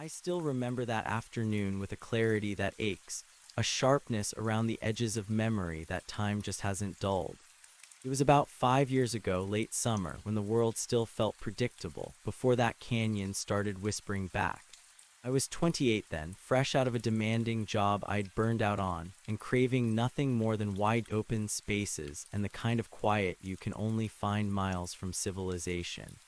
I still remember that afternoon with a clarity that aches, a sharpness around the edges of memory that time just hasn't dulled. It was about 5 years ago, late summer, when the world still felt predictable, before that canyon started whispering back. I was 28 then, fresh out of a demanding job I'd burned out on, and craving nothing more than wide open spaces and the kind of quiet you can only find miles from civilization.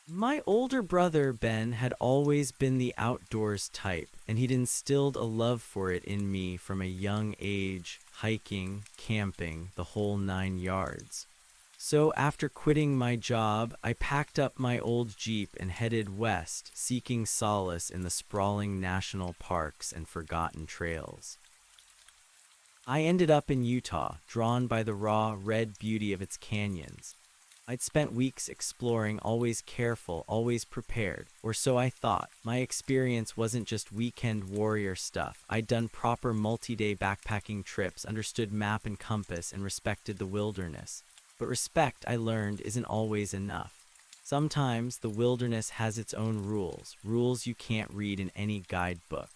My older brother, Ben, had always been the outdoors type, and he'd instilled a love for it in me from a young age, hiking, camping, the whole 9 yards. So after quitting my job, I packed up my old Jeep and headed west, seeking solace in the sprawling national parks and forgotten trails. I ended up in Utah, drawn by the raw, red beauty of its canyons. I'd spent weeks exploring, always careful, always prepared, or so I thought. My experience wasn't just weekend warrior stuff. I'd done proper multi-day backpacking trips, understood map and compass, and respected the wilderness. But respect, I learned, isn't always enough. Sometimes the wilderness has its own rules, rules you can't read in any guidebook.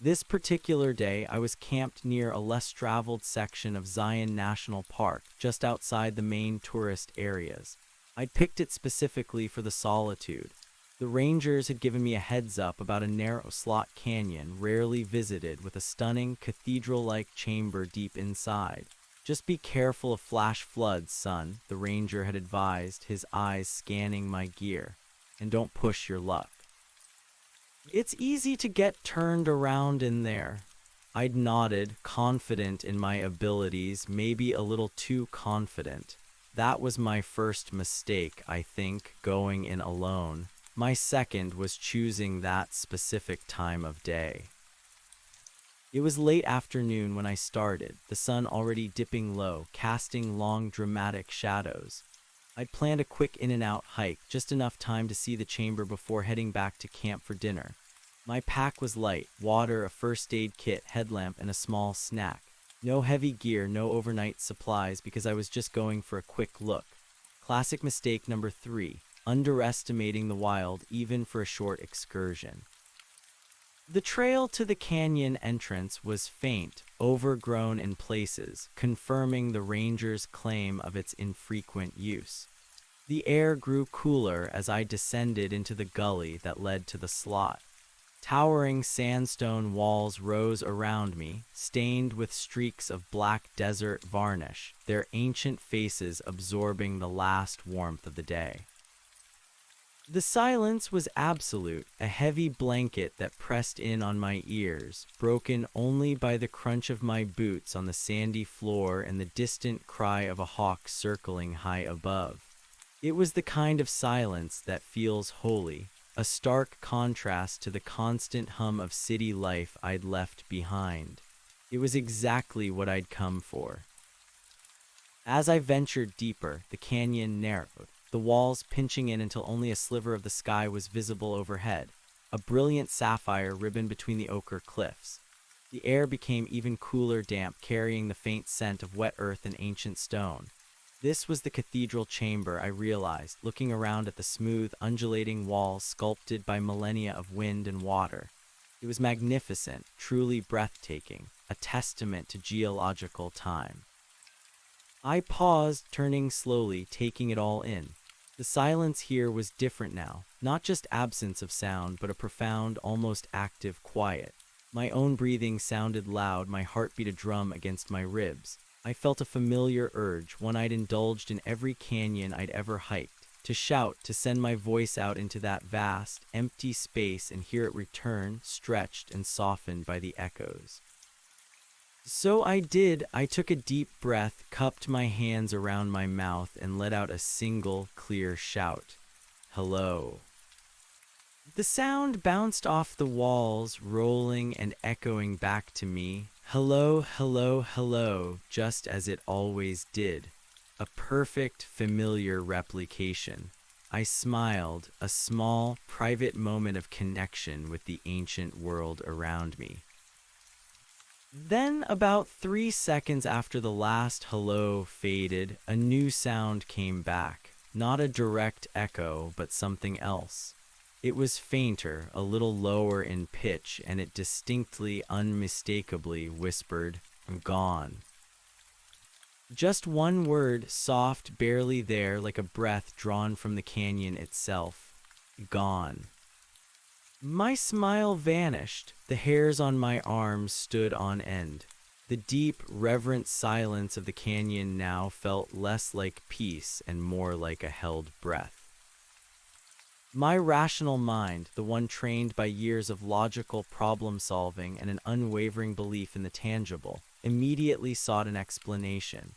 This particular day, I was camped near a less traveled section of Zion National Park, just outside the main tourist areas. I'd picked it specifically for the solitude. The rangers had given me a heads up about a narrow slot canyon rarely visited with a stunning cathedral-like chamber deep inside. Just be careful of flash floods, son, the ranger had advised, his eyes scanning my gear. And don't push your luck. It's easy to get turned around in there. I'd nodded, confident in my abilities, maybe a little too confident. That was my first mistake, I think, going in alone. My second was choosing that specific time of day. It was late afternoon when I started, the sun already dipping low, casting long, dramatic shadows. I'd planned a quick in-and-out hike, just enough time to see the chamber before heading back to camp for dinner. My pack was light: water, a first aid kit, headlamp, and a small snack. No heavy gear, no overnight supplies, because I was just going for a quick look. Classic mistake number 3, underestimating the wild even for a short excursion. The trail to the canyon entrance was faint, overgrown in places, confirming the ranger's claim of its infrequent use. The air grew cooler as I descended into the gully that led to the slot. Towering sandstone walls rose around me, stained with streaks of black desert varnish, their ancient faces absorbing the last warmth of the day. The silence was absolute, a heavy blanket that pressed in on my ears, broken only by the crunch of my boots on the sandy floor and the distant cry of a hawk circling high above. It was the kind of silence that feels holy, a stark contrast to the constant hum of city life I'd left behind. It was exactly what I'd come for. As I ventured deeper, the canyon narrowed, the walls pinching in until only a sliver of the sky was visible overhead, a brilliant sapphire ribbon between the ochre cliffs. The air became even cooler, damp, carrying the faint scent of wet earth and ancient stone. This was the cathedral chamber, I realized, looking around at the smooth, undulating walls sculpted by millennia of wind and water. It was magnificent, truly breathtaking, a testament to geological time. I paused, turning slowly, taking it all in. The silence here was different now, not just absence of sound, but a profound, almost active quiet. My own breathing sounded loud, my heartbeat a drum against my ribs. I felt a familiar urge, one I'd indulged in every canyon I'd ever hiked, to shout, to send my voice out into that vast, empty space and hear it return, stretched and softened by the echoes. So I did. I took a deep breath, cupped my hands around my mouth, and let out a single, clear shout. Hello. The sound bounced off the walls, rolling and echoing back to me. Hello, hello, hello, just as it always did. A perfect, familiar replication. I smiled, a small, private moment of connection with the ancient world around me. Then, about 3 seconds after the last hello faded, a new sound came back. Not a direct echo, but something else. It was fainter, a little lower in pitch, and it distinctly, unmistakably whispered, "Gone." Just one word, soft, barely there, like a breath drawn from the canyon itself. Gone. My smile vanished. The hairs on my arms stood on end. The deep, reverent silence of the canyon now felt less like peace and more like a held breath. My rational mind, the one trained by years of logical problem solving and an unwavering belief in the tangible, immediately sought an explanation.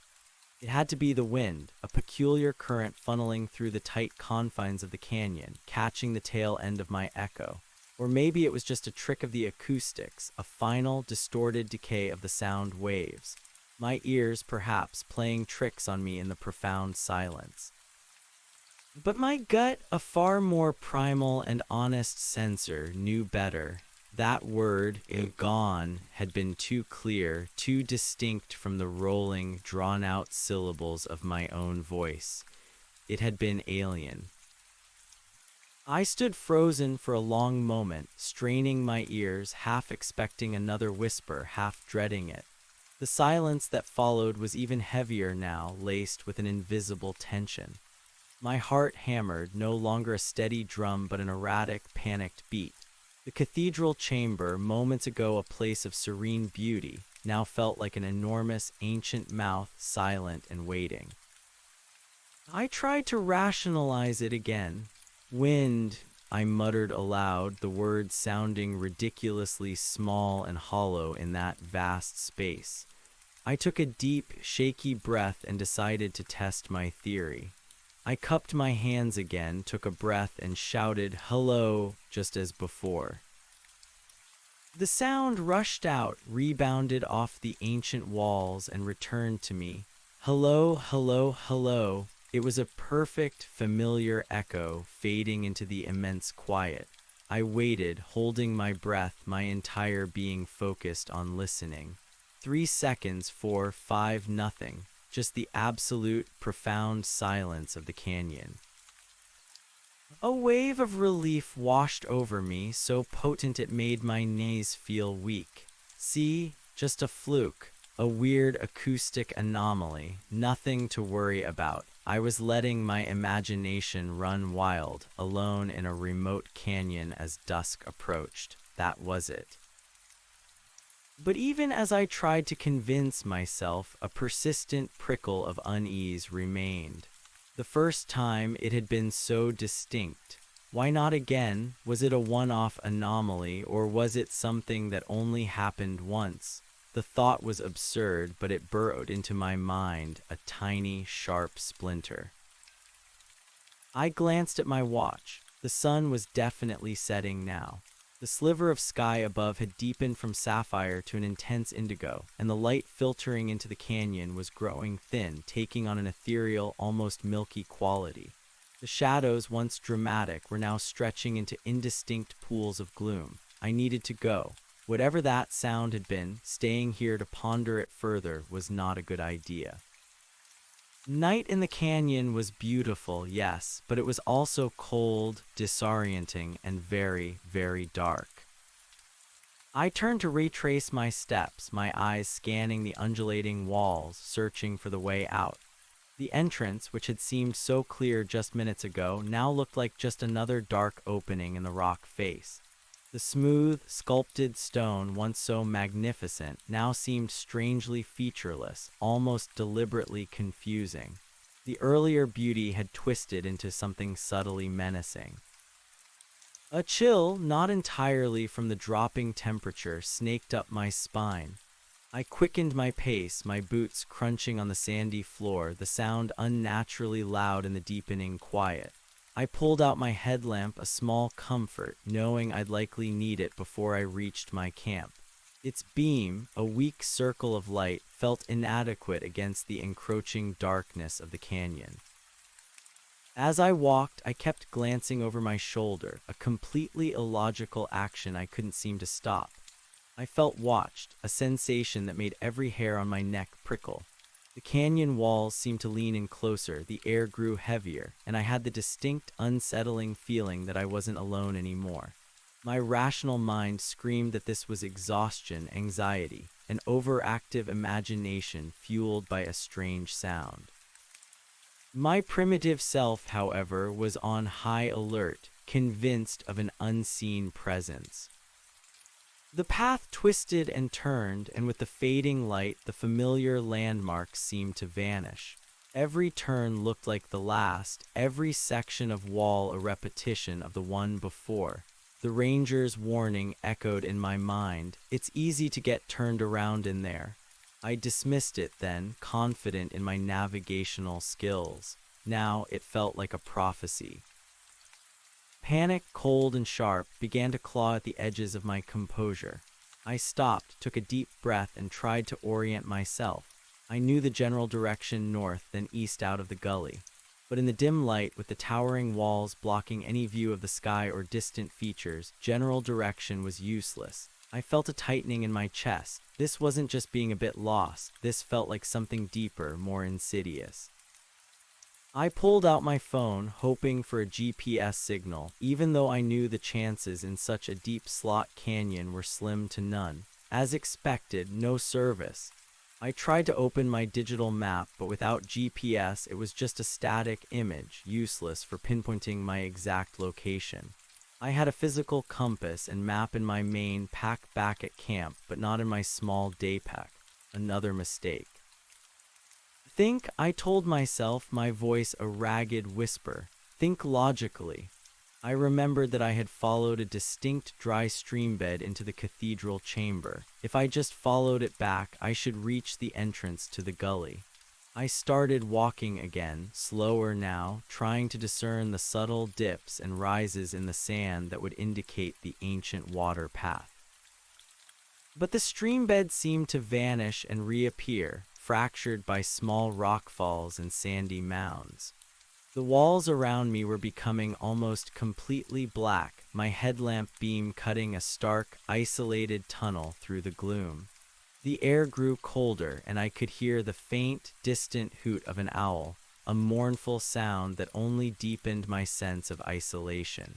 It had to be the wind, a peculiar current funneling through the tight confines of the canyon, catching the tail end of my echo. Or maybe it was just a trick of the acoustics, a final, distorted decay of the sound waves. My ears, perhaps, playing tricks on me in the profound silence. But my gut, a far more primal and honest censor, knew better. That word, gone, had been too clear, too distinct from the rolling, drawn-out syllables of my own voice. It had been alien. I stood frozen for a long moment, straining my ears, half expecting another whisper, half dreading it. The silence that followed was even heavier now, laced with an invisible tension. My heart hammered, no longer a steady drum but an erratic, panicked beat. The cathedral chamber, moments ago a place of serene beauty, now felt like an enormous, ancient mouth, silent and waiting. I tried to rationalize it again. Wind, I muttered aloud, the words sounding ridiculously small and hollow in that vast space. I took a deep, shaky breath and decided to test my theory. I cupped my hands again, took a breath, and shouted, "Hello," just as before. The sound rushed out, rebounded off the ancient walls, and returned to me. "Hello, hello, hello." It was a perfect, familiar echo, fading into the immense quiet. I waited, holding my breath, my entire being focused on listening. 3 seconds, 4, 5, nothing. Just the absolute, profound silence of the canyon. A wave of relief washed over me, so potent it made my knees feel weak. See, just a fluke, a weird acoustic anomaly, nothing to worry about. I was letting my imagination run wild, alone in a remote canyon as dusk approached. That was it. But even as I tried to convince myself, a persistent prickle of unease remained. The first time it had been so distinct. Why not again? Was it a one-off anomaly, or was it something that only happened once? The thought was absurd, but it burrowed into my mind, a tiny, sharp splinter. I glanced at my watch. The sun was definitely setting now. The sliver of sky above had deepened from sapphire to an intense indigo, and the light filtering into the canyon was growing thin, taking on an ethereal, almost milky quality. The shadows, once dramatic, were now stretching into indistinct pools of gloom. I needed to go. Whatever that sound had been, staying here to ponder it further was not a good idea. Night in the canyon was beautiful, yes, but it was also cold, disorienting, and very, very dark. I turned to retrace my steps, my eyes scanning the undulating walls, searching for the way out. The entrance, which had seemed so clear just minutes ago, now looked like just another dark opening in the rock face. The smooth, sculpted stone, once so magnificent, now seemed strangely featureless, almost deliberately confusing. The earlier beauty had twisted into something subtly menacing. A chill, not entirely from the dropping temperature, snaked up my spine. I quickened my pace, my boots crunching on the sandy floor, the sound unnaturally loud in the deepening quiet. I pulled out my headlamp, a small comfort, knowing I'd likely need it before I reached my camp. Its beam, a weak circle of light, felt inadequate against the encroaching darkness of the canyon. As I walked, I kept glancing over my shoulder, a completely illogical action I couldn't seem to stop. I felt watched, a sensation that made every hair on my neck prickle. The canyon walls seemed to lean in closer, the air grew heavier, and I had the distinct, unsettling feeling that I wasn't alone anymore. My rational mind screamed that this was exhaustion, anxiety, an overactive imagination fueled by a strange sound. My primitive self, however, was on high alert, convinced of an unseen presence. The path twisted and turned, and with the fading light, the familiar landmarks seemed to vanish. Every turn looked like the last, every section of wall a repetition of the one before. The ranger's warning echoed in my mind. It's easy to get turned around in there. I dismissed it then, confident in my navigational skills. Now it felt like a prophecy. Panic, cold and sharp, began to claw at the edges of my composure. I stopped, took a deep breath, and tried to orient myself. I knew the general direction north, then east out of the gully. But in the dim light, with the towering walls blocking any view of the sky or distant features, general direction was useless. I felt a tightening in my chest. This wasn't just being a bit lost. This felt like something deeper, more insidious. I pulled out my phone, hoping for a GPS signal, even though I knew the chances in such a deep slot canyon were slim to none. As expected, no service. I tried to open my digital map, but without GPS, it was just a static image, useless for pinpointing my exact location. I had a physical compass and map in my main pack back at camp, but not in my small day pack. Another mistake. Think, I told myself, my voice a ragged whisper. Think logically. I remembered that I had followed a distinct dry stream bed into the cathedral chamber. If I just followed it back, I should reach the entrance to the gully. I started walking again, slower now, trying to discern the subtle dips and rises in the sand that would indicate the ancient water path. But the stream bed seemed to vanish and reappear, fractured by small rockfalls and sandy mounds. The walls around me were becoming almost completely black, my headlamp beam cutting a stark, isolated tunnel through the gloom. The air grew colder, and I could hear the faint, distant hoot of an owl, a mournful sound that only deepened my sense of isolation.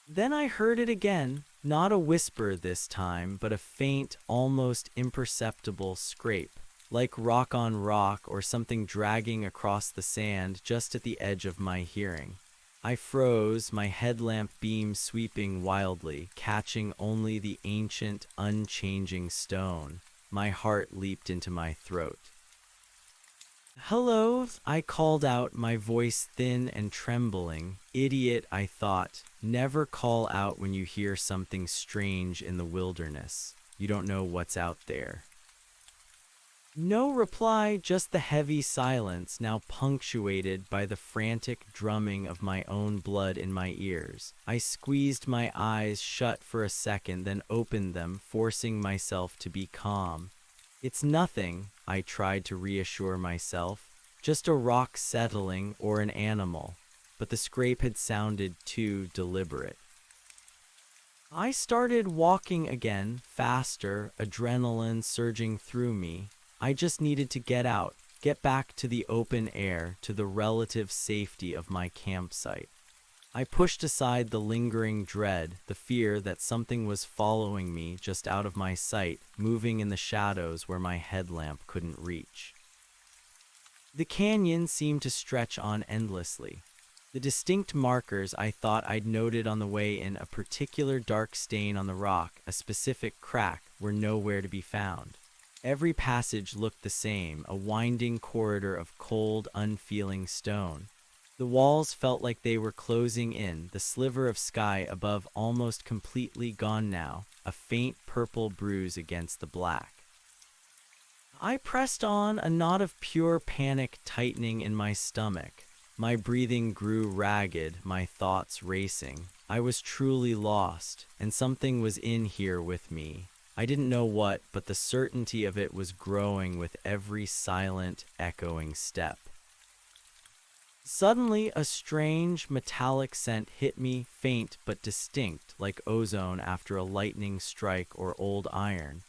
Then I heard it again, not a whisper this time, but a faint, almost imperceptible scrape, like rock on rock or something dragging across the sand just at the edge of my hearing. I froze, my headlamp beam sweeping wildly, catching only the ancient, unchanging stone. My heart leaped into my throat. "Hello," I called out, my voice thin and trembling. Idiot, I thought. Never call out when you hear something strange in the wilderness. You don't know what's out there. No reply, just the heavy silence, now punctuated by the frantic drumming of my own blood in my ears. I squeezed my eyes shut for a second, then opened them, forcing myself to be calm. "It's nothing," I tried to reassure myself. "Just a rock settling or an animal." But the scrape had sounded too deliberate. I started walking again, faster, adrenaline surging through me. I just needed to get out, get back to the open air, to the relative safety of my campsite. I pushed aside the lingering dread, the fear that something was following me just out of my sight, moving in the shadows where my headlamp couldn't reach. The canyon seemed to stretch on endlessly. The distinct markers I thought I'd noted on the way in, a particular dark stain on the rock, a specific crack, were nowhere to be found. Every passage looked the same, a winding corridor of cold, unfeeling stone. The walls felt like they were closing in, the sliver of sky above almost completely gone now, a faint purple bruise against the black. I pressed on, a knot of pure panic tightening in my stomach. My breathing grew ragged, my thoughts racing. I was truly lost, and something was in here with me. I didn't know what, but the certainty of it was growing with every silent, echoing step. Suddenly, a strange, metallic scent hit me, faint but distinct, like ozone after a lightning strike or old iron.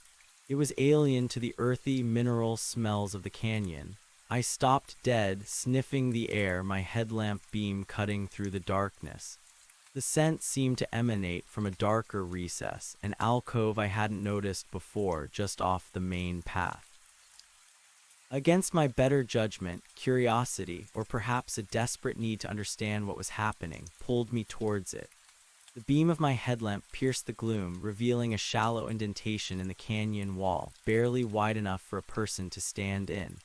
It was alien to the earthy, mineral smells of the canyon. I stopped dead, sniffing the air, my headlamp beam cutting through the darkness. The scent seemed to emanate from a darker recess, an alcove I hadn't noticed before, just off the main path. Against my better judgment, curiosity, or perhaps a desperate need to understand what was happening, pulled me towards it. The beam of my headlamp pierced the gloom, revealing a shallow indentation in the canyon wall, barely wide enough for a person to stand in.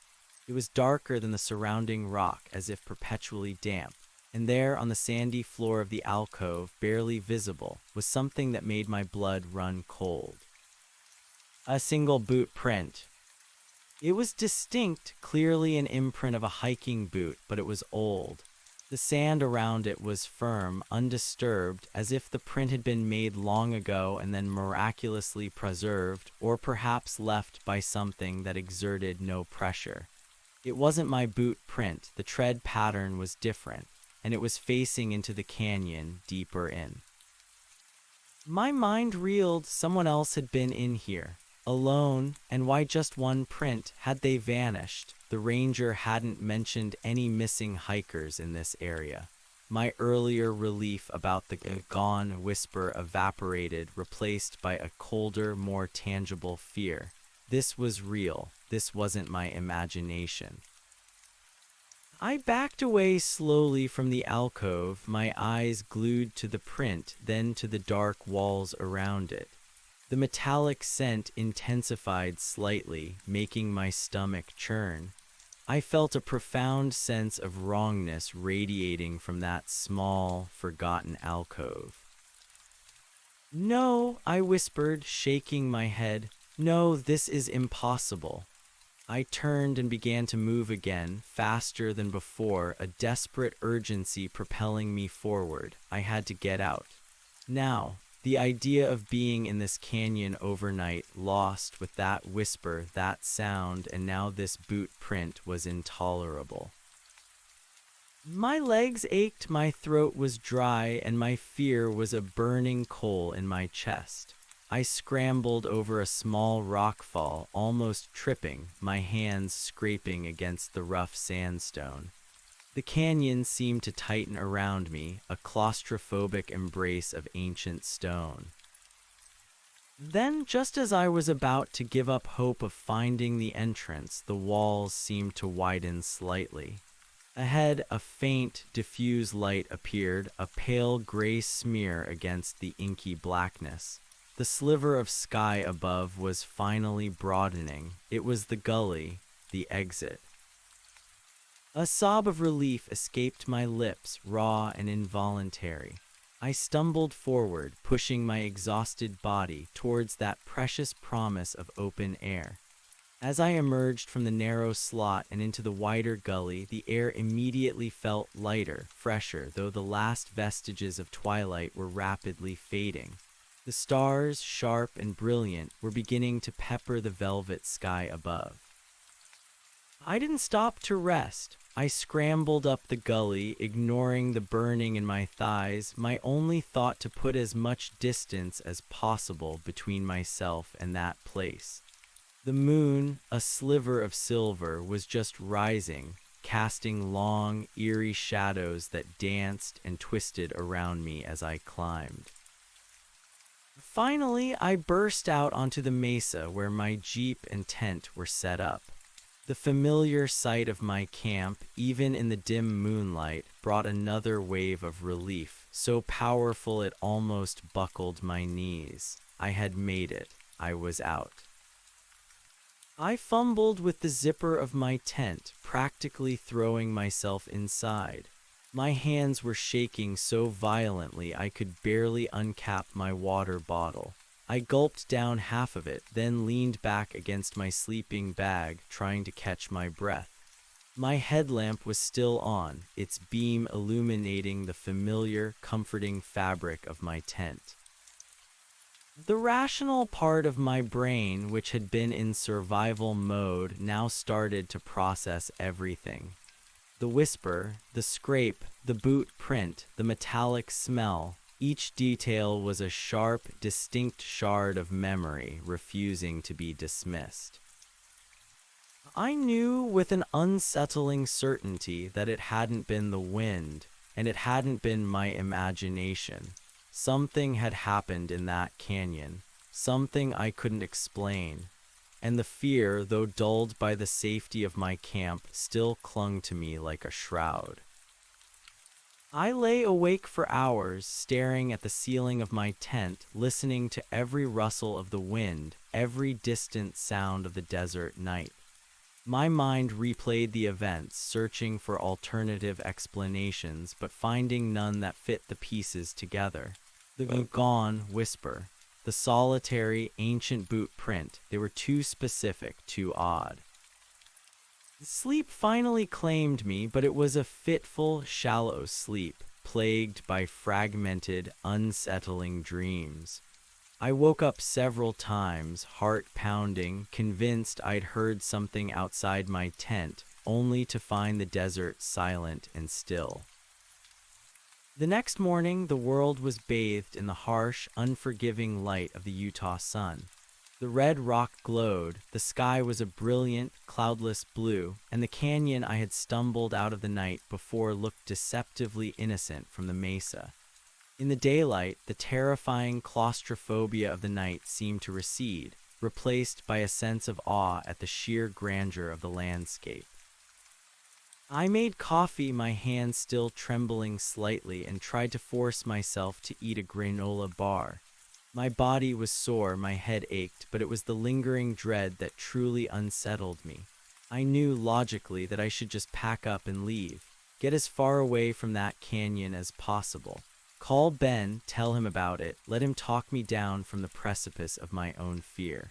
It was darker than the surrounding rock, as if perpetually damp, and there, on the sandy floor of the alcove, barely visible, was something that made my blood run cold. A single boot print. It was distinct, clearly an imprint of a hiking boot, but it was old. The sand around it was firm, undisturbed, as if the print had been made long ago and then miraculously preserved, or perhaps left by something that exerted no pressure. It wasn't my boot print, the tread pattern was different, and it was facing into the canyon, deeper in. My mind reeled. Someone else had been in here. Alone, and why just one print? Had they vanished? The ranger hadn't mentioned any missing hikers in this area. My earlier relief about the gone whisper evaporated, replaced by a colder, more tangible fear. This was real. This wasn't my imagination. I backed away slowly from the alcove, my eyes glued to the print, then to the dark walls around it. The metallic scent intensified slightly, making my stomach churn. I felt a profound sense of wrongness radiating from that small, forgotten alcove. "No," I whispered, shaking my head. "No, this is impossible." I turned and began to move again, faster than before, a desperate urgency propelling me forward. I had to get out. Now. The idea of being in this canyon overnight, lost with that whisper, that sound, and now this boot print was intolerable. My legs ached, my throat was dry, and my fear was a burning coal in my chest. I scrambled over a small rockfall, almost tripping, my hands scraping against the rough sandstone. The canyon seemed to tighten around me, a claustrophobic embrace of ancient stone. Then, just as I was about to give up hope of finding the entrance, the walls seemed to widen slightly. Ahead, a faint, diffuse light appeared, a pale gray smear against the inky blackness. The sliver of sky above was finally broadening. It was the gully, the exit. A sob of relief escaped my lips, raw and involuntary. I stumbled forward, pushing my exhausted body towards that precious promise of open air. As I emerged from the narrow slot and into the wider gully, the air immediately felt lighter, fresher, though the last vestiges of twilight were rapidly fading. The stars, sharp and brilliant, were beginning to pepper the velvet sky above. I didn't stop to rest. I scrambled up the gully, ignoring the burning in my thighs, my only thought to put as much distance as possible between myself and that place. The moon, a sliver of silver, was just rising, casting long, eerie shadows that danced and twisted around me as I climbed. Finally, I burst out onto the mesa where my jeep and tent were set up. The familiar sight of my camp, even in the dim moonlight, brought another wave of relief, so powerful it almost buckled my knees. I had made it. I was out. I fumbled with the zipper of my tent, practically throwing myself inside. My hands were shaking so violently I could barely uncap my water bottle. I gulped down half of it, then leaned back against my sleeping bag, trying to catch my breath. My headlamp was still on, its beam illuminating the familiar, comforting fabric of my tent. The rational part of my brain, which had been in survival mode, now started to process everything. The whisper, the scrape, the boot print, the metallic smell. Each detail was a sharp, distinct shard of memory refusing to be dismissed. I knew with an unsettling certainty that it hadn't been the wind, and it hadn't been my imagination. Something had happened in that canyon, something I couldn't explain, and the fear, though dulled by the safety of my camp, still clung to me like a shroud. I lay awake for hours, staring at the ceiling of my tent, listening to every rustle of the wind, every distant sound of the desert night. My mind replayed the events, searching for alternative explanations, but finding none that fit the pieces together. The gone whisper, the solitary, ancient boot print, they were too specific, too odd. Sleep finally claimed me, but it was a fitful, shallow sleep, plagued by fragmented, unsettling dreams. I woke up several times, heart pounding, convinced I'd heard something outside my tent, only to find the desert silent and still. The next morning, the world was bathed in the harsh, unforgiving light of the Utah sun. The red rock glowed, the sky was a brilliant, cloudless blue, and the canyon I had stumbled out of the night before looked deceptively innocent from the mesa. In the daylight, the terrifying claustrophobia of the night seemed to recede, replaced by a sense of awe at the sheer grandeur of the landscape. I made coffee, my hands still trembling slightly, and tried to force myself to eat a granola bar. My body was sore, my head ached, but it was the lingering dread that truly unsettled me. I knew logically that I should just pack up and leave, get as far away from that canyon as possible. Call Ben, tell him about it, let him talk me down from the precipice of my own fear.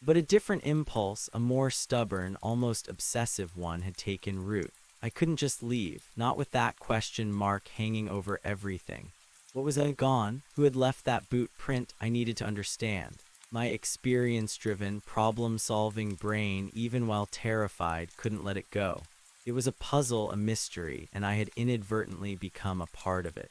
But a different impulse, a more stubborn, almost obsessive one, had taken root. I couldn't just leave, not with that question mark hanging over everything. What was I gone? Who had left that boot print? I needed to understand. My experience-driven, problem-solving brain, even while terrified, couldn't let it go. It was a puzzle, a mystery, and I had inadvertently become a part of it.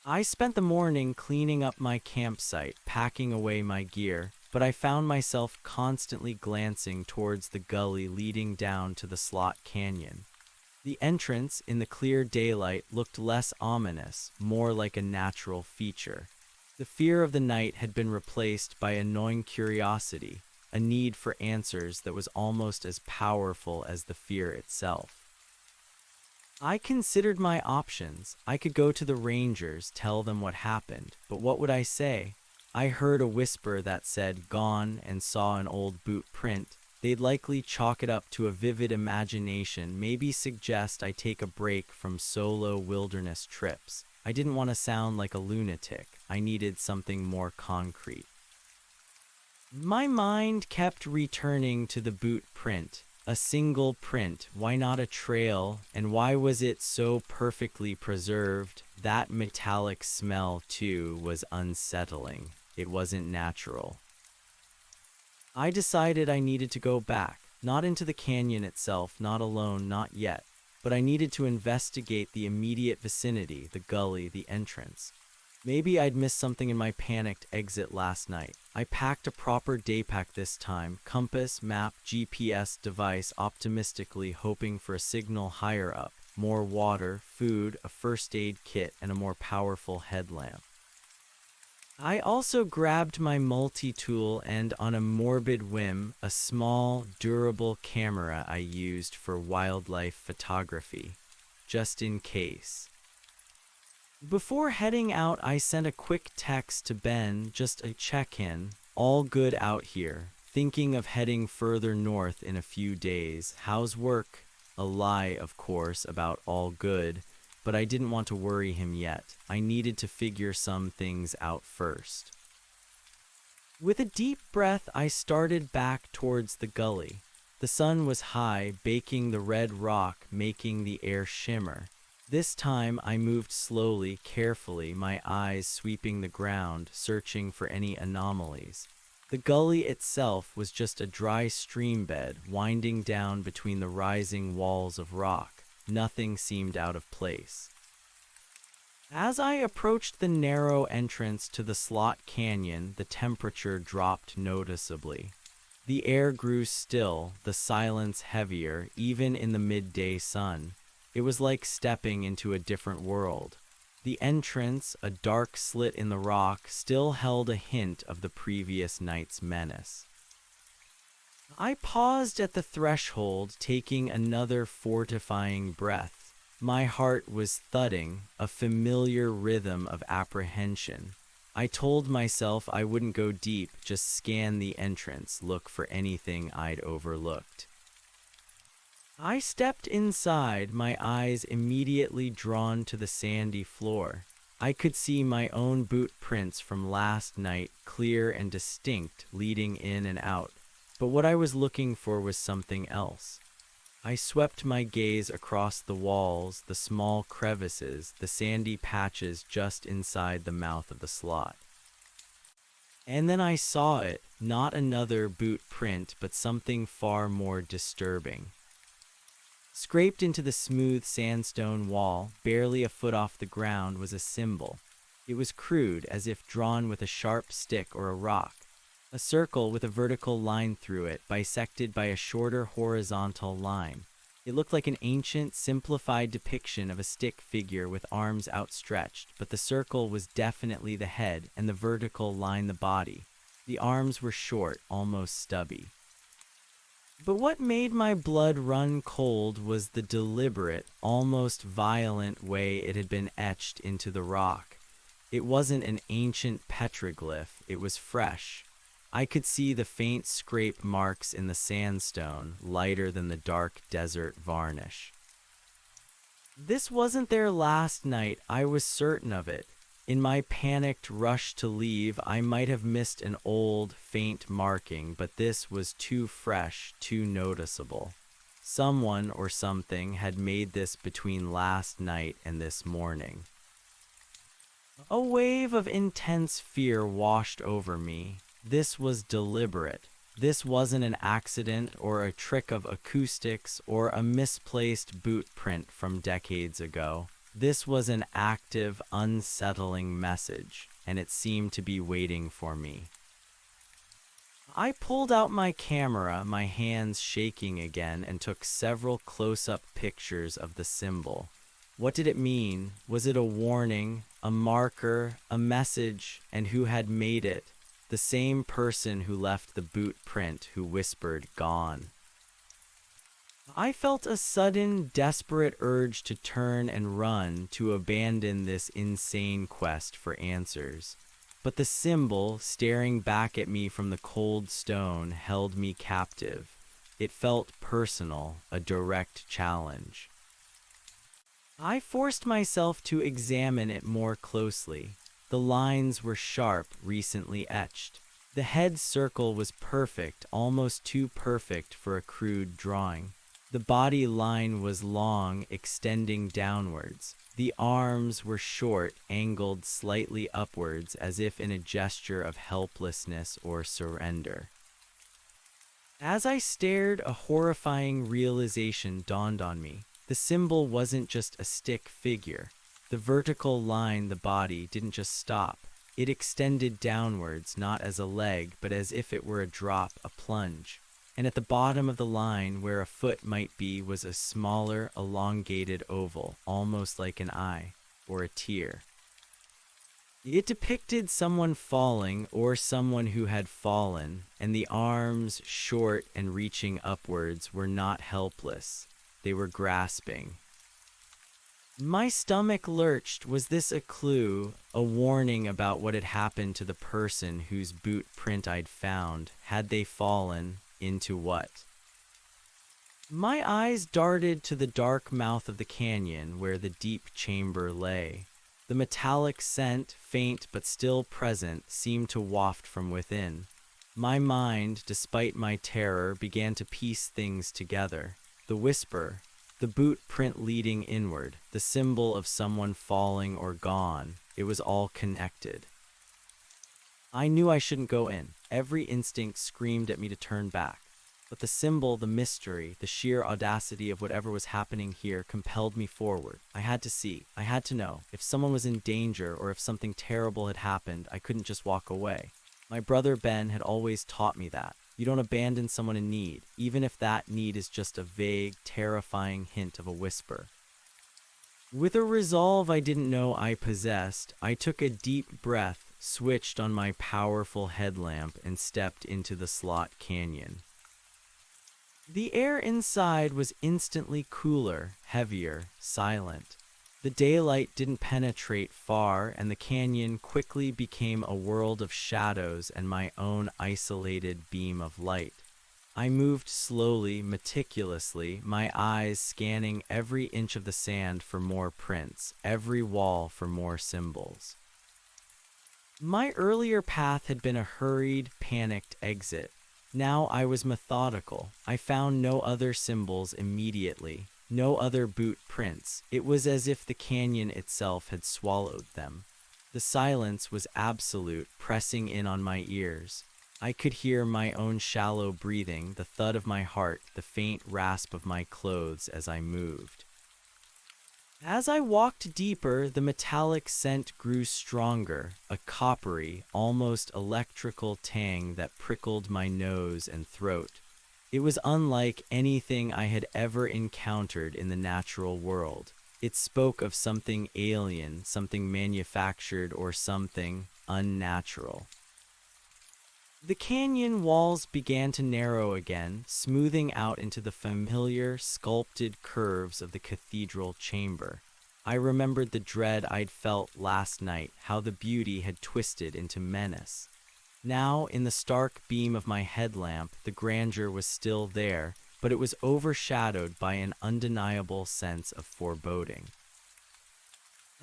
I spent the morning cleaning up my campsite, packing away my gear, but I found myself constantly glancing towards the gully leading down to the Slot Canyon. The entrance, in the clear daylight, looked less ominous, more like a natural feature. The fear of the night had been replaced by a gnawing curiosity, a need for answers that was almost as powerful as the fear itself. I considered my options. I could go to the rangers, tell them what happened, but what would I say? I heard a whisper that said gone and saw an old boot print. They'd likely chalk it up to a vivid imagination, maybe suggest I take a break from solo wilderness trips. I didn't want to sound like a lunatic. I needed something more concrete. My mind kept returning to the boot print. A single print, why not a trail, and why was it so perfectly preserved? That metallic smell, too, was unsettling. It wasn't natural. I decided I needed to go back, not into the canyon itself, not alone, not yet, but I needed to investigate the immediate vicinity, the gully, the entrance. Maybe I'd missed something in my panicked exit last night. I packed a proper day pack this time, compass, map, GPS device, optimistically hoping for a signal higher up, more water, food, a first aid kit, and a more powerful headlamp. I also grabbed my multi-tool and, on a morbid whim, a small, durable camera I used for wildlife photography, just in case. Before heading out, I sent a quick text to Ben, just a check-in. All good out here. Thinking of heading further north in a few days. How's work? A lie, of course, about all good, but I didn't want to worry him yet. I needed to figure some things out first. With a deep breath, I started back towards the gully. The sun was high, baking the red rock, making the air shimmer. This time I moved slowly, carefully, my eyes sweeping the ground, searching for any anomalies. The gully itself was just a dry stream bed winding down between the rising walls of rock. Nothing seemed out of place. As I approached the narrow entrance to the slot canyon, the temperature dropped noticeably. The air grew still, the silence heavier, even in the midday sun. It was like stepping into a different world. The entrance, a dark slit in the rock, still held a hint of the previous night's menace. I paused at the threshold, taking another fortifying breath. My heart was thudding, a familiar rhythm of apprehension. I told myself I wouldn't go deep, just scan the entrance, look for anything I'd overlooked. I stepped inside, my eyes immediately drawn to the sandy floor. I could see my own boot prints from last night, clear and distinct, leading in and out. But what I was looking for was something else. I swept my gaze across the walls, the small crevices, the sandy patches just inside the mouth of the slot. And then I saw it, not another boot print, but something far more disturbing. Scraped into the smooth sandstone wall, barely a foot off the ground, was a symbol. It was crude, as if drawn with a sharp stick or a rock. A circle with a vertical line through it, bisected by a shorter horizontal line. It looked like an ancient, simplified depiction of a stick figure with arms outstretched, but the circle was definitely the head and the vertical line the body. The arms were short, almost stubby. But what made my blood run cold was the deliberate, almost violent way it had been etched into the rock. It wasn't an ancient petroglyph, it was fresh. I could see the faint scrape marks in the sandstone, lighter than the dark desert varnish. This wasn't there last night, I was certain of it. In my panicked rush to leave, I might have missed an old, faint marking, but this was too fresh, too noticeable. Someone or something had made this between last night and this morning. A wave of intense fear washed over me. This was deliberate. This wasn't an accident or a trick of acoustics or a misplaced boot print from decades ago. This was an active, unsettling message, and it seemed to be waiting for me. I pulled out my camera, my hands shaking again, and took several close-up pictures of the symbol. What did it mean? Was it a warning, a marker, a message, and who had made it? The same person who left the boot print, who whispered, "Gone." I felt a sudden, desperate urge to turn and run, to abandon this insane quest for answers. But the symbol, staring back at me from the cold stone, held me captive. It felt personal, a direct challenge. I forced myself to examine it more closely. The lines were sharp, recently etched. The head circle was perfect, almost too perfect for a crude drawing. The body line was long, extending downwards. The arms were short, angled slightly upwards, as if in a gesture of helplessness or surrender. As I stared, a horrifying realization dawned on me. The symbol wasn't just a stick figure. The vertical line, the body, didn't just stop. It extended downwards, not as a leg, but as if it were a drop, a plunge. And at the bottom of the line, where a foot might be, was a smaller, elongated oval, almost like an eye, or a tear. It depicted someone falling, or someone who had fallen, and the arms, short and reaching upwards, were not helpless. They were grasping. My stomach lurched. Was this a clue, a warning about what had happened to the person whose boot print I'd found? Had they fallen? Into what? My eyes darted to the dark mouth of the canyon where the deep chamber lay. The metallic scent, faint but still present, seemed to waft from within. My mind, despite my terror, began to piece things together. The whisper, the boot print leading inward, the symbol of someone falling or gone. It was all connected. I knew I shouldn't go in. Every instinct screamed at me to turn back. But the symbol, the mystery, the sheer audacity of whatever was happening here compelled me forward. I had to see, I had to know. If someone was in danger or if something terrible had happened, I couldn't just walk away. My brother Ben had always taught me that. You don't abandon someone in need, even if that need is just a vague, terrifying hint of a whisper. With a resolve I didn't know I possessed, I took a deep breath, switched on my powerful headlamp, and stepped into the slot canyon. The air inside was instantly cooler, heavier, silent. The daylight didn't penetrate far, and the canyon quickly became a world of shadows and my own isolated beam of light. I moved slowly, meticulously, my eyes scanning every inch of the sand for more prints, every wall for more symbols. My earlier path had been a hurried, panicked exit. Now I was methodical. I found no other symbols immediately, no other boot prints. It was as if the canyon itself had swallowed them. The silence was absolute, pressing in on my ears. I could hear my own shallow breathing, the thud of my heart, the faint rasp of my clothes as I moved. As I walked deeper, the metallic scent grew stronger, a coppery, almost electrical tang that prickled my nose and throat. It was unlike anything I had ever encountered in the natural world. It spoke of something alien, something manufactured, or something unnatural. The canyon walls began to narrow again, smoothing out into the familiar, sculpted curves of the cathedral chamber. I remembered the dread I'd felt last night, how the beauty had twisted into menace. Now, in the stark beam of my headlamp, the grandeur was still there, but it was overshadowed by an undeniable sense of foreboding.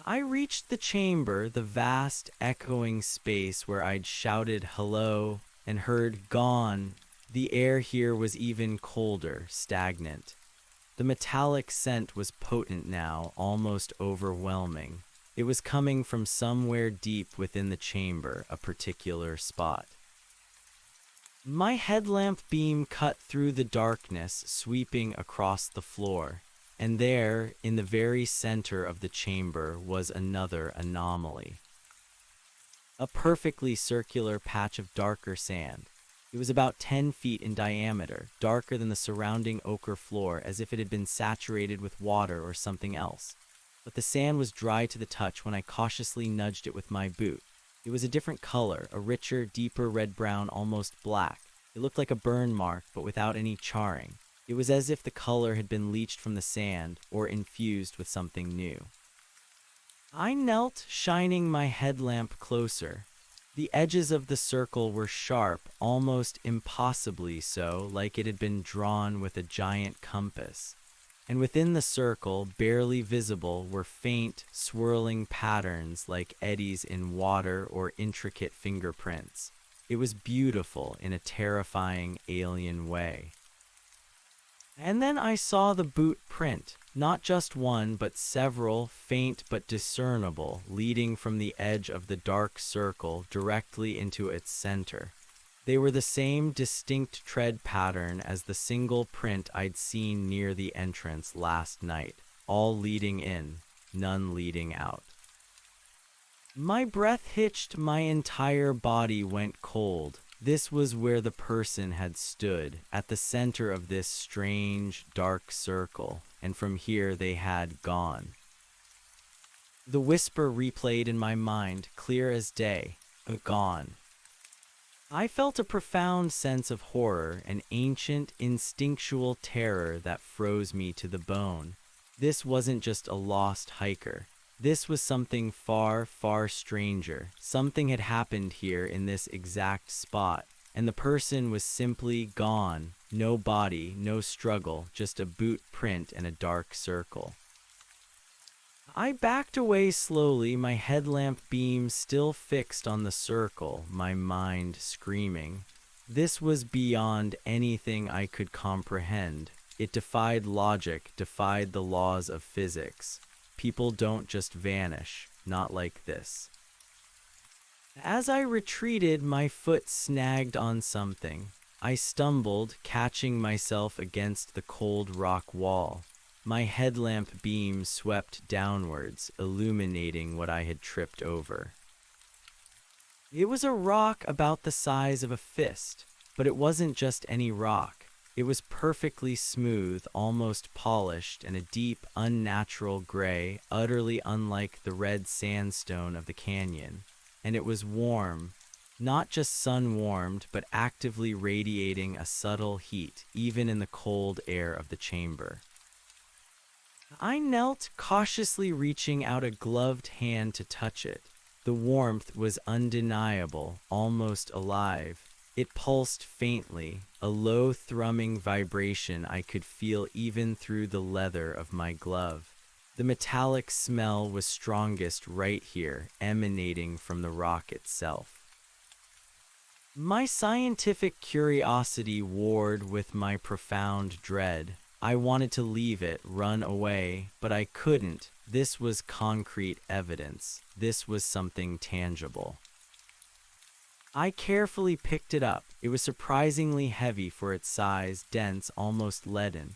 I reached the chamber, the vast, echoing space where I'd shouted hello and heard gone. The air here was even colder, stagnant. The metallic scent was potent now, almost overwhelming. It was coming from somewhere deep within the chamber, a particular spot. My headlamp beam cut through the darkness, sweeping across the floor. And there, in the very center of the chamber, was another anomaly. A perfectly circular patch of darker sand. It was about 10 feet in diameter, darker than the surrounding ochre floor, as if it had been saturated with water or something else. But the sand was dry to the touch when I cautiously nudged it with my boot. It was a different color, a richer, deeper red-brown, almost black. It looked like a burn mark, but without any charring. It was as if the color had been leached from the sand or infused with something new. I knelt, shining my headlamp closer. The edges of the circle were sharp, almost impossibly so, like it had been drawn with a giant compass. And within the circle, barely visible, were faint, swirling patterns like eddies in water or intricate fingerprints. It was beautiful in a terrifying, alien way. And then I saw the boot print, not just one, but several, faint but discernible, leading from the edge of the dark circle directly into its center. They were the same distinct tread pattern as the single print I'd seen near the entrance last night, all leading in, none leading out. My breath hitched, my entire body went cold. This was where the person had stood, at the center of this strange, dark circle, and from here they had gone. The whisper replayed in my mind, clear as day, gone. I felt a profound sense of horror, an ancient, instinctual terror that froze me to the bone. This wasn't just a lost hiker. This was something far, far stranger. Something had happened here in this exact spot, and the person was simply gone. No body, no struggle, just a boot print and a dark circle. I backed away slowly, my headlamp beam still fixed on the circle, my mind screaming. This was beyond anything I could comprehend. It defied logic, defied the laws of physics. People don't just vanish, not like this. As I retreated, my foot snagged on something. I stumbled, catching myself against the cold rock wall. My headlamp beam swept downwards, illuminating what I had tripped over. It was a rock about the size of a fist, but it wasn't just any rock. It was perfectly smooth, almost polished, and a deep, unnatural gray, utterly unlike the red sandstone of the canyon. And it was warm, not just sun-warmed, but actively radiating a subtle heat, even in the cold air of the chamber. I knelt, cautiously reaching out a gloved hand to touch it. The warmth was undeniable, almost alive. It pulsed faintly, a low thrumming vibration I could feel even through the leather of my glove. The metallic smell was strongest right here, emanating from the rock itself. My scientific curiosity warred with my profound dread. I wanted to leave it, run away, but I couldn't. This was concrete evidence. This was something tangible. I carefully picked it up. It was surprisingly heavy for its size, dense, almost leaden.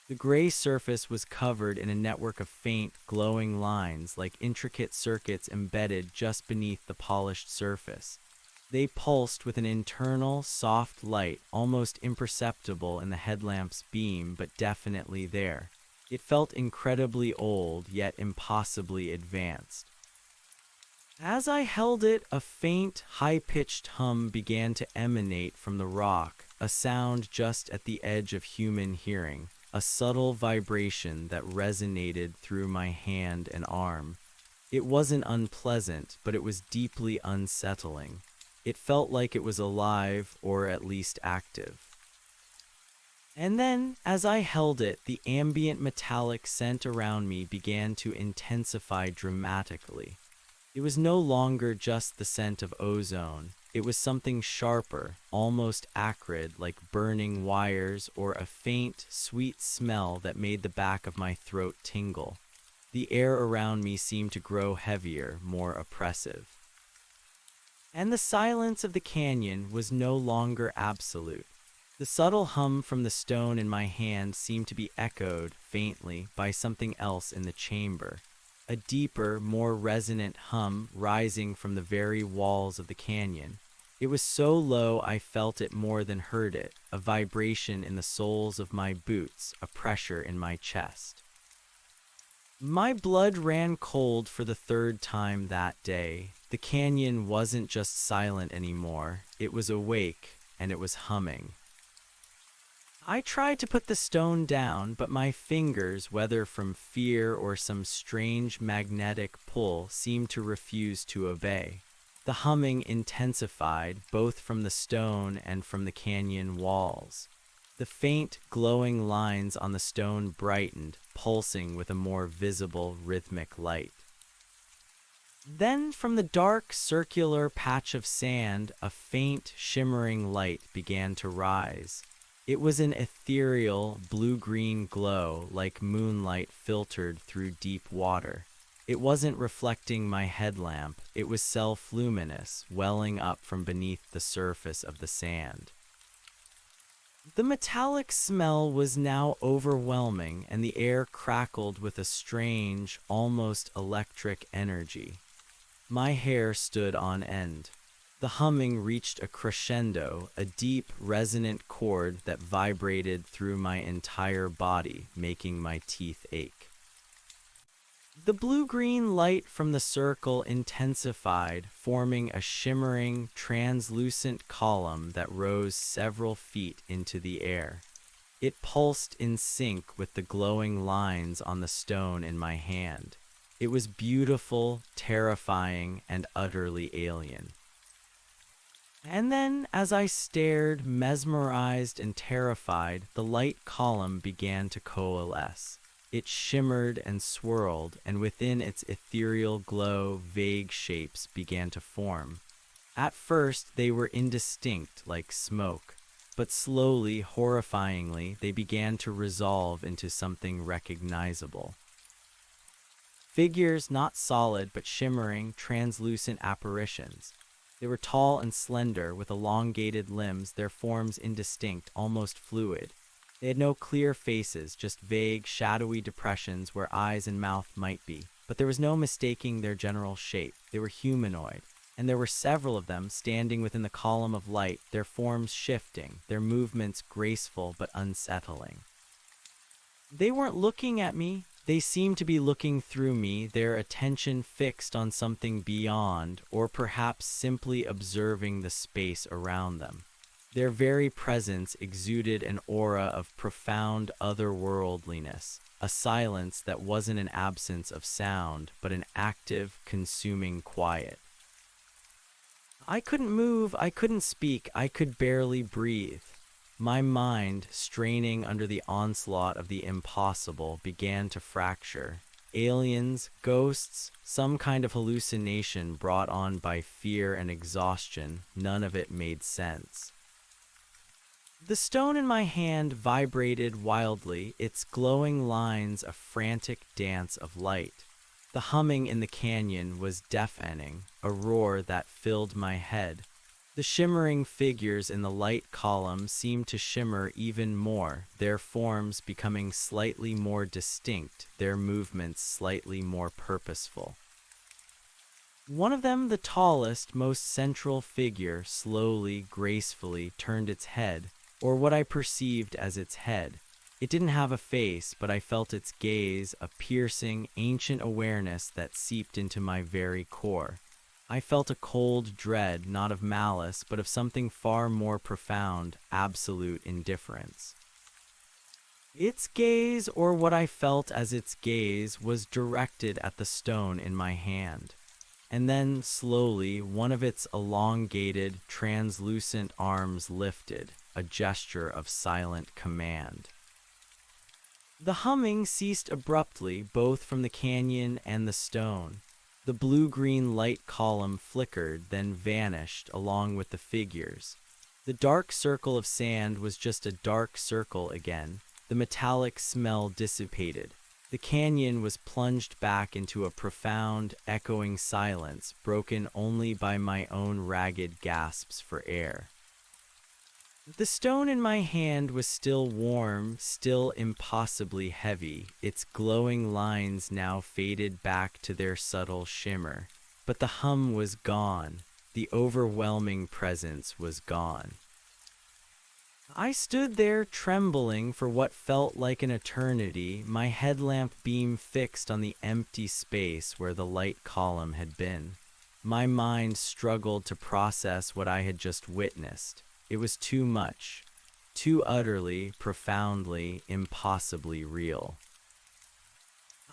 The gray surface was covered in a network of faint, glowing lines, like intricate circuits embedded just beneath the polished surface. They pulsed with an internal, soft light, almost imperceptible in the headlamp's beam, but definitely there. It felt incredibly old, yet impossibly advanced. As I held it, a faint, high-pitched hum began to emanate from the rock, a sound just at the edge of human hearing, a subtle vibration that resonated through my hand and arm. It wasn't unpleasant, but it was deeply unsettling. It felt like it was alive, or at least active. And then, as I held it, the ambient metallic scent around me began to intensify dramatically. It was no longer just the scent of ozone. It was something sharper, almost acrid, like burning wires, or a faint, sweet smell that made the back of my throat tingle. The air around me seemed to grow heavier, more oppressive. And the silence of the canyon was no longer absolute. The subtle hum from the stone in my hand seemed to be echoed, faintly, by something else in the chamber. A deeper, more resonant hum rising from the very walls of the canyon. It was so low I felt it more than heard it, a vibration in the soles of my boots, a pressure in my chest. My blood ran cold for the third time that day. The canyon wasn't just silent anymore. It was awake, and it was humming. I tried to put the stone down, but my fingers, whether from fear or some strange magnetic pull, seemed to refuse to obey. The humming intensified, both from the stone and from the canyon walls. The faint, glowing lines on the stone brightened, pulsing with a more visible, rhythmic light. Then, from the dark, circular patch of sand, a faint, shimmering light began to rise. It was an ethereal, blue-green glow, like moonlight filtered through deep water. It wasn't reflecting my headlamp. It was self-luminous, welling up from beneath the surface of the sand. The metallic smell was now overwhelming, and the air crackled with a strange, almost electric energy. My hair stood on end. The humming reached a crescendo, a deep, resonant chord that vibrated through my entire body, making my teeth ache. The blue-green light from the circle intensified, forming a shimmering, translucent column that rose several feet into the air. It pulsed in sync with the glowing lines on the stone in my hand. It was beautiful, terrifying, and utterly alien. And then, as I stared, mesmerized and terrified, the light column began to coalesce. It shimmered and swirled, and within its ethereal glow, vague shapes began to form. At first, they were indistinct, like smoke, but slowly, horrifyingly, they began to resolve into something recognizable. Figures not solid but shimmering, translucent apparitions. They were tall and slender, with elongated limbs, their forms indistinct, almost fluid. They had no clear faces, just vague, shadowy depressions where eyes and mouth might be. But there was no mistaking their general shape. They were humanoid, and there were several of them standing within the column of light, their forms shifting, their movements graceful but unsettling. They weren't looking at me. They seemed to be looking through me, their attention fixed on something beyond, or perhaps simply observing the space around them. Their very presence exuded an aura of profound otherworldliness, a silence that wasn't an absence of sound, but an active, consuming quiet. I couldn't move, I couldn't speak, I could barely breathe. My mind, straining under the onslaught of the impossible, began to fracture. Aliens, ghosts, some kind of hallucination brought on by fear and exhaustion, none of it made sense. The stone in my hand vibrated wildly, its glowing lines a frantic dance of light. The humming in the canyon was deafening, a roar that filled my head. The shimmering figures in the light column seemed to shimmer even more, their forms becoming slightly more distinct, their movements slightly more purposeful. One of them, the tallest, most central figure, slowly, gracefully turned its head, or what I perceived as its head. It didn't have a face, but I felt its gaze, a piercing, ancient awareness that seeped into my very core. I felt a cold dread, not of malice, but of something far more profound, absolute indifference. Its gaze, or what I felt as its gaze, was directed at the stone in my hand. And then, slowly, one of its elongated, translucent arms lifted, a gesture of silent command. The humming ceased abruptly, both from the canyon and the stone. The blue-green light column flickered, then vanished along with the figures. The dark circle of sand was just a dark circle again. The metallic smell dissipated. The canyon was plunged back into a profound, echoing silence, broken only by my own ragged gasps for air. The stone in my hand was still warm, still impossibly heavy, its glowing lines now faded back to their subtle shimmer. But the hum was gone, the overwhelming presence was gone. I stood there trembling for what felt like an eternity, my headlamp beam fixed on the empty space where the light column had been. My mind struggled to process what I had just witnessed. It was too much, too utterly, profoundly, impossibly real.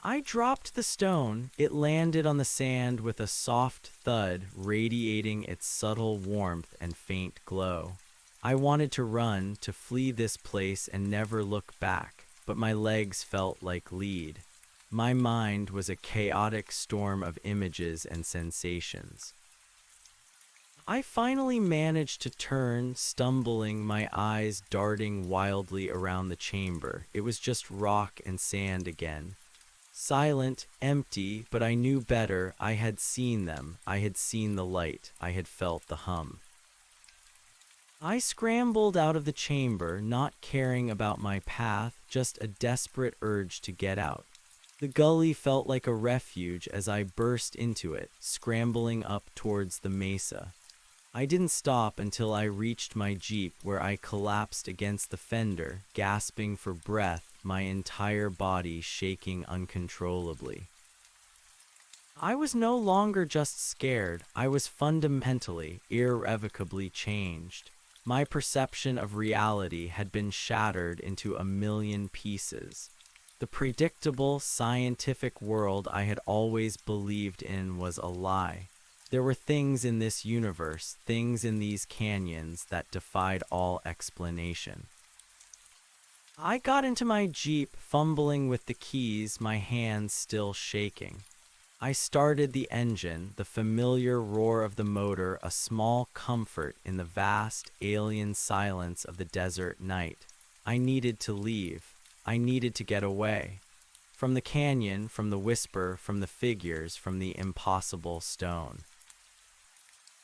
I dropped the stone. It landed on the sand with a soft thud, radiating its subtle warmth and faint glow. I wanted to run, to flee this place and never look back, but my legs felt like lead. My mind was a chaotic storm of images and sensations. I finally managed to turn, stumbling, my eyes darting wildly around the chamber. It was just rock and sand again. Silent, empty, but I knew better. I had seen them. I had seen the light. I had felt the hum. I scrambled out of the chamber, not caring about my path, just a desperate urge to get out. The gully felt like a refuge as I burst into it, scrambling up towards the mesa. I didn't stop until I reached my Jeep, where I collapsed against the fender, gasping for breath, my entire body shaking uncontrollably. I was no longer just scared. I was fundamentally, irrevocably changed. My perception of reality had been shattered into a million pieces. The predictable, scientific world I had always believed in was a lie. There were things in this universe, things in these canyons that defied all explanation. I got into my Jeep, fumbling with the keys, my hands still shaking. I started the engine, the familiar roar of the motor, a small comfort in the vast, alien silence of the desert night. I needed to leave. I needed to get away. From the canyon, from the whisper, from the figures, from the impossible stone.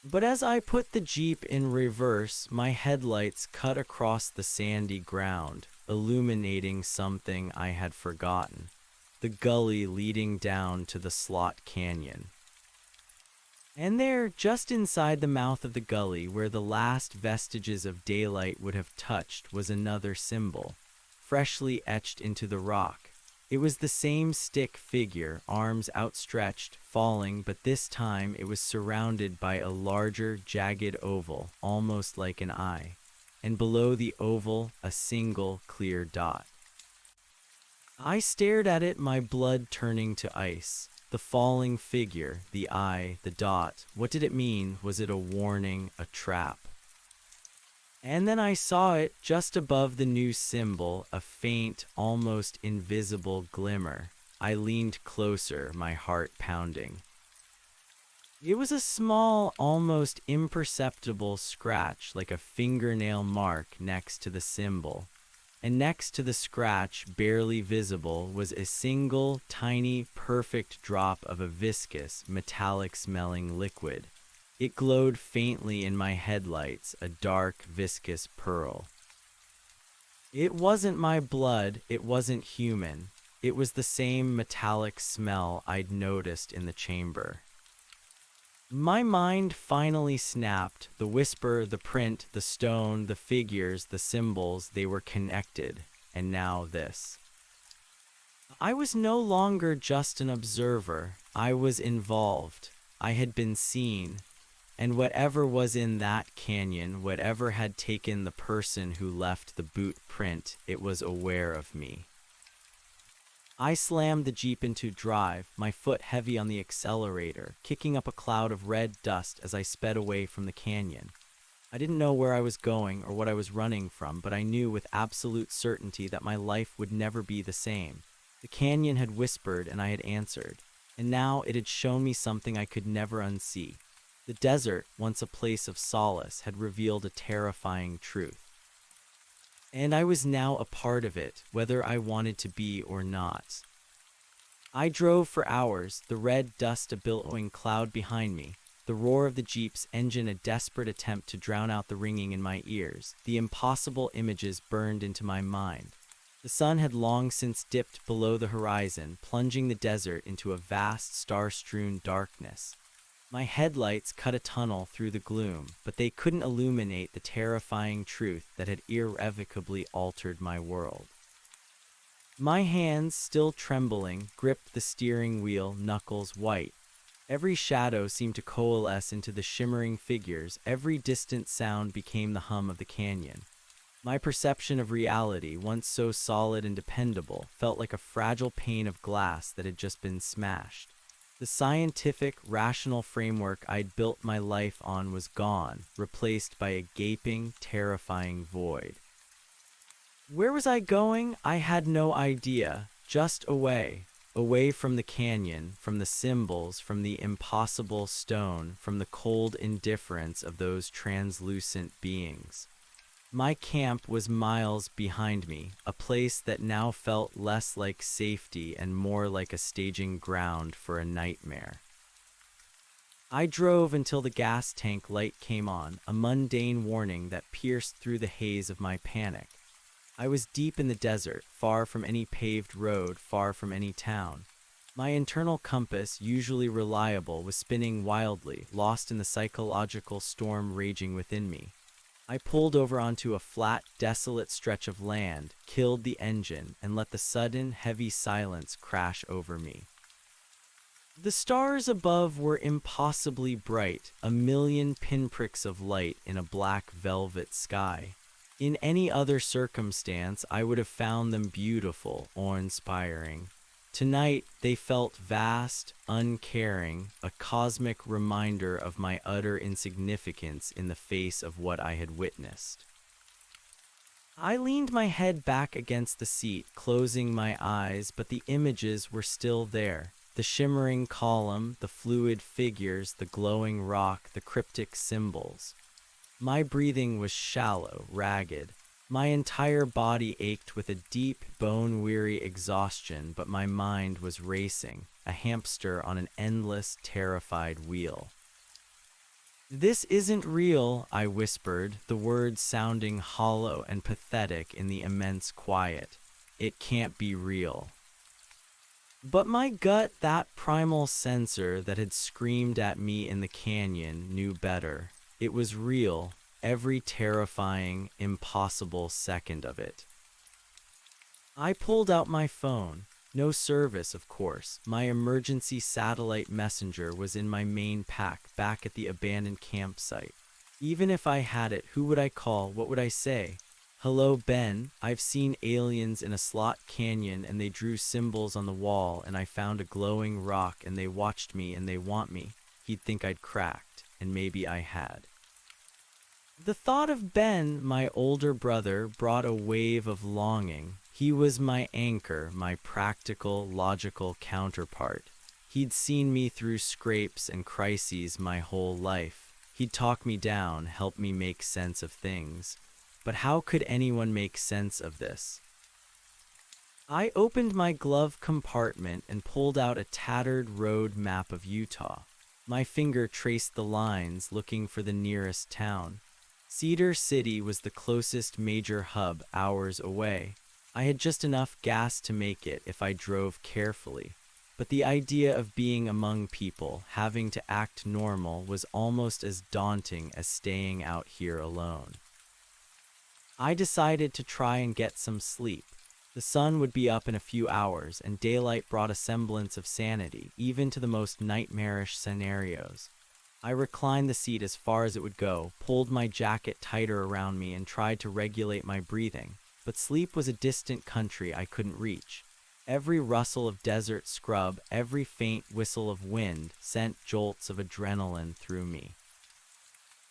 But as I put the Jeep in reverse, my headlights cut across the sandy ground, illuminating something I had forgotten: the gully leading down to the Slot Canyon. And there, just inside the mouth of the gully, where the last vestiges of daylight would have touched, was another symbol, freshly etched into the rock. It was the same stick figure, arms outstretched, falling, but this time it was surrounded by a larger, jagged oval, almost like an eye, and below the oval, a single, clear dot. I stared at it, my blood turning to ice. The falling figure, the eye, the dot. What did it mean? Was it a warning, a trap? And then I saw it just above the new symbol, a faint, almost invisible glimmer. I leaned closer, my heart pounding. It was a small, almost imperceptible scratch, like a fingernail mark next to the symbol. And next to the scratch, barely visible, was a single, tiny, perfect drop of a viscous, metallic-smelling liquid. It glowed faintly in my headlights, a dark, viscous pearl. It wasn't my blood, it wasn't human. It was the same metallic smell I'd noticed in the chamber. My mind finally snapped. The whisper, the print, the stone, the figures, the symbols, they were connected. And now this. I was no longer just an observer. I was involved. I had been seen. And whatever was in that canyon, whatever had taken the person who left the boot print, it was aware of me. I slammed the Jeep into drive, my foot heavy on the accelerator, kicking up a cloud of red dust as I sped away from the canyon. I didn't know where I was going or what I was running from, but I knew with absolute certainty that my life would never be the same. The canyon had whispered and I had answered, and now it had shown me something I could never unsee. The desert, once a place of solace, had revealed a terrifying truth. And I was now a part of it, whether I wanted to be or not. I drove for hours, the red dust a billowing cloud behind me, the roar of the Jeep's engine a desperate attempt to drown out the ringing in my ears. The impossible images burned into my mind. The sun had long since dipped below the horizon, plunging the desert into a vast, star-strewn darkness. My headlights cut a tunnel through the gloom, but they couldn't illuminate the terrifying truth that had irrevocably altered my world. My hands, still trembling, gripped the steering wheel, knuckles white. Every shadow seemed to coalesce into the shimmering figures. Every distant sound became the hum of the canyon. My perception of reality, once so solid and dependable, felt like a fragile pane of glass that had just been smashed. The scientific, rational framework I'd built my life on was gone, replaced by a gaping, terrifying void. Where was I going? I had no idea. Just away. Away from the canyon, from the symbols, from the impossible stone, from the cold indifference of those translucent beings. My camp was miles behind me, a place that now felt less like safety and more like a staging ground for a nightmare. I drove until the gas tank light came on, a mundane warning that pierced through the haze of my panic. I was deep in the desert, far from any paved road, far from any town. My internal compass, usually reliable, was spinning wildly, lost in the psychological storm raging within me. I pulled over onto a flat, desolate stretch of land, killed the engine, and let the sudden, heavy silence crash over me. The stars above were impossibly bright, a million pinpricks of light in a black velvet sky. In any other circumstance, I would have found them beautiful, awe-inspiring. Tonight, they felt vast, uncaring, a cosmic reminder of my utter insignificance in the face of what I had witnessed. I leaned my head back against the seat, closing my eyes, but the images were still there. The shimmering column, the fluid figures, the glowing rock, the cryptic symbols. My breathing was shallow, ragged. My entire body ached with a deep, bone-weary exhaustion, but my mind was racing, a hamster on an endless, terrified wheel. "This isn't real," I whispered, the words sounding hollow and pathetic in the immense quiet. "It can't be real." But my gut, that primal sensor that had screamed at me in the canyon, knew better. It was real, every terrifying, impossible second of it. I pulled out my phone. No service, of course. My emergency satellite messenger was in my main pack back at the abandoned campsite. Even if I had it, who would I call? What would I say? "Hello, Ben. I've seen aliens in a slot canyon and they drew symbols on the wall and I found a glowing rock and they watched me and they want me." He'd think I'd cracked, and maybe I had. The thought of Ben, my older brother, brought a wave of longing. He was my anchor, my practical, logical counterpart. He'd seen me through scrapes and crises my whole life. He'd talk me down, help me make sense of things. But how could anyone make sense of this? I opened my glove compartment and pulled out a tattered road map of Utah. My finger traced the lines, looking for the nearest town. Cedar City was the closest major hub, hours away. I had just enough gas to make it if I drove carefully. But the idea of being among people, having to act normal, was almost as daunting as staying out here alone. I decided to try and get some sleep. The sun would be up in a few hours, and daylight brought a semblance of sanity, even to the most nightmarish scenarios. I reclined the seat as far as it would go, pulled my jacket tighter around me, and tried to regulate my breathing. But sleep was a distant country I couldn't reach. Every rustle of desert scrub, every faint whistle of wind sent jolts of adrenaline through me.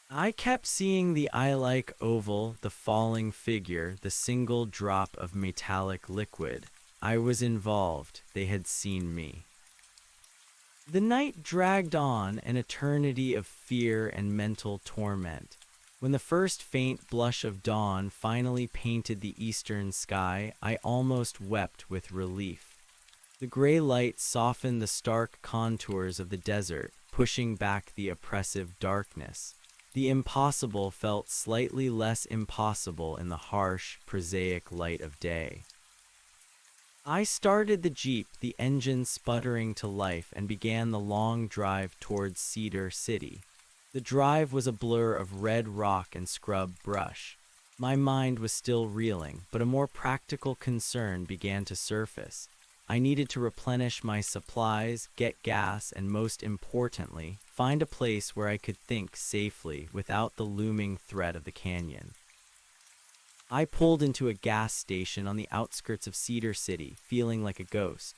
I kept seeing the eye-like oval, the falling figure, the single drop of metallic liquid. I was involved. They had seen me. The night dragged on, an eternity of fear and mental torment. When the first faint blush of dawn finally painted the eastern sky, I almost wept with relief. The gray light softened the stark contours of the desert, pushing back the oppressive darkness. The impossible felt slightly less impossible in the harsh, prosaic light of day. I started the Jeep, the engine sputtering to life, and began the long drive towards Cedar City. The drive was a blur of red rock and scrub brush. My mind was still reeling, but a more practical concern began to surface. I needed to replenish my supplies, get gas, and most importantly, find a place where I could think safely without the looming threat of the canyon. I pulled into a gas station on the outskirts of Cedar City, feeling like a ghost.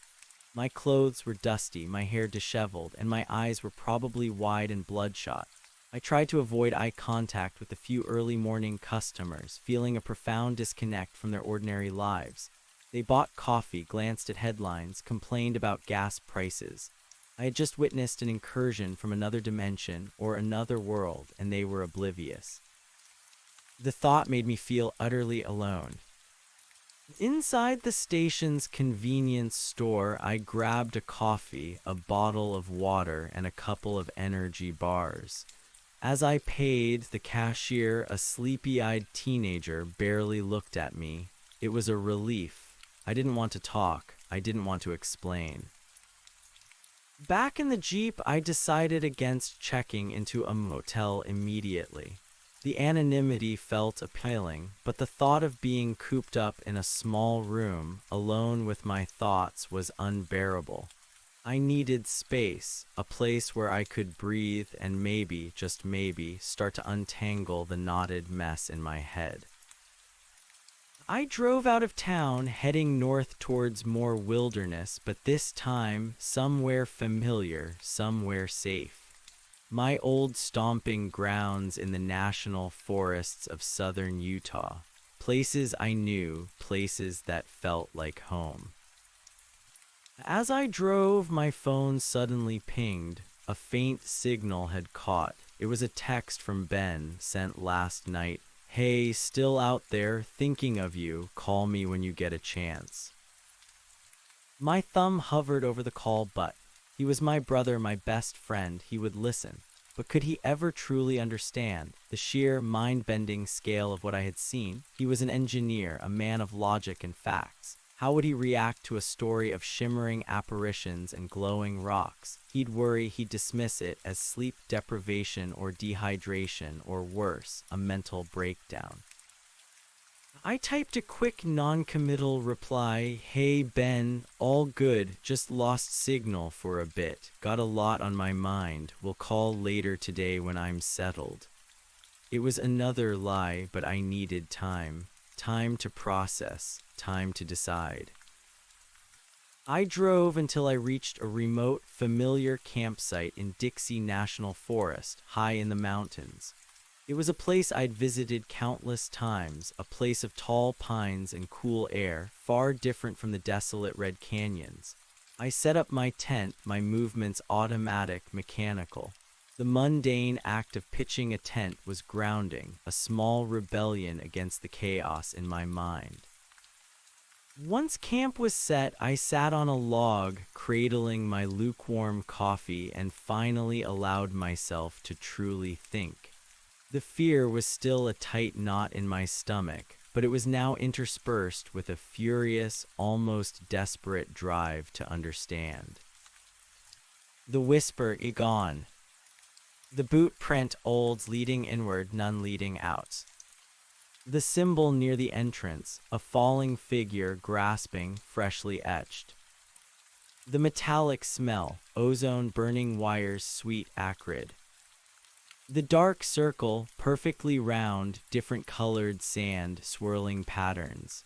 My clothes were dusty, my hair disheveled, and my eyes were probably wide and bloodshot. I tried to avoid eye contact with the few early morning customers, feeling a profound disconnect from their ordinary lives. They bought coffee, glanced at headlines, complained about gas prices. I had just witnessed an incursion from another dimension or another world, and they were oblivious. The thought made me feel utterly alone. Inside the station's convenience store, I grabbed a coffee, a bottle of water, and a couple of energy bars. As I paid, the cashier, a sleepy-eyed teenager, barely looked at me. It was a relief. I didn't want to talk. I didn't want to explain. Back in the Jeep, I decided against checking into a motel immediately. The anonymity felt appealing, but the thought of being cooped up in a small room, alone with my thoughts, was unbearable. I needed space, a place where I could breathe and maybe, just maybe, start to untangle the knotted mess in my head. I drove out of town, heading north towards more wilderness, but this time somewhere familiar, somewhere safe. My old stomping grounds in the national forests of southern Utah. Places I knew, places that felt like home. As I drove, my phone suddenly pinged. A faint signal had caught. It was a text from Ben, sent last night. "Hey, still out there, thinking of you. Call me when you get a chance." My thumb hovered over the call button. He was my brother, my best friend. He would listen. But could he ever truly understand the sheer mind-bending scale of what I had seen? He was an engineer, a man of logic and facts. How would he react to a story of shimmering apparitions and glowing rocks? He'd worry, he'd dismiss it as sleep deprivation or dehydration, or worse, a mental breakdown. I typed a quick non-committal reply, "Hey Ben, all good, just lost signal for a bit. Got a lot on my mind. We'll call later today when I'm settled." It was another lie, but I needed time. Time to process, time to decide. I drove until I reached a remote, familiar campsite in Dixie National Forest, high in the mountains. It was a place I'd visited countless times, a place of tall pines and cool air, far different from the desolate red canyons. I set up my tent, my movements automatic, mechanical. The mundane act of pitching a tent was grounding, a small rebellion against the chaos in my mind. Once camp was set, I sat on a log, cradling my lukewarm coffee, and finally allowed myself to truly think. The fear was still a tight knot in my stomach, but it was now interspersed with a furious, almost desperate drive to understand. The whisper, gone. The boot print, olds leading inward, none leading out. The symbol near the entrance, a falling figure grasping, freshly etched. The metallic smell, ozone burning wires, sweet, acrid. The dark circle, perfectly round, different colored sand, swirling patterns.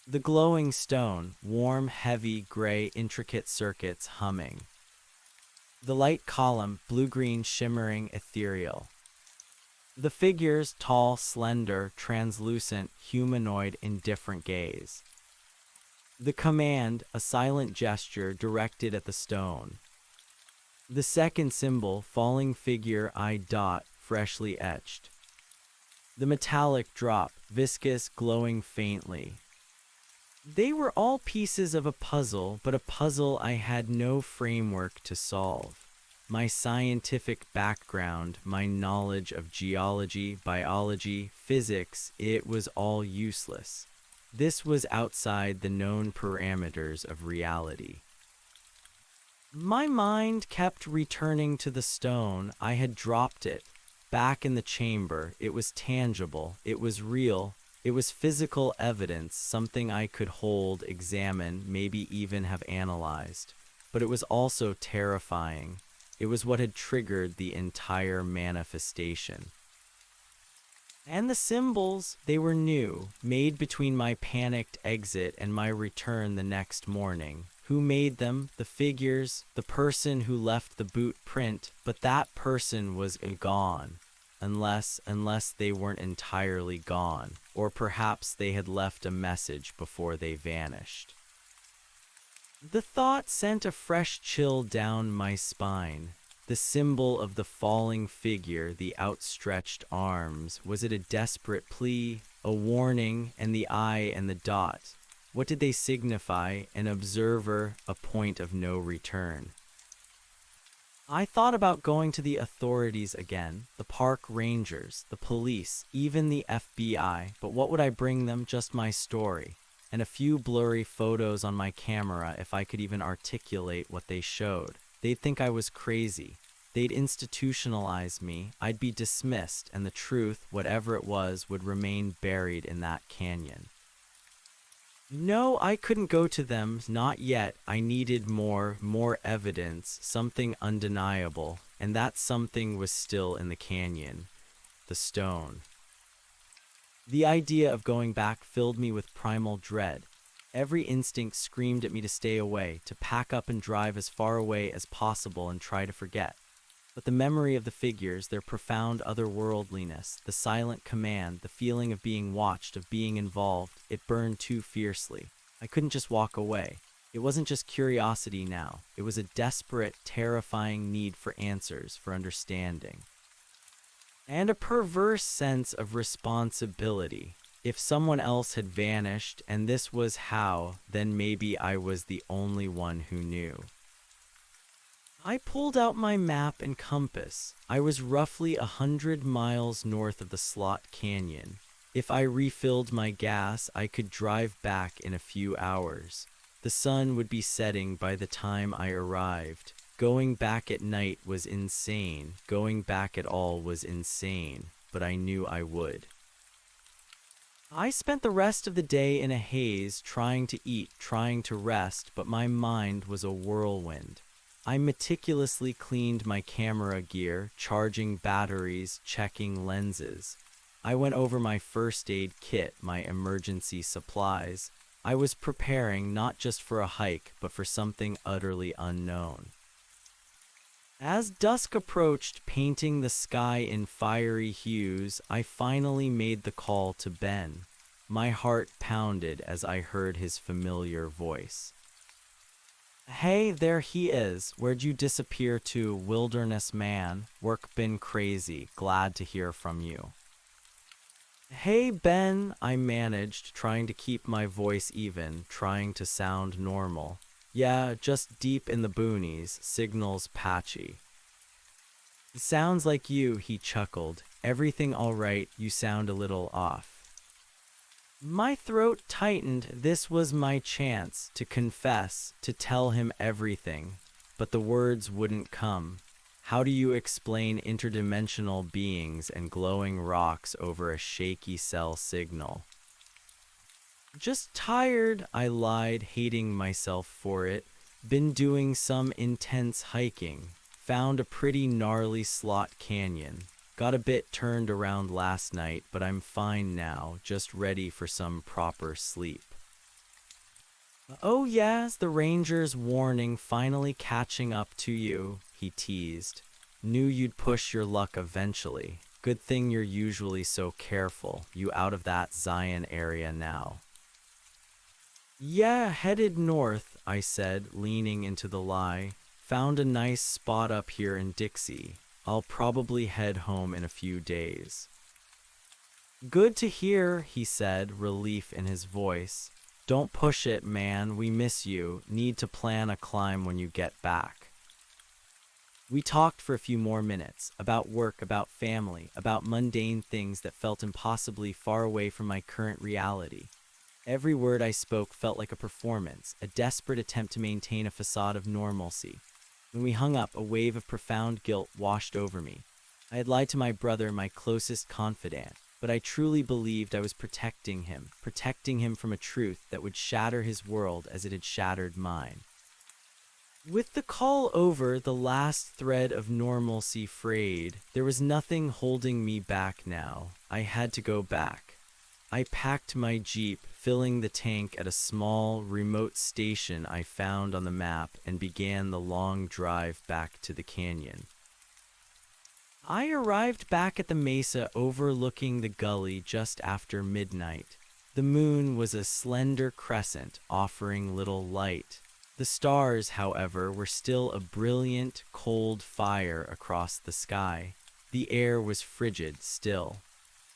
The glowing stone, warm, heavy, gray, intricate circuits humming. The light column, blue-green, shimmering, ethereal. The figures, tall, slender, translucent, humanoid, indifferent gaze. The command, a silent gesture directed at the stone. The second symbol, falling figure, I dot, freshly etched. The metallic drop, viscous, glowing faintly. They were all pieces of a puzzle, but a puzzle I had no framework to solve. My scientific background, my knowledge of geology, biology, physics, it was all useless. This was outside the known parameters of reality. My mind kept returning to the stone. I had dropped it. Back in the chamber, it was tangible, it was real, it was physical evidence, something I could hold, examine, maybe even have analyzed. But it was also terrifying. It was what had triggered the entire manifestation. And the symbols, they were new, made between my panicked exit and my return the next morning. Who made them? The figures, the person who left the boot print, but that person was gone. Unless they weren't entirely gone, or perhaps they had left a message before they vanished. The thought sent a fresh chill down my spine. The symbol of the falling figure, the outstretched arms, was it a desperate plea, a warning, and the eye and the dot? What did they signify? An observer, a point of no return. I thought about going to the authorities again, the park rangers, the police, even the FBI, but what would I bring them? Just my story, and a few blurry photos on my camera if I could even articulate what they showed. They'd think I was crazy. They'd institutionalize me, I'd be dismissed, and the truth, whatever it was, would remain buried in that canyon. No, I couldn't go to them, not yet. I needed more evidence, something undeniable, and that something was still in the canyon, the stone. The idea of going back filled me with primal dread. Every instinct screamed at me to stay away, to pack up and drive as far away as possible and try to forget. But the memory of the figures, their profound otherworldliness, the silent command, the feeling of being watched, of being involved, it burned too fiercely. I couldn't just walk away. It wasn't just curiosity now. It was a desperate, terrifying need for answers, for understanding. And a perverse sense of responsibility. If someone else had vanished, and this was how, then maybe I was the only one who knew. I pulled out my map and compass. I was roughly 100 miles north of the Slot Canyon. If I refilled my gas, I could drive back in a few hours. The sun would be setting by the time I arrived. Going back at night was insane. Going back at all was insane, but I knew I would. I spent the rest of the day in a haze, trying to eat, trying to rest, but my mind was a whirlwind. I meticulously cleaned my camera gear, charging batteries, checking lenses. I went over my first aid kit, my emergency supplies. I was preparing not just for a hike, but for something utterly unknown. As dusk approached, painting the sky in fiery hues, I finally made the call to Ben. My heart pounded as I heard his familiar voice. "Hey, there he is. Where'd you disappear to, wilderness man? Work been crazy. Glad to hear from you." "Hey, Ben," I managed, trying to keep my voice even, trying to sound normal. "Yeah, just deep in the boonies, signals patchy." "Sounds like you," he chuckled. "Everything all right? You sound a little off." My throat tightened. This was my chance to confess, to tell him everything. But the words wouldn't come. How do you explain interdimensional beings and glowing rocks over a shaky cell signal? "Just tired," I lied, hating myself for it. "Been doing some intense hiking. Found a pretty gnarly slot canyon. Got a bit turned around last night, but I'm fine now, just ready for some proper sleep." "Oh yes, the ranger's warning finally catching up to you," he teased. "Knew you'd push your luck eventually. Good thing you're usually so careful. You out of that Zion area now?" "Yeah, headed north," I said, leaning into the lie. "Found a nice spot up here in Dixie. I'll probably head home in a few days." "Good to hear," he said, relief in his voice. "Don't push it, man. We miss you. Need to plan a climb when you get back." We talked for a few more minutes, about work, about family, about mundane things that felt impossibly far away from my current reality. Every word I spoke felt like a performance, a desperate attempt to maintain a facade of normalcy. When we hung up, a wave of profound guilt washed over me. I had lied to my brother, my closest confidant, but I truly believed I was protecting him from a truth that would shatter his world as it had shattered mine. With the call over, the last thread of normalcy frayed. There was nothing holding me back now. I had to go back. I packed my Jeep, filling the tank at a small, remote station I found on the map, and began the long drive back to the canyon. I arrived back at the mesa overlooking the gully just after midnight. The moon was a slender crescent, offering little light. The stars, however, were still a brilliant, cold fire across the sky. The air was frigid still.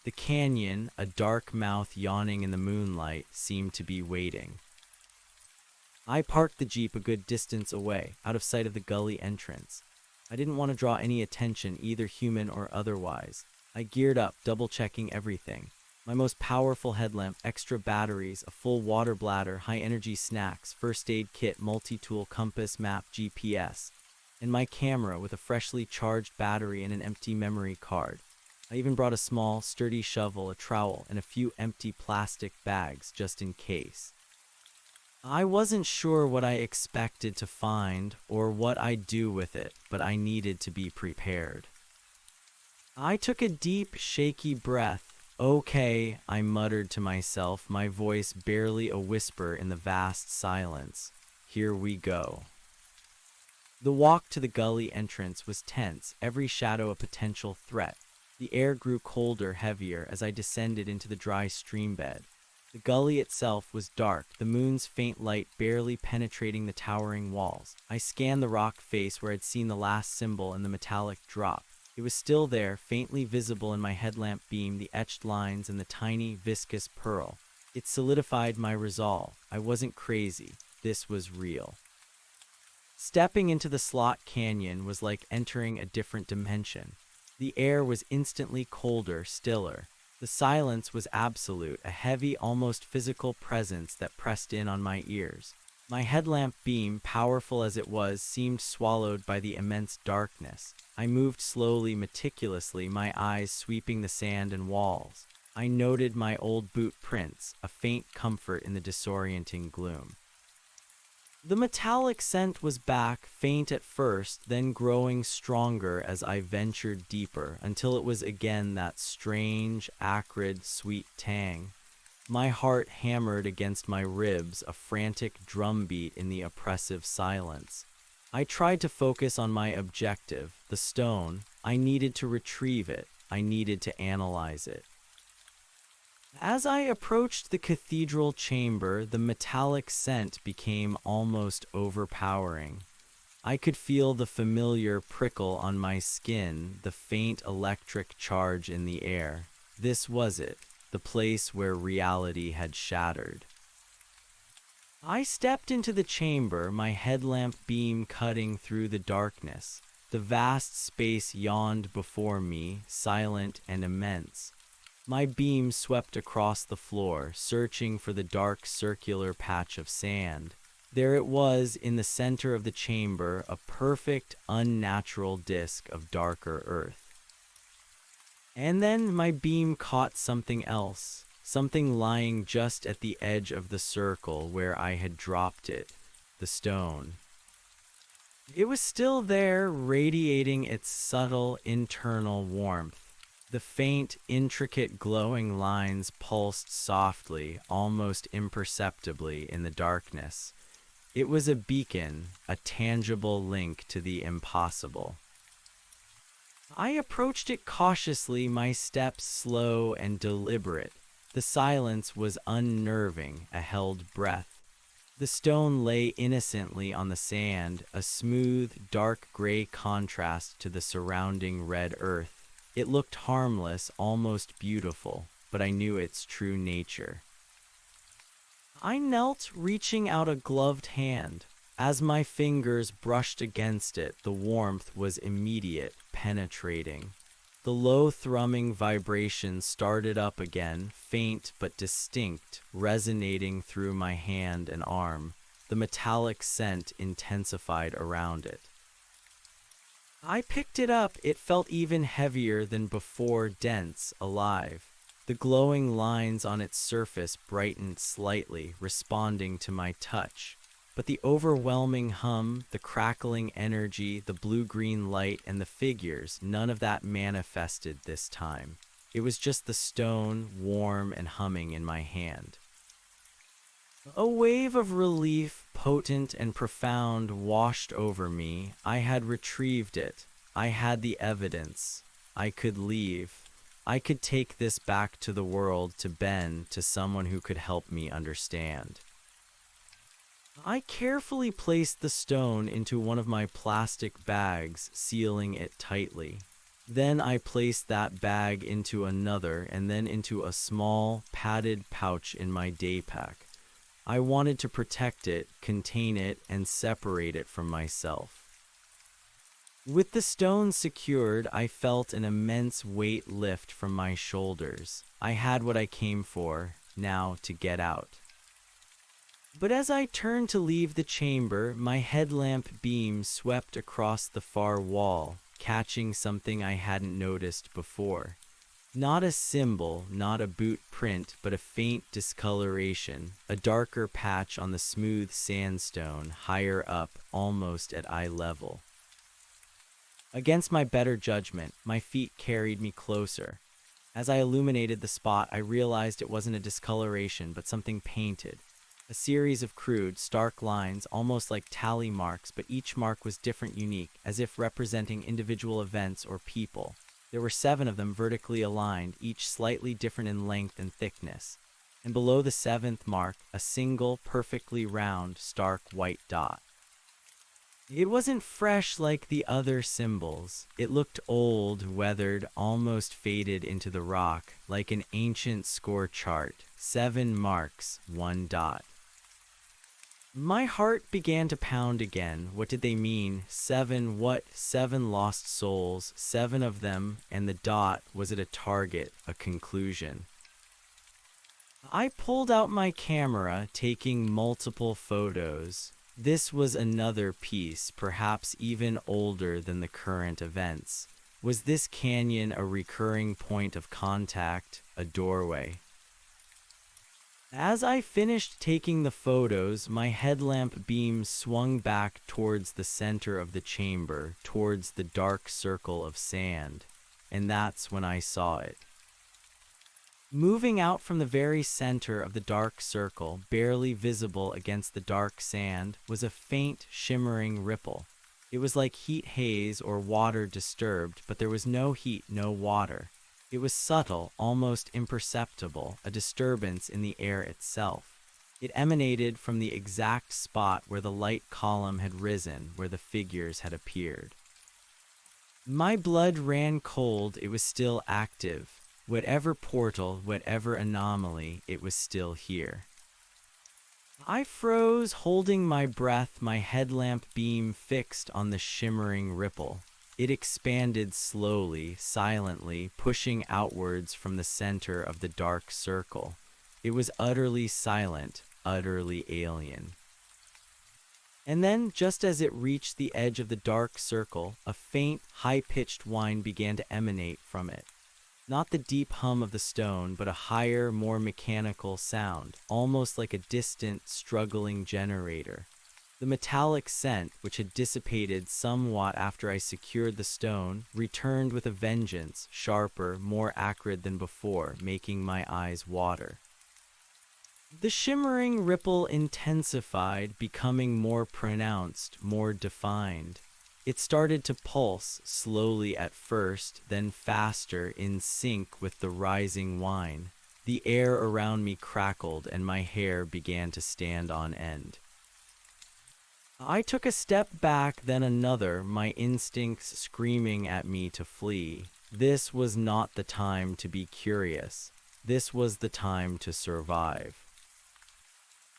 The canyon, a dark mouth yawning in the moonlight, seemed to be waiting. I parked the Jeep a good distance away, out of sight of the gully entrance. I didn't want to draw any attention, either human or otherwise. I geared up, double-checking everything. My most powerful headlamp, extra batteries, a full water bladder, high-energy snacks, first aid kit, multi-tool, compass, map, GPS, and my camera with a freshly charged battery and an empty memory card. I even brought a small, sturdy shovel, a trowel, and a few empty plastic bags just in case. I wasn't sure what I expected to find or what I'd do with it, but I needed to be prepared. I took a deep, shaky breath. "Okay," I muttered to myself, my voice barely a whisper in the vast silence. "Here we go." The walk to the gully entrance was tense, every shadow a potential threat. The air grew colder, heavier, as I descended into the dry stream bed. The gully itself was dark, the moon's faint light barely penetrating the towering walls. I scanned the rock face where I'd seen the last symbol and the metallic drop. It was still there, faintly visible in my headlamp beam, the etched lines and the tiny, viscous pearl. It solidified my resolve. I wasn't crazy. This was real. Stepping into the slot canyon was like entering a different dimension. The air was instantly colder, stiller. The silence was absolute, a heavy, almost physical presence that pressed in on my ears. My headlamp beam, powerful as it was, seemed swallowed by the immense darkness. I moved slowly, meticulously, my eyes sweeping the sand and walls. I noted my old boot prints, a faint comfort in the disorienting gloom. The metallic scent was back, faint at first, then growing stronger as I ventured deeper, until it was again that strange, acrid, sweet tang. My heart hammered against my ribs, a frantic drumbeat in the oppressive silence. I tried to focus on my objective, the stone. I needed to retrieve it. I needed to analyze it. As I approached the cathedral chamber, the metallic scent became almost overpowering. I could feel the familiar prickle on my skin, the faint electric charge in the air. This was it, the place where reality had shattered. I stepped into the chamber, my headlamp beam cutting through the darkness. The vast space yawned before me, silent and immense. My beam swept across the floor, searching for the dark circular patch of sand. There it was in the center of the chamber, a perfect, unnatural disk of darker earth. And then my beam caught something else, something lying just at the edge of the circle where I had dropped it, the stone. It was still there, radiating its subtle internal warmth. The faint, intricate glowing lines pulsed softly, almost imperceptibly in the darkness. It was a beacon, a tangible link to the impossible. I approached it cautiously, my steps slow and deliberate. The silence was unnerving, a held breath. The stone lay innocently on the sand, a smooth, dark gray contrast to the surrounding red earth. It looked harmless, almost beautiful, but I knew its true nature. I knelt, reaching out a gloved hand. As my fingers brushed against it, the warmth was immediate, penetrating. The low thrumming vibration started up again, faint but distinct, resonating through my hand and arm. The metallic scent intensified around it. I picked it up. It felt even heavier than before, dense, alive. The glowing lines on its surface brightened slightly, responding to my touch. But the overwhelming hum, the crackling energy, the blue-green light, and the figures, none of that manifested this time. It was just the stone, warm and humming in my hand. A wave of relief, potent and profound, washed over me. I had retrieved it. I had the evidence. I could leave. I could take this back to the world, to Ben, to someone who could help me understand. I carefully placed the stone into one of my plastic bags, sealing it tightly. Then I placed that bag into another, and then into a small, padded pouch in my day pack. I wanted to protect it, contain it, and separate it from myself. With the stone secured, I felt an immense weight lift from my shoulders. I had what I came for, now to get out. But as I turned to leave the chamber, my headlamp beam swept across the far wall, catching something I hadn't noticed before. Not a symbol, not a boot print, but a faint discoloration, a darker patch on the smooth sandstone, higher up, almost at eye level. Against my better judgment, my feet carried me closer. As I illuminated the spot, I realized it wasn't a discoloration, but something painted. A series of crude, stark lines, almost like tally marks, but each mark was different, unique, as if representing individual events or people. There were 7 of them vertically aligned, each slightly different in length and thickness. And below the 7th mark, a single, perfectly round, stark white dot. It wasn't fresh like the other symbols. It looked old, weathered, almost faded into the rock, like an ancient score chart. 7 marks, 1 dot. My heart began to pound again. What did they mean? Seven what? Seven lost souls, seven of them, and the dot. Was it a target, a conclusion? I pulled out my camera, taking multiple photos. This was another piece, perhaps even older than the current events. Was this canyon a recurring point of contact, a doorway? As I finished taking the photos, my headlamp beam swung back towards the center of the chamber, towards the dark circle of sand. And that's when I saw it. Moving out from the very center of the dark circle, barely visible against the dark sand, was a faint, shimmering ripple. It was like heat haze or water disturbed, but there was no heat, no water. It was subtle, almost imperceptible, a disturbance in the air itself. It emanated from the exact spot where the light column had risen, where the figures had appeared. My blood ran cold. It was still active. Whatever portal, whatever anomaly, it was still here. I froze, holding my breath, my headlamp beam fixed on the shimmering ripple. It expanded slowly, silently, pushing outwards from the center of the dark circle. It was utterly silent, utterly alien. And then, just as it reached the edge of the dark circle, a faint, high-pitched whine began to emanate from it. Not the deep hum of the stone, but a higher, more mechanical sound, almost like a distant, struggling generator. The metallic scent, which had dissipated somewhat after I secured the stone, returned with a vengeance, sharper, more acrid than before, making my eyes water. The shimmering ripple intensified, becoming more pronounced, more defined. It started to pulse, slowly at first, then faster, in sync with the rising whine. The air around me crackled, and my hair began to stand on end. I took a step back, then another, my instincts screaming at me to flee. This was not the time to be curious. This was the time to survive.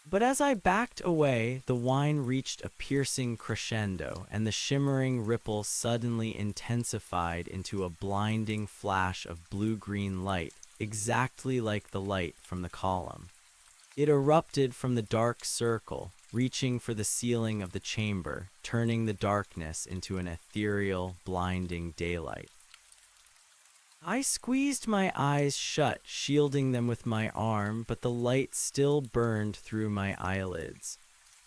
But as I backed away, the whine reached a piercing crescendo, and the shimmering ripple suddenly intensified into a blinding flash of blue-green light, exactly like the light from the column. It erupted from the dark circle, reaching for the ceiling of the chamber, turning the darkness into an ethereal, blinding daylight. I squeezed my eyes shut, shielding them with my arm, but the light still burned through my eyelids.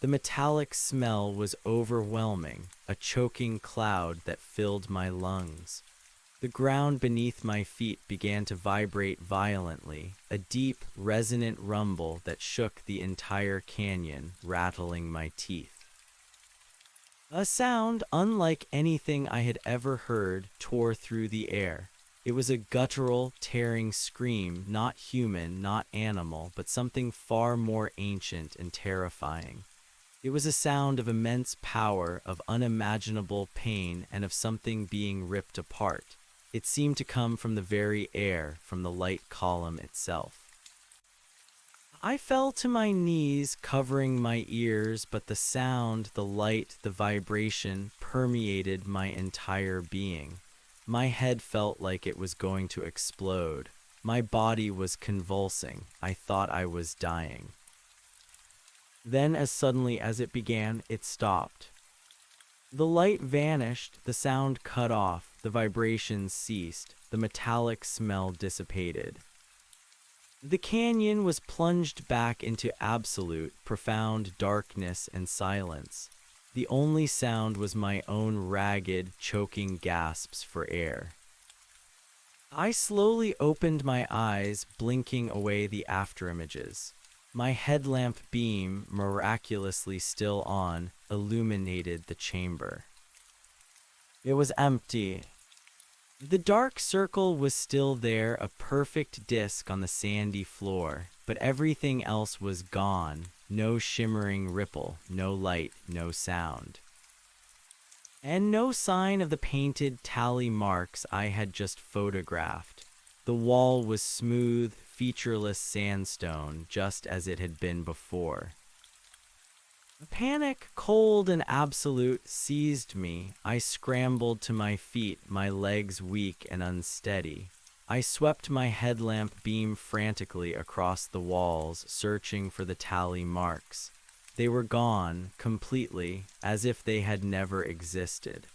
The metallic smell was overwhelming, a choking cloud that filled my lungs. The ground beneath my feet began to vibrate violently, a deep, resonant rumble that shook the entire canyon, rattling my teeth. A sound unlike anything I had ever heard tore through the air. It was a guttural, tearing scream, not human, not animal, but something far more ancient and terrifying. It was a sound of immense power, of unimaginable pain, and of something being ripped apart. It seemed to come from the very air, from the light column itself. I fell to my knees, covering my ears, but the sound, the light, the vibration permeated my entire being. My head felt like it was going to explode. My body was convulsing. I thought I was dying. Then, as suddenly as it began, it stopped. The light vanished, the sound cut off, the vibrations ceased, the metallic smell dissipated. The canyon was plunged back into absolute, profound darkness and silence. The only sound was my own ragged, choking gasps for air. I slowly opened my eyes, blinking away the afterimages. My headlamp beam, miraculously still on, illuminated the chamber. It was empty. The dark circle was still there, a perfect disk on the sandy floor, but everything else was gone. No shimmering ripple, no light, no sound. And no sign of the painted tally marks I had just photographed. The wall was smooth, featureless sandstone, just as it had been before. Panic, cold and absolute, seized me. I scrambled to my feet, my legs weak and unsteady. I swept my headlamp beam frantically across the walls, searching for the tally marks. They were gone, completely, as if they had never existed.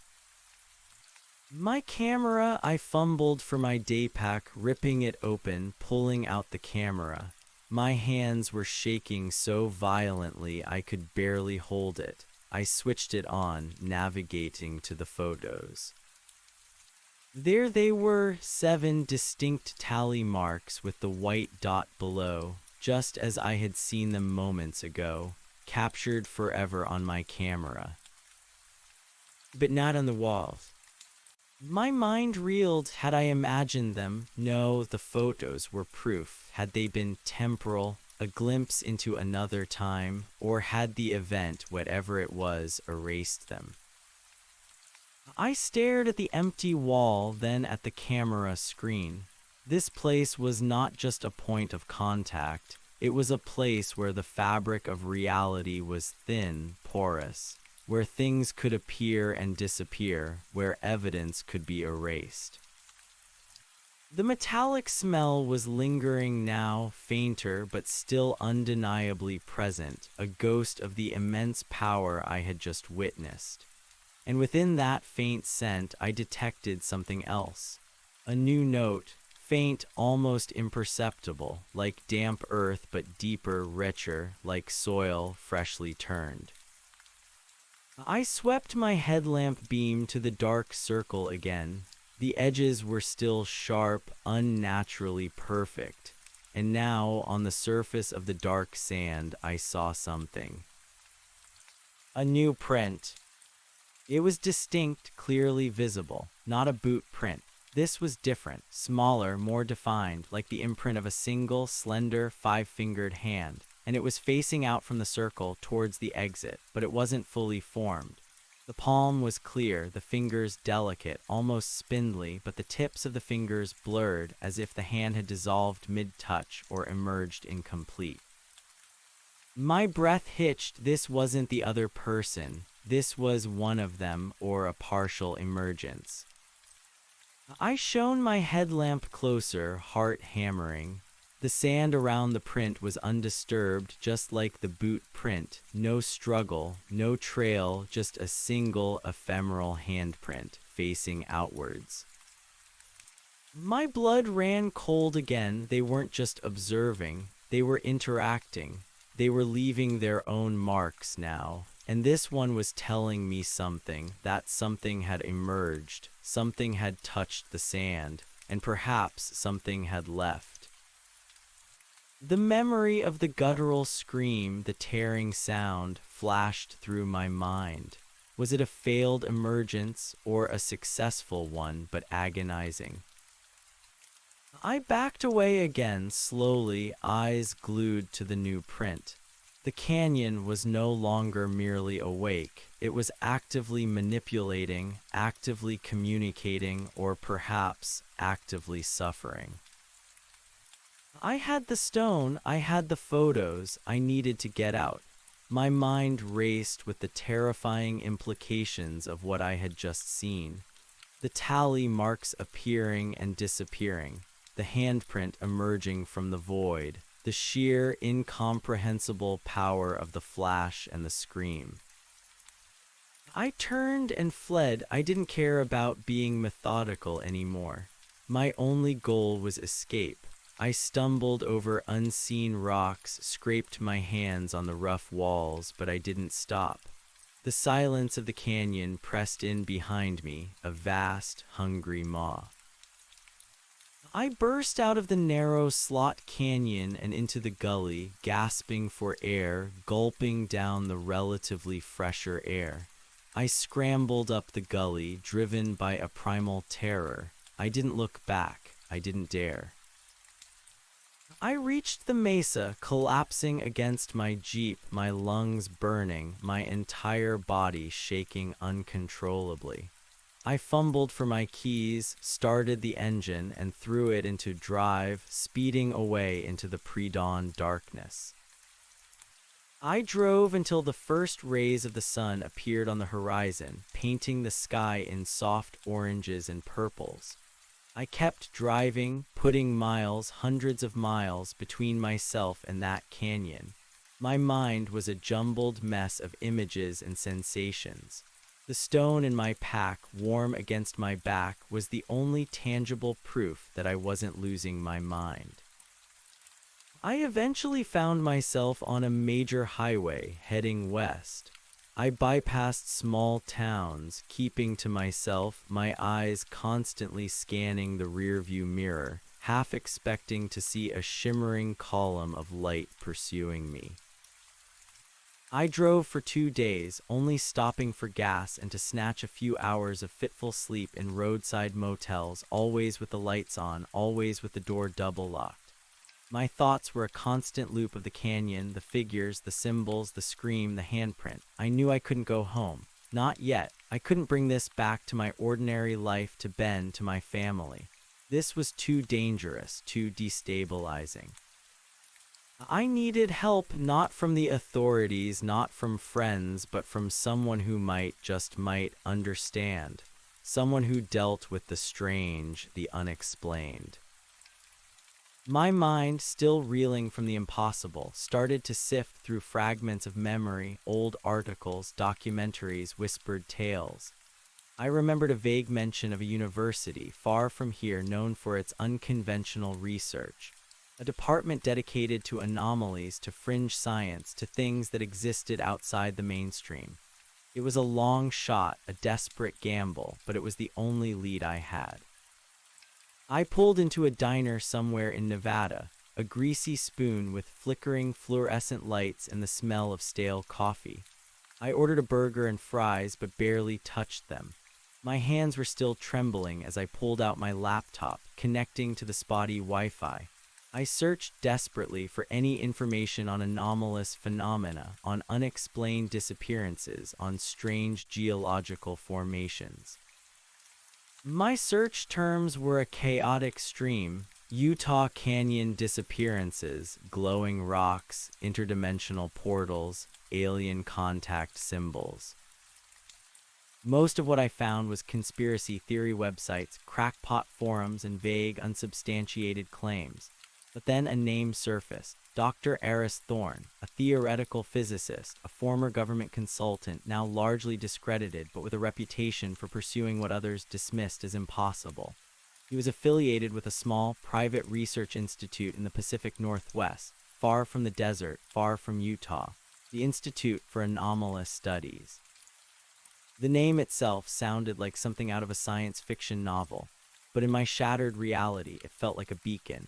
My camera, I fumbled for my daypack, ripping it open, pulling out the camera. My hands were shaking so violently I could barely hold it. I switched it on, navigating to the photos. There they were, 7 distinct tally marks with the white dot below, just as I had seen them moments ago, captured forever on my camera. But not on the walls. My mind reeled. Had I imagined them? No, the photos were proof. Had they been temporal, a glimpse into another time, or had the event, whatever it was, erased them? I stared at the empty wall, then at the camera screen. This place was not just a point of contact. It was a place where the fabric of reality was thin, porous, where things could appear and disappear, where evidence could be erased. The metallic smell was lingering now, fainter but still undeniably present, a ghost of the immense power I had just witnessed. And within that faint scent, I detected something else. A new note, faint, almost imperceptible, like damp earth but deeper, richer, like soil freshly turned. I swept my headlamp beam to the dark circle again. The edges were still sharp, unnaturally perfect. And now, on the surface of the dark sand, I saw something. A new print. It was distinct, clearly visible, not a boot print. This was different, smaller, more defined, like the imprint of a single, slender, 5-fingered hand. And it was facing out from the circle towards the exit, but it wasn't fully formed. The palm was clear, the fingers delicate, almost spindly, but the tips of the fingers blurred, as if the hand had dissolved mid-touch or emerged incomplete. My breath hitched. This wasn't the other person. This was one of them, or a partial emergence. I shone my headlamp closer, heart hammering. The sand around the print was undisturbed, just like the boot print. No struggle, no trail, just a single ephemeral handprint facing outwards. My blood ran cold again. They weren't just observing, they were interacting. They were leaving their own marks now. And this one was telling me something. That something had emerged, something had touched the sand, and perhaps something had left. The memory of the guttural scream, the tearing sound, flashed through my mind. Was it a failed emergence or a successful one, but agonizing? I backed away again, slowly, eyes glued to the new print. The canyon was no longer merely awake. It was actively manipulating, actively communicating, or perhaps actively suffering. I had the stone, I had the photos, I needed to get out. My mind raced with the terrifying implications of what I had just seen. The tally marks appearing and disappearing, the handprint emerging from the void, the sheer, incomprehensible power of the flash and the scream. I turned and fled. I didn't care about being methodical anymore. My only goal was escape. I stumbled over unseen rocks, scraped my hands on the rough walls, but I didn't stop. The silence of the canyon pressed in behind me, a vast, hungry maw. I burst out of the narrow slot canyon and into the gully, gasping for air, gulping down the relatively fresher air. I scrambled up the gully, driven by a primal terror. I didn't look back. I didn't dare. I reached the mesa, collapsing against my jeep, my lungs burning, my entire body shaking uncontrollably. I fumbled for my keys, started the engine, and threw it into drive, speeding away into the pre-dawn darkness. I drove until the first rays of the sun appeared on the horizon, painting the sky in soft oranges and purples. I kept driving, putting miles, hundreds of miles, between myself and that canyon. My mind was a jumbled mess of images and sensations. The stone in my pack, warm against my back, was the only tangible proof that I wasn't losing my mind. I eventually found myself on a major highway heading west. I bypassed small towns, keeping to myself, my eyes constantly scanning the rearview mirror, half expecting to see a shimmering column of light pursuing me. I drove for 2 days, only stopping for gas and to snatch a few hours of fitful sleep in roadside motels, always with the lights on, always with the door double locked. My thoughts were a constant loop of the canyon, the figures, the symbols, the scream, the handprint. I knew I couldn't go home. Not yet. I couldn't bring this back to my ordinary life, to Ben, to my family. This was too dangerous, too destabilizing. I needed help, not from the authorities, not from friends, but from someone who might, just might, understand. Someone who dealt with the strange, the unexplained. My mind, still reeling from the impossible, started to sift through fragments of memory, old articles, documentaries, whispered tales. I remembered a vague mention of a university far from here known for its unconventional research, a department dedicated to anomalies, to fringe science, to things that existed outside the mainstream. It was a long shot, a desperate gamble, but it was the only lead I had. I pulled into a diner somewhere in Nevada, a greasy spoon with flickering fluorescent lights and the smell of stale coffee. I ordered a burger and fries, but barely touched them. My hands were still trembling as I pulled out my laptop, connecting to the spotty Wi-Fi. I searched desperately for any information on anomalous phenomena, on unexplained disappearances, on strange geological formations. My search terms were a chaotic stream: Utah Canyon disappearances, glowing rocks, interdimensional portals, alien contact symbols. Most of what I found was conspiracy theory websites, crackpot forums, and vague, unsubstantiated claims. But then a name surfaced: Dr. Eris Thorne, a theoretical physicist, a former government consultant, now largely discredited, but with a reputation for pursuing what others dismissed as impossible. He was affiliated with a small, private research institute in the Pacific Northwest, far from the desert, far from Utah, the Institute for Anomalous Studies. The name itself sounded like something out of a science fiction novel, but in my shattered reality, it felt like a beacon.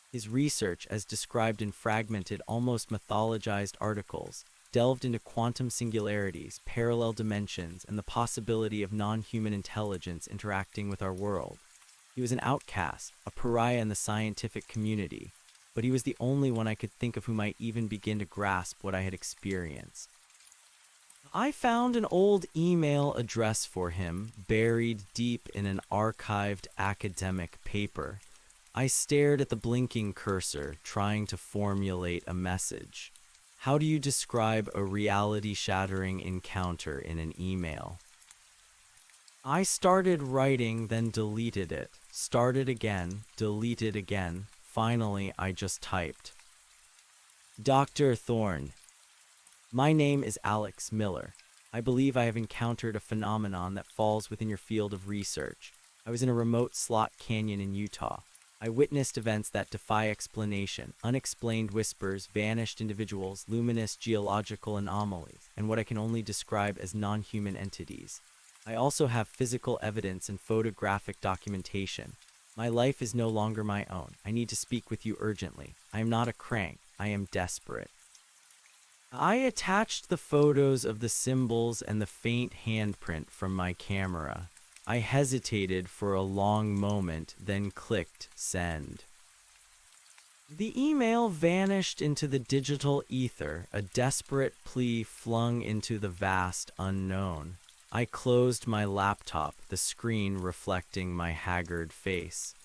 His research, as described in fragmented, almost mythologized articles, delved into quantum singularities, parallel dimensions, and the possibility of non-human intelligence interacting with our world. He was an outcast, a pariah in the scientific community, but he was the only one I could think of who might even begin to grasp what I had experienced. I found an old email address for him, buried deep in an archived academic paper. I stared at the blinking cursor, trying to formulate a message. How do you describe a reality-shattering encounter in an email? I started writing, then deleted it. Started again, deleted again. Finally, I just typed. Dr. Thorne. My name is Alex Miller. I believe I have encountered a phenomenon that falls within your field of research. I was in a remote slot canyon in Utah. I witnessed events that defy explanation: unexplained whispers, vanished individuals, luminous geological anomalies, and what I can only describe as non-human entities. I also have physical evidence and photographic documentation. My life is no longer my own. I need to speak with you urgently. I am not a crank. I am desperate. I attached the photos of the symbols and the faint handprint from my camera. I hesitated for a long moment, then clicked send. The email vanished into the digital ether, a desperate plea flung into the vast unknown. I closed my laptop, the screen reflecting my haggard face.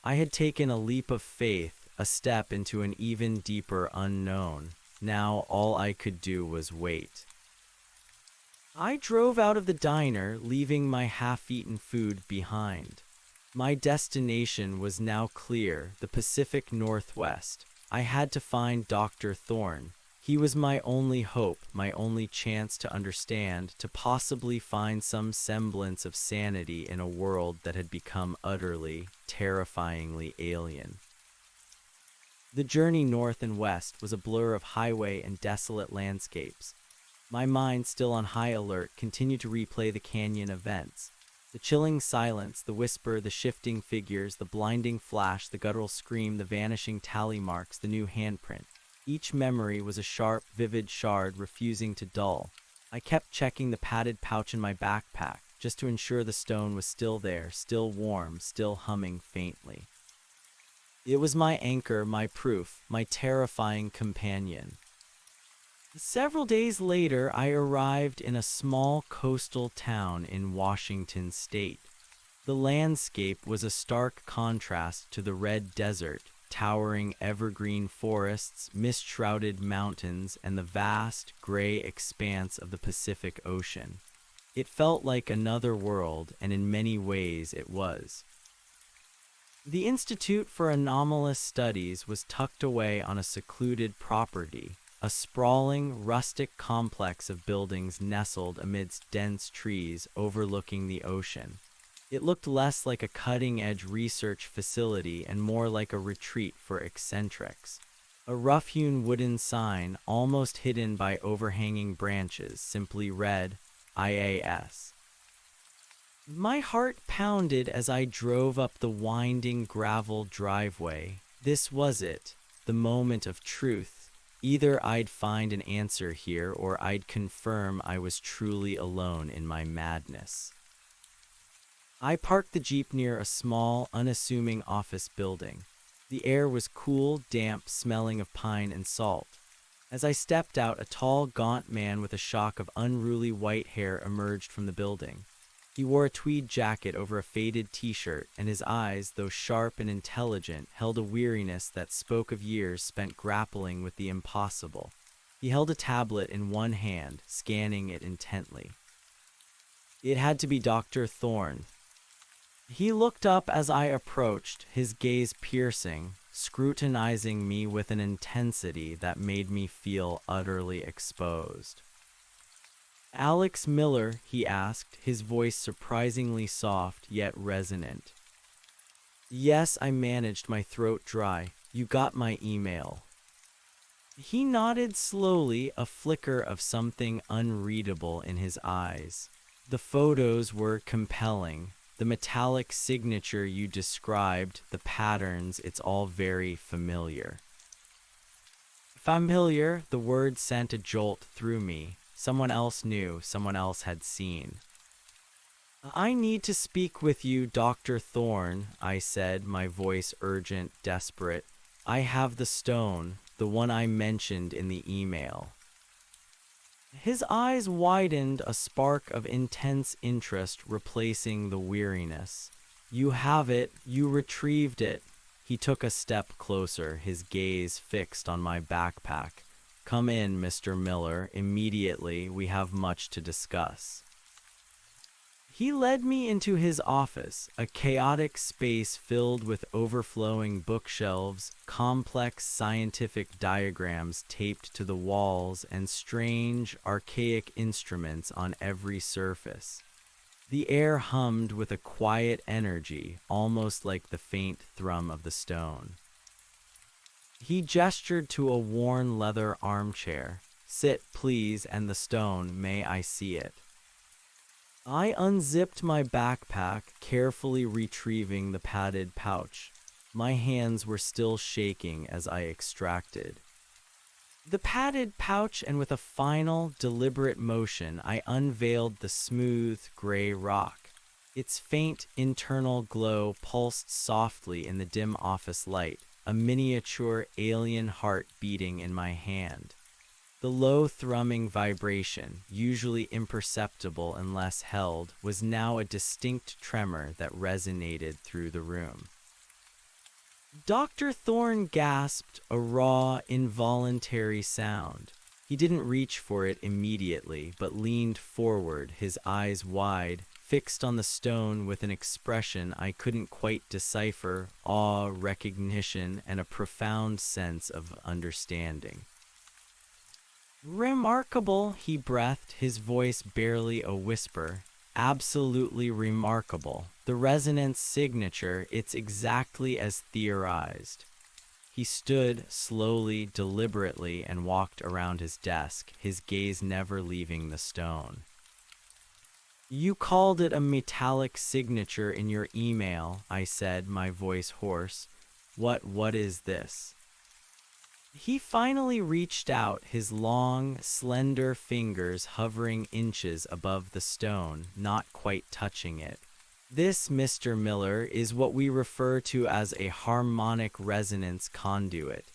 I had taken a leap of faith, a step into an even deeper unknown. Now all I could do was wait. I drove out of the diner, leaving my half-eaten food behind. My destination was now clear, the Pacific Northwest. I had to find Dr. Thorne. He was my only hope, my only chance to understand, to possibly find some semblance of sanity in a world that had become utterly, terrifyingly alien. The journey north and west was a blur of highway and desolate landscapes. My mind, still on high alert, continued to replay the canyon events. The chilling silence, the whisper, the shifting figures, the blinding flash, the guttural scream, the vanishing tally marks, the new handprint. Each memory was a sharp, vivid shard refusing to dull. I kept checking the padded pouch in my backpack, just to ensure the stone was still there, still warm, still humming faintly. It was my anchor, my proof, my terrifying companion. Several days later, I arrived in a small coastal town in Washington state. The landscape was a stark contrast to the red desert, towering evergreen forests, mist-shrouded mountains, and the vast, gray expanse of the Pacific Ocean. It felt like another world, and in many ways it was. The Institute for Anomalous Studies was tucked away on a secluded property, a sprawling, rustic complex of buildings nestled amidst dense trees overlooking the ocean. It looked less like a cutting-edge research facility and more like a retreat for eccentrics. A rough-hewn wooden sign, almost hidden by overhanging branches, simply read, IAS. My heart pounded as I drove up the winding gravel driveway. This was it, the moment of truth. Either I'd find an answer here, or I'd confirm I was truly alone in my madness. I parked the Jeep near a small, unassuming office building. The air was cool, damp, smelling of pine and salt. As I stepped out, a tall, gaunt man with a shock of unruly white hair emerged from the building. He wore a tweed jacket over a faded t-shirt, and his eyes, though sharp and intelligent, held a weariness that spoke of years spent grappling with the impossible. He held a tablet in one hand, scanning it intently. It had to be Dr. Thorne. He looked up as I approached, his gaze piercing, scrutinizing me with an intensity that made me feel utterly exposed. "Alex Miller?" he asked, his voice surprisingly soft yet resonant. "Yes," I managed, my throat dry. "You got my email." He nodded slowly, a flicker of something unreadable in his eyes. "The photos were compelling. The metallic signature you described, the patterns, it's all very familiar." Familiar, the word sent a jolt through me. Someone else knew, someone else had seen. "I need to speak with you, Dr. Thorne," I said, my voice urgent, desperate. "I have the stone, the one I mentioned in the email." His eyes widened, a spark of intense interest replacing the weariness. "You have it. You retrieved it." He took a step closer, his gaze fixed on my backpack. "Come in, Mr. Miller, immediately. We have much to discuss." He led me into his office, a chaotic space filled with overflowing bookshelves, complex scientific diagrams taped to the walls, and strange, archaic instruments on every surface. The air hummed with a quiet energy, almost like the faint thrum of the stone. He gestured to a worn leather armchair. "Sit, please, and the stone, may I see it?" I unzipped my backpack, carefully retrieving the padded pouch. My hands were still shaking as I extracted the padded pouch, and with a final, deliberate motion, I unveiled the smooth, gray rock. Its faint, internal glow pulsed softly in the dim office light, a miniature alien heart beating in my hand. The low thrumming vibration, usually imperceptible unless held, was now a distinct tremor that resonated through the room. Dr. Thorne gasped a raw, involuntary sound. He didn't reach for it immediately, but leaned forward, his eyes wide, fixed on the stone with an expression I couldn't quite decipher, awe, recognition, and a profound sense of understanding. "Remarkable," he breathed, his voice barely a whisper. "Absolutely remarkable. The resonance signature, it's exactly as theorized." He stood slowly, deliberately, and walked around his desk, his gaze never leaving the stone. "You called it a metallic signature in your email," I said, my voice hoarse. What is this?" He finally reached out, his long, slender fingers hovering inches above the stone, not quite touching it. "This, Mr. Miller, is what we refer to as a harmonic resonance conduit.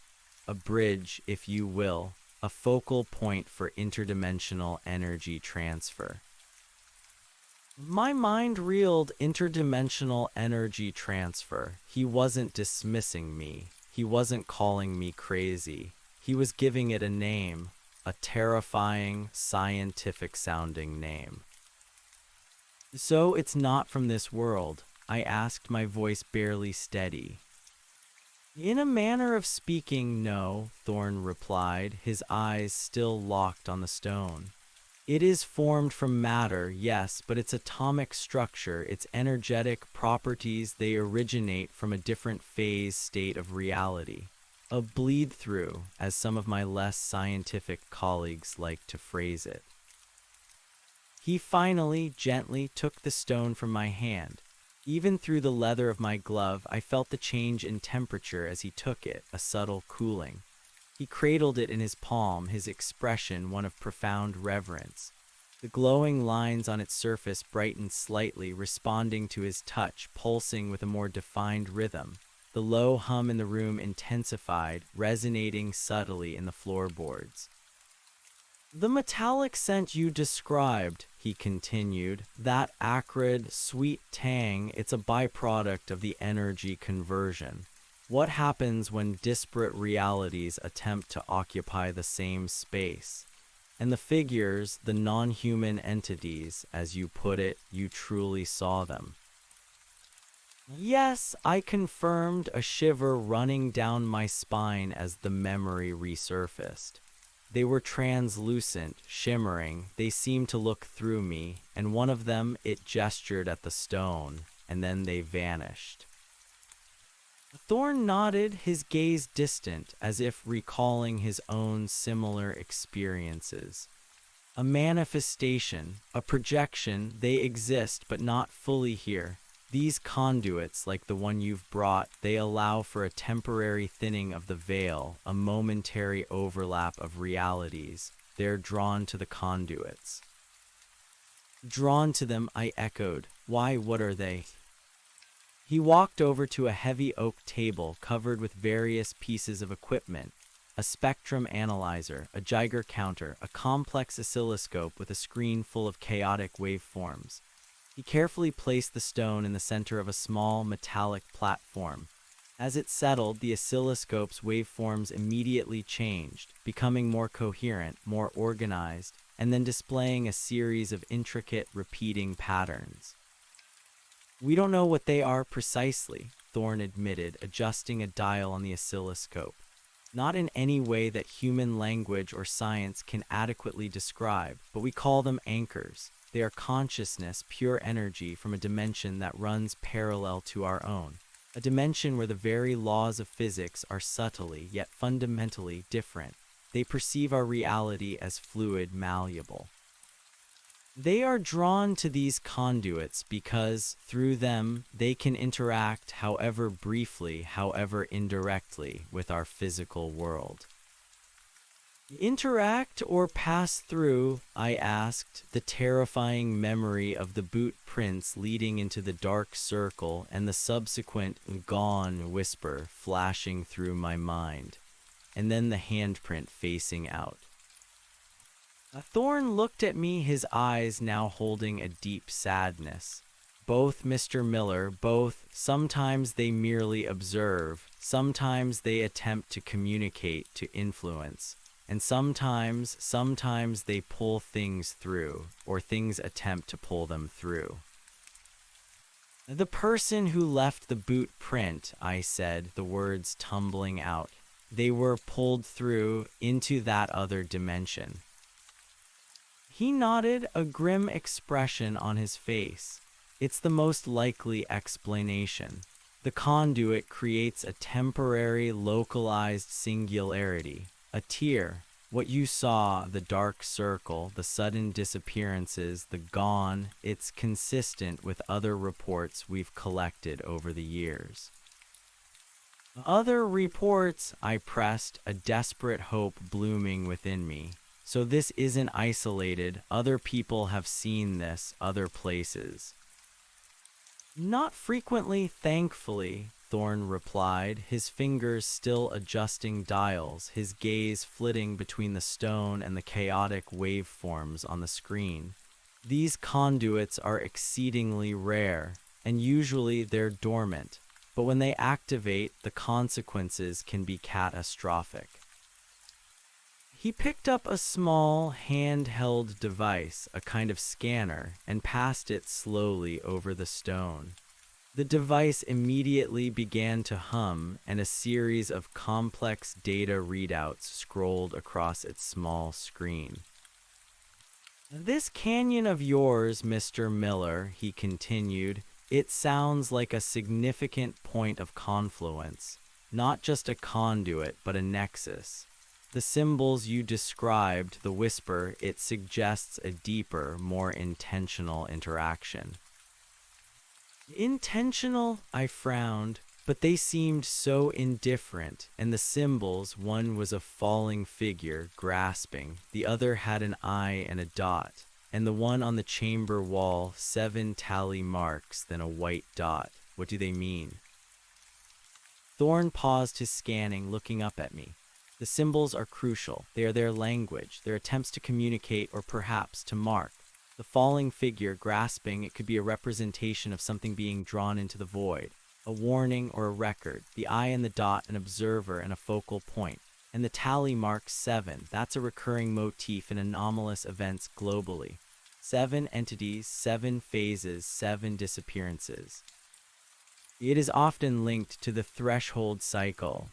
A bridge, if you will, a focal point for interdimensional energy transfer." My mind reeled. Interdimensional energy transfer. He wasn't dismissing me. He wasn't calling me crazy. He was giving it a name, a terrifying, scientific-sounding name. "So it's not from this world?" I asked, my voice barely steady. "In a manner of speaking, no," Thorne replied, his eyes still locked on the stone. "It is formed from matter, yes, but its atomic structure, its energetic properties, they originate from a different phase state of reality. A bleed-through, as some of my less scientific colleagues like to phrase it." He finally, gently took the stone from my hand. Even through the leather of my glove, I felt the change in temperature as he took it, a subtle cooling. He cradled it in his palm, his expression one of profound reverence. The glowing lines on its surface brightened slightly, responding to his touch, pulsing with a more defined rhythm. The low hum in the room intensified, resonating subtly in the floorboards. "The metallic scent you described," he continued, "that acrid, sweet tang, it's a byproduct of the energy conversion. What happens when disparate realities attempt to occupy the same space? And the figures, the non-human entities, as you put it, you truly saw them." "Yes," I confirmed, a shiver running down my spine as the memory resurfaced. "They were translucent, shimmering, they seemed to look through me, and one of them, it gestured at the stone, and then they vanished." Thorne nodded, his gaze distant, as if recalling his own similar experiences. "A manifestation, a projection, they exist, but not fully here. These conduits, like the one you've brought, they allow for a temporary thinning of the veil, a momentary overlap of realities. They're drawn to the conduits." "Drawn to them," I echoed. "Why, what are they?" He walked over to a heavy oak table covered with various pieces of equipment, a spectrum analyzer, a Geiger counter, a complex oscilloscope with a screen full of chaotic waveforms. He carefully placed the stone in the center of a small metallic platform. As it settled, the oscilloscope's waveforms immediately changed, becoming more coherent, more organized, and then displaying a series of intricate, repeating patterns. "We don't know what they are precisely," Thorne admitted, adjusting a dial on the oscilloscope. "Not in any way that human language or science can adequately describe, but we call them anchors. They are consciousness, pure energy from a dimension that runs parallel to our own. A dimension where the very laws of physics are subtly, yet fundamentally different. They perceive our reality as fluid, malleable. They are drawn to these conduits because, through them, they can interact, however briefly, however indirectly, with our physical world." "Interact or pass through?" I asked, the terrifying memory of the boot prints leading into the dark circle and the subsequent "gone" whisper flashing through my mind, and then the handprint facing out. Thorne looked at me, his eyes now holding a deep sadness. Both, Mr. Miller, both. Sometimes they merely observe, sometimes they attempt to communicate, to influence, and sometimes they pull things through, or things attempt to pull them through. The person who left the boot print, I said, the words tumbling out. They were pulled through into that other dimension. He nodded, a grim expression on his face. It's the most likely explanation. The conduit creates a temporary, localized singularity, a tear. What you saw, the dark circle, the sudden disappearances, the gone, it's consistent with other reports we've collected over the years. Other reports, I pressed, a desperate hope blooming within me. So this isn't isolated, other people have seen this, other places. Not frequently, thankfully, Thorne replied, his fingers still adjusting dials, his gaze flitting between the stone and the chaotic waveforms on the screen. These conduits are exceedingly rare, and usually they're dormant, but when they activate, the consequences can be catastrophic. He picked up a small, handheld device, a kind of scanner, and passed it slowly over the stone. The device immediately began to hum, and a series of complex data readouts scrolled across its small screen. "This canyon of yours, Mr. Miller," he continued, "it sounds like a significant point of confluence, not just a conduit, but a nexus. The symbols you described, the whisper, it suggests a deeper, more intentional interaction." Intentional? I frowned, but they seemed so indifferent, and the symbols, one was a falling figure, grasping, the other had an eye and a dot, and the one on the chamber wall, 7 tally marks, then a white dot. What do they mean? Thorne paused his scanning, looking up at me. The symbols are crucial. They are their language, their attempts to communicate or perhaps to mark. The falling figure, grasping, it could be a representation of something being drawn into the void, a warning or a record. The eye and the dot, an observer and a focal point. And the tally mark 7, that's a recurring motif in anomalous events globally. 7 entities, 7 phases, 7 disappearances. It is often linked to the threshold cycle.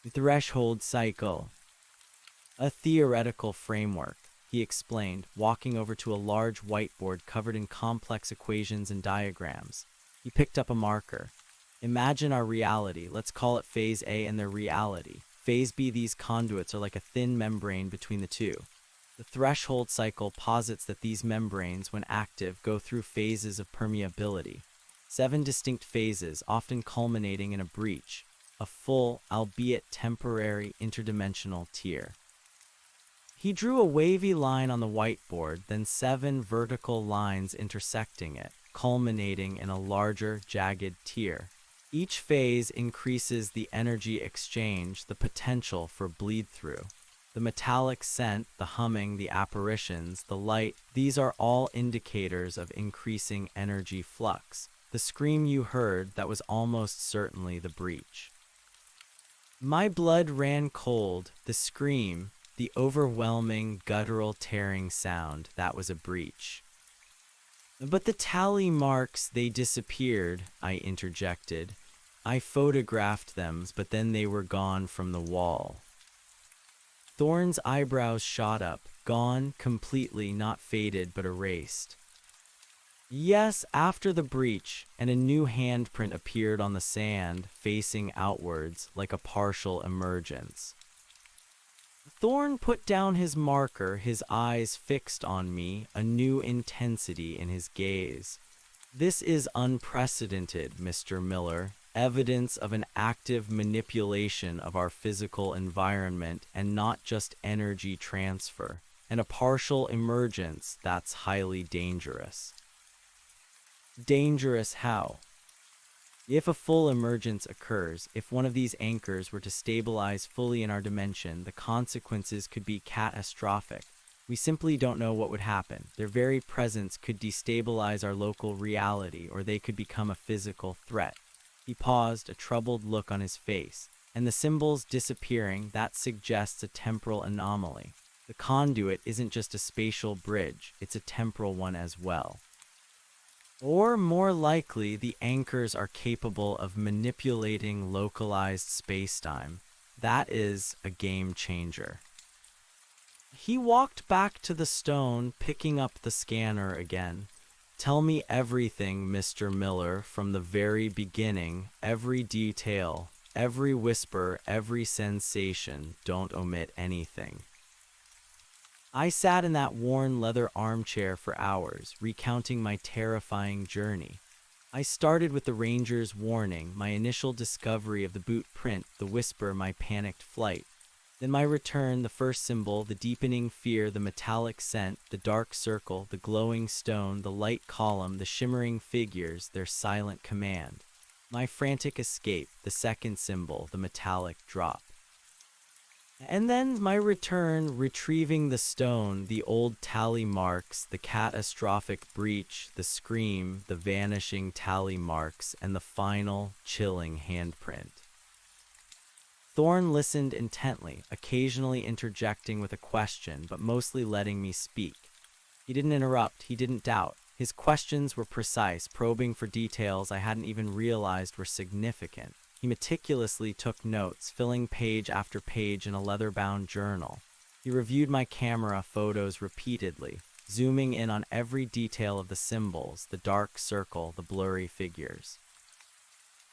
The threshold cycle. A theoretical framework, he explained, walking over to a large whiteboard covered in complex equations and diagrams. He picked up a marker. Imagine our reality. Let's call it Phase A and their reality. Phase B, these conduits are like a thin membrane between the two. The threshold cycle posits that these membranes, when active, go through phases of permeability. 7 distinct phases, often culminating in a breach, a full, albeit temporary, interdimensional tear. He drew a wavy line on the whiteboard, then 7 vertical lines intersecting it, culminating in a larger, jagged tear. Each phase increases the energy exchange, the potential for bleed-through. The metallic scent, the humming, the apparitions, the light, these are all indicators of increasing energy flux. The scream you heard, that was almost certainly the breach. My blood ran cold. The scream, the overwhelming, guttural, tearing sound, that was a breach. But the tally marks, they disappeared, I interjected. I photographed them, but then they were gone from the wall. Thorne's eyebrows shot up, gone, completely, not faded, but erased. Yes, after the breach, and a new handprint appeared on the sand, facing outwards, like a partial emergence. Thorne put down his marker, his eyes fixed on me, a new intensity in his gaze. This is unprecedented, Mr. Miller, evidence of an active manipulation of our physical environment and not just energy transfer, and a partial emergence that's highly dangerous. Dangerous how? If a full emergence occurs, if one of these anchors were to stabilize fully in our dimension, the consequences could be catastrophic. We simply don't know what would happen. Their very presence could destabilize our local reality, or they could become a physical threat. He paused, a troubled look on his face. And the symbols disappearing, that suggests a temporal anomaly. The conduit isn't just a spatial bridge, it's a temporal one as well. Or more likely, the anchors are capable of manipulating localized spacetime. That is a game changer. He walked back to the stone, picking up the scanner again. Tell me everything, Mr. Miller, from the very beginning, every detail, every whisper, every sensation. Don't omit anything. I sat in that worn leather armchair for hours, recounting my terrifying journey. I started with the ranger's warning, my initial discovery of the boot print, the whisper, my panicked flight. Then my return, the first symbol, the deepening fear, the metallic scent, the dark circle, the glowing stone, the light column, the shimmering figures, their silent command. My frantic escape, the second symbol, the metallic drop. And then my return, retrieving the stone, the old tally marks, the catastrophic breach, the scream, the vanishing tally marks, and the final, chilling handprint. Thorn listened intently, occasionally interjecting with a question, but mostly letting me speak. He didn't interrupt, he didn't doubt. His questions were precise, probing for details I hadn't even realized were significant. He meticulously took notes, filling page after page in a leather-bound journal. He reviewed my camera photos repeatedly, zooming in on every detail of the symbols, the dark circle, the blurry figures.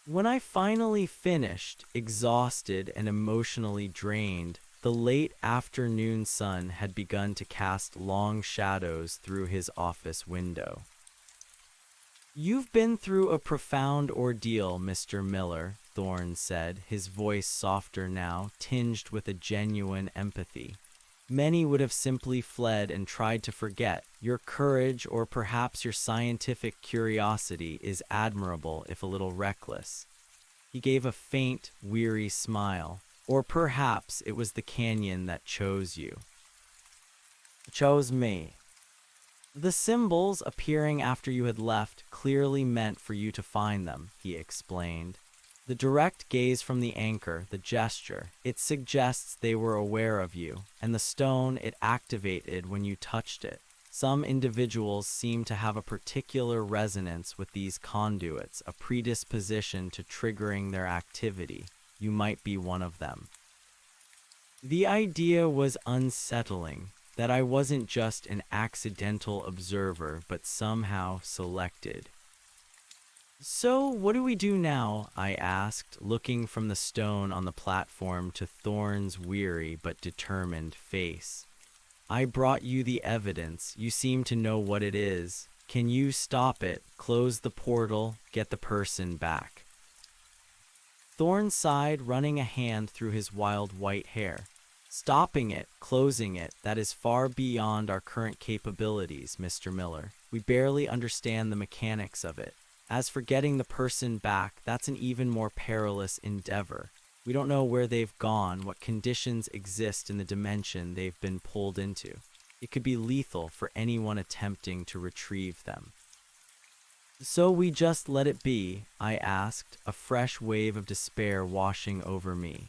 When I finally finished, exhausted and emotionally drained, the late afternoon sun had begun to cast long shadows through his office window. "You've been through a profound ordeal, Mr. Miller," Thorne said, his voice softer now, tinged with a genuine empathy. "Many would have simply fled and tried to forget. Your courage, or perhaps your scientific curiosity, is admirable if a little reckless." He gave a faint, weary smile. "Or perhaps it was the canyon that chose you." "Chose me." "The symbols appearing after you had left clearly meant for you to find them," he explained. "The direct gaze from the anchor, the gesture, it suggests they were aware of you, and the stone, it activated when you touched it. Some individuals seem to have a particular resonance with these conduits, a predisposition to triggering their activity. You might be one of them." The idea was unsettling, that I wasn't just an accidental observer, but somehow selected. "So, what do we do now?" I asked, looking from the stone on the platform to Thorne's weary but determined face. "I brought you the evidence. You seem to know what it is. Can you stop it, close the portal, get the person back?" Thorne sighed, running a hand through his wild white hair. "Stopping it, closing it, that is far beyond our current capabilities, Mr. Miller. We barely understand the mechanics of it. As for getting the person back, that's an even more perilous endeavor. We don't know where they've gone, what conditions exist in the dimension they've been pulled into. It could be lethal for anyone attempting to retrieve them." "So we just let it be?" I asked, a fresh wave of despair washing over me.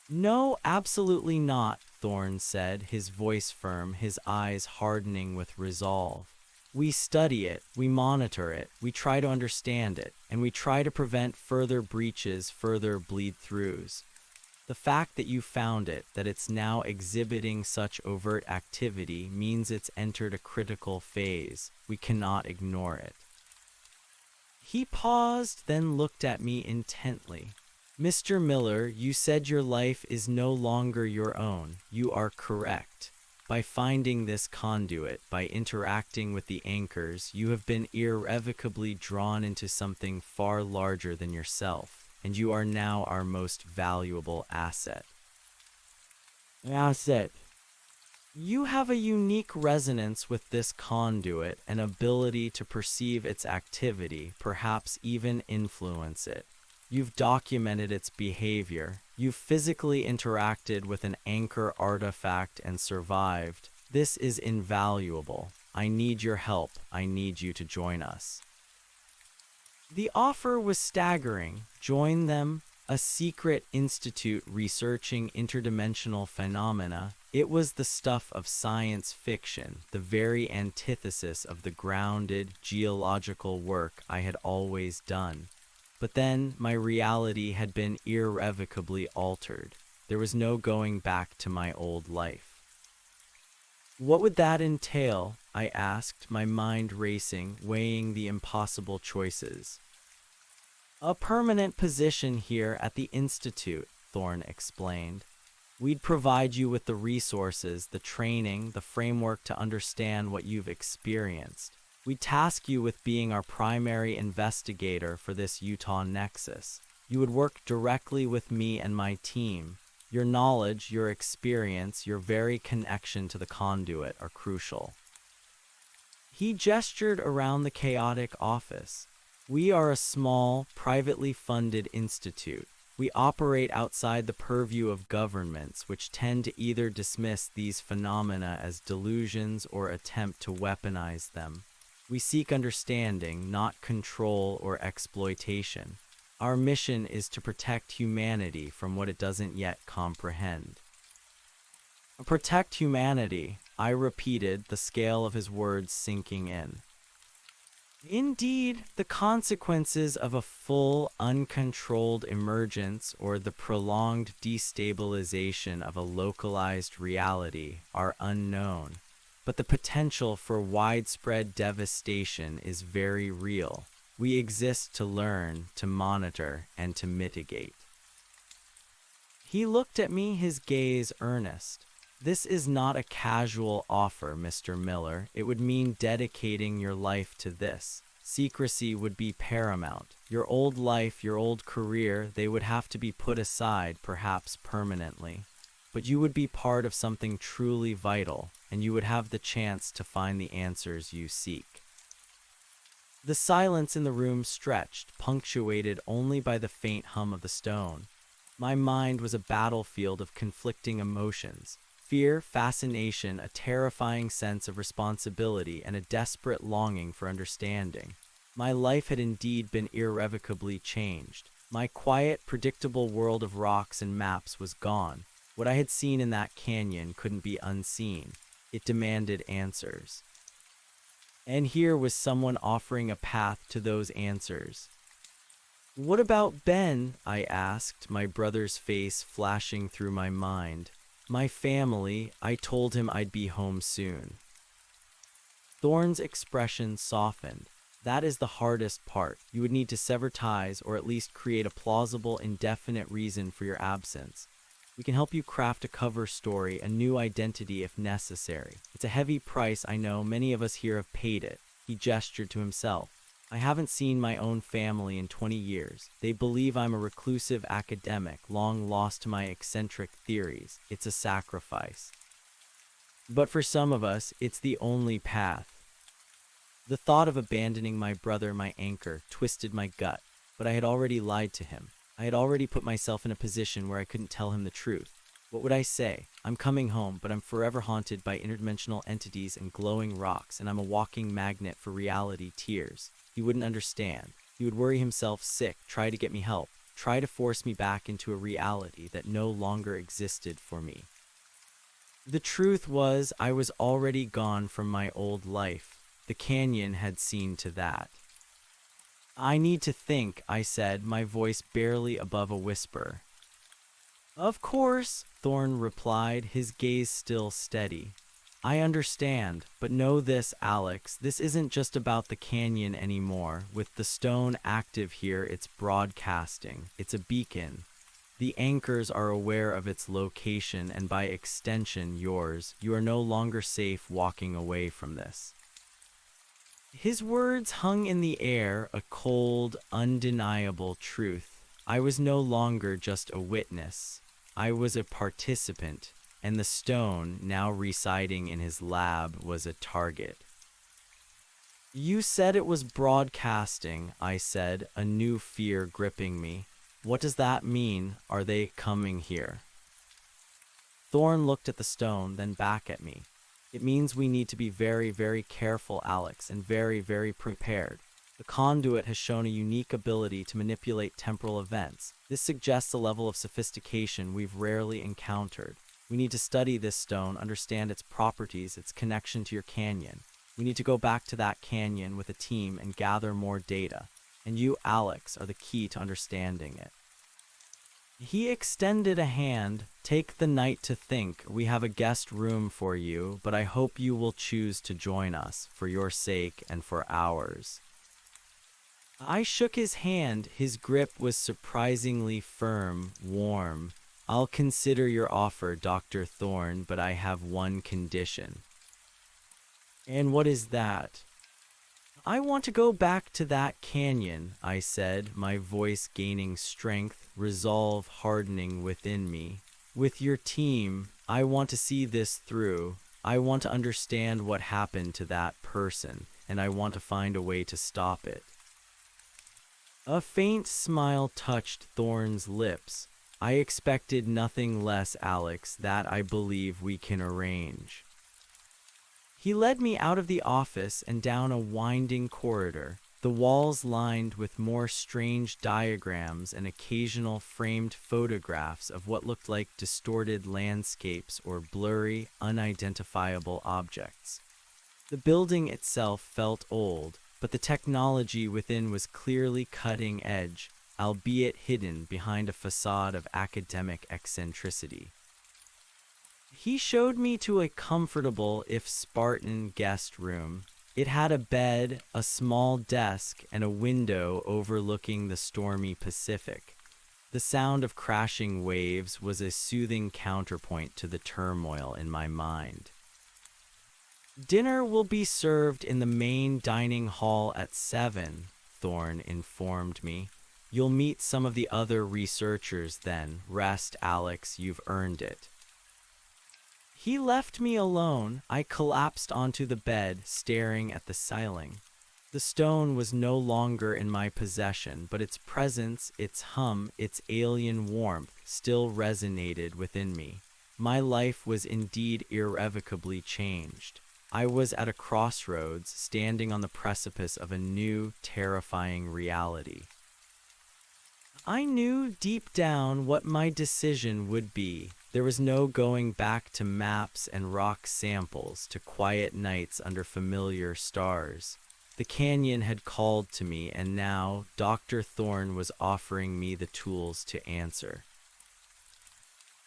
"No, absolutely not," Thorne said, his voice firm, his eyes hardening with resolve. "We study it, we monitor it, we try to understand it, and we try to prevent further breaches, further bleed-throughs. The fact that you found it, that it's now exhibiting such overt activity, means it's entered a critical phase. We cannot ignore it." He paused, then looked at me intently. "Mr. Miller, you said your life is no longer your own. You are correct. By finding this conduit, by interacting with the anchors, you have been irrevocably drawn into something far larger than yourself, and you are now our most valuable asset." "Asset?" "You have a unique resonance with this conduit, an ability to perceive its activity, perhaps even influence it. You've documented its behavior. You've physically interacted with an anchor artifact and survived. This is invaluable. I need your help. I need you to join us. The offer was staggering. Join them, a secret institute researching interdimensional phenomena. It was the stuff of science fiction, the very antithesis of the grounded, geological work I had always done. But then my reality had been irrevocably altered. There was no going back to my old life. What would that entail? I asked, my mind racing, weighing the impossible choices. A permanent position here at the Institute, Thorne explained. We'd provide you with the resources, the training, the framework to understand what you've experienced. We'd task you with being our primary investigator for this Utah nexus. You would work directly with me and my team. Your knowledge, your experience, your very connection to the conduit are crucial. He gestured around the chaotic office. We are a small, privately funded institute. We operate outside the purview of governments, which tend to either dismiss these phenomena as delusions or attempt to weaponize them. We seek understanding, not control or exploitation. Our mission is to protect humanity from what it doesn't yet comprehend. Protect humanity, I repeated, the scale of his words sinking in. Indeed, the consequences of a full, uncontrolled emergence or the prolonged destabilization of a localized reality are unknown, but the potential for widespread devastation is very real. We exist to learn, to monitor, and to mitigate. He looked at me, his gaze earnest. This is not a casual offer, Mr. Miller. It would mean dedicating your life to this. Secrecy would be paramount. Your old life, your old career, they would have to be put aside, perhaps permanently. But you would be part of something truly vital, and you would have the chance to find the answers you seek. The silence in the room stretched, punctuated only by the faint hum of the stone. My mind was a battlefield of conflicting emotions. Fear, fascination, a terrifying sense of responsibility, and a desperate longing for understanding. My life had indeed been irrevocably changed. My quiet, predictable world of rocks and maps was gone. What I had seen in that canyon couldn't be unseen. It demanded answers. And here was someone offering a path to those answers. What about Ben? I asked, my brother's face flashing through my mind. My family, I told him I'd be home soon. Thorne's expression softened. That is the hardest part. You would need to sever ties or at least create a plausible, indefinite reason for your absence. We can help you craft a cover story, a new identity if necessary. It's a heavy price, I know. Many of us here have paid it. He gestured to himself. I haven't seen my own family in 20 years. They believe I'm a reclusive academic, long lost to my eccentric theories. It's a sacrifice. But for some of us, it's the only path. The thought of abandoning my brother, my anchor, twisted my gut, but I had already lied to him. I had already put myself in a position where I couldn't tell him the truth. What would I say? I'm coming home, but I'm forever haunted by interdimensional entities and glowing rocks, and I'm a walking magnet for reality tears. He wouldn't understand. He would worry himself sick, try to get me help, try to force me back into a reality that no longer existed for me. The truth was, I was already gone from my old life. The canyon had seen to that. I need to think, I said, my voice barely above a whisper. Of course, Thorne replied, his gaze still steady. I understand, but know this, Alex, this isn't just about the canyon anymore. With the stone active here, it's broadcasting. It's a beacon. The anchors are aware of its location, and by extension, yours. You are no longer safe walking away from this. His words hung in the air, a cold, undeniable truth. I was no longer just a witness. I was a participant, and the stone, now residing in his lab, was a target. You said it was broadcasting, I said, a new fear gripping me. What does that mean? Are they coming here? Thorne looked at the stone, then back at me. It means we need to be very, very careful, Alex, and very, very prepared. The conduit has shown a unique ability to manipulate temporal events. This suggests a level of sophistication we've rarely encountered. We need to study this stone, understand its properties, its connection to your canyon. We need to go back to that canyon with a team and gather more data. And you, Alex, are the key to understanding it. He extended a hand. Take the night to think. We have a guest room for you, but I hope you will choose to join us for your sake and for ours. I shook his hand. His grip was surprisingly firm, warm. I'll consider your offer, Dr. Thorne, but I have one condition. And what is that? I want to go back to that canyon, I said, my voice gaining strength, resolve hardening within me. With your team, I want to see this through. I want to understand what happened to that person, and I want to find a way to stop it. A faint smile touched Thorne's lips. I expected nothing less, Alex. That I believe we can arrange. He led me out of the office and down a winding corridor, the walls lined with more strange diagrams and occasional framed photographs of what looked like distorted landscapes or blurry, unidentifiable objects. The building itself felt old, but the technology within was clearly cutting edge, albeit hidden behind a facade of academic eccentricity. He showed me to a comfortable, if Spartan, guest room. It had a bed, a small desk, and a window overlooking the stormy Pacific. The sound of crashing waves was a soothing counterpoint to the turmoil in my mind. Dinner will be served in the main dining hall at 7, Thorne informed me. You'll meet some of the other researchers then. Rest, Alex, you've earned it. He left me alone. I collapsed onto the bed, staring at the ceiling. The stone was no longer in my possession, but its presence, its hum, its alien warmth still resonated within me. My life was indeed irrevocably changed. I was at a crossroads, standing on the precipice of a new, terrifying reality. I knew deep down what my decision would be. There was no going back to maps and rock samples, to quiet nights under familiar stars. The canyon had called to me, and now Dr. Thorne was offering me the tools to answer.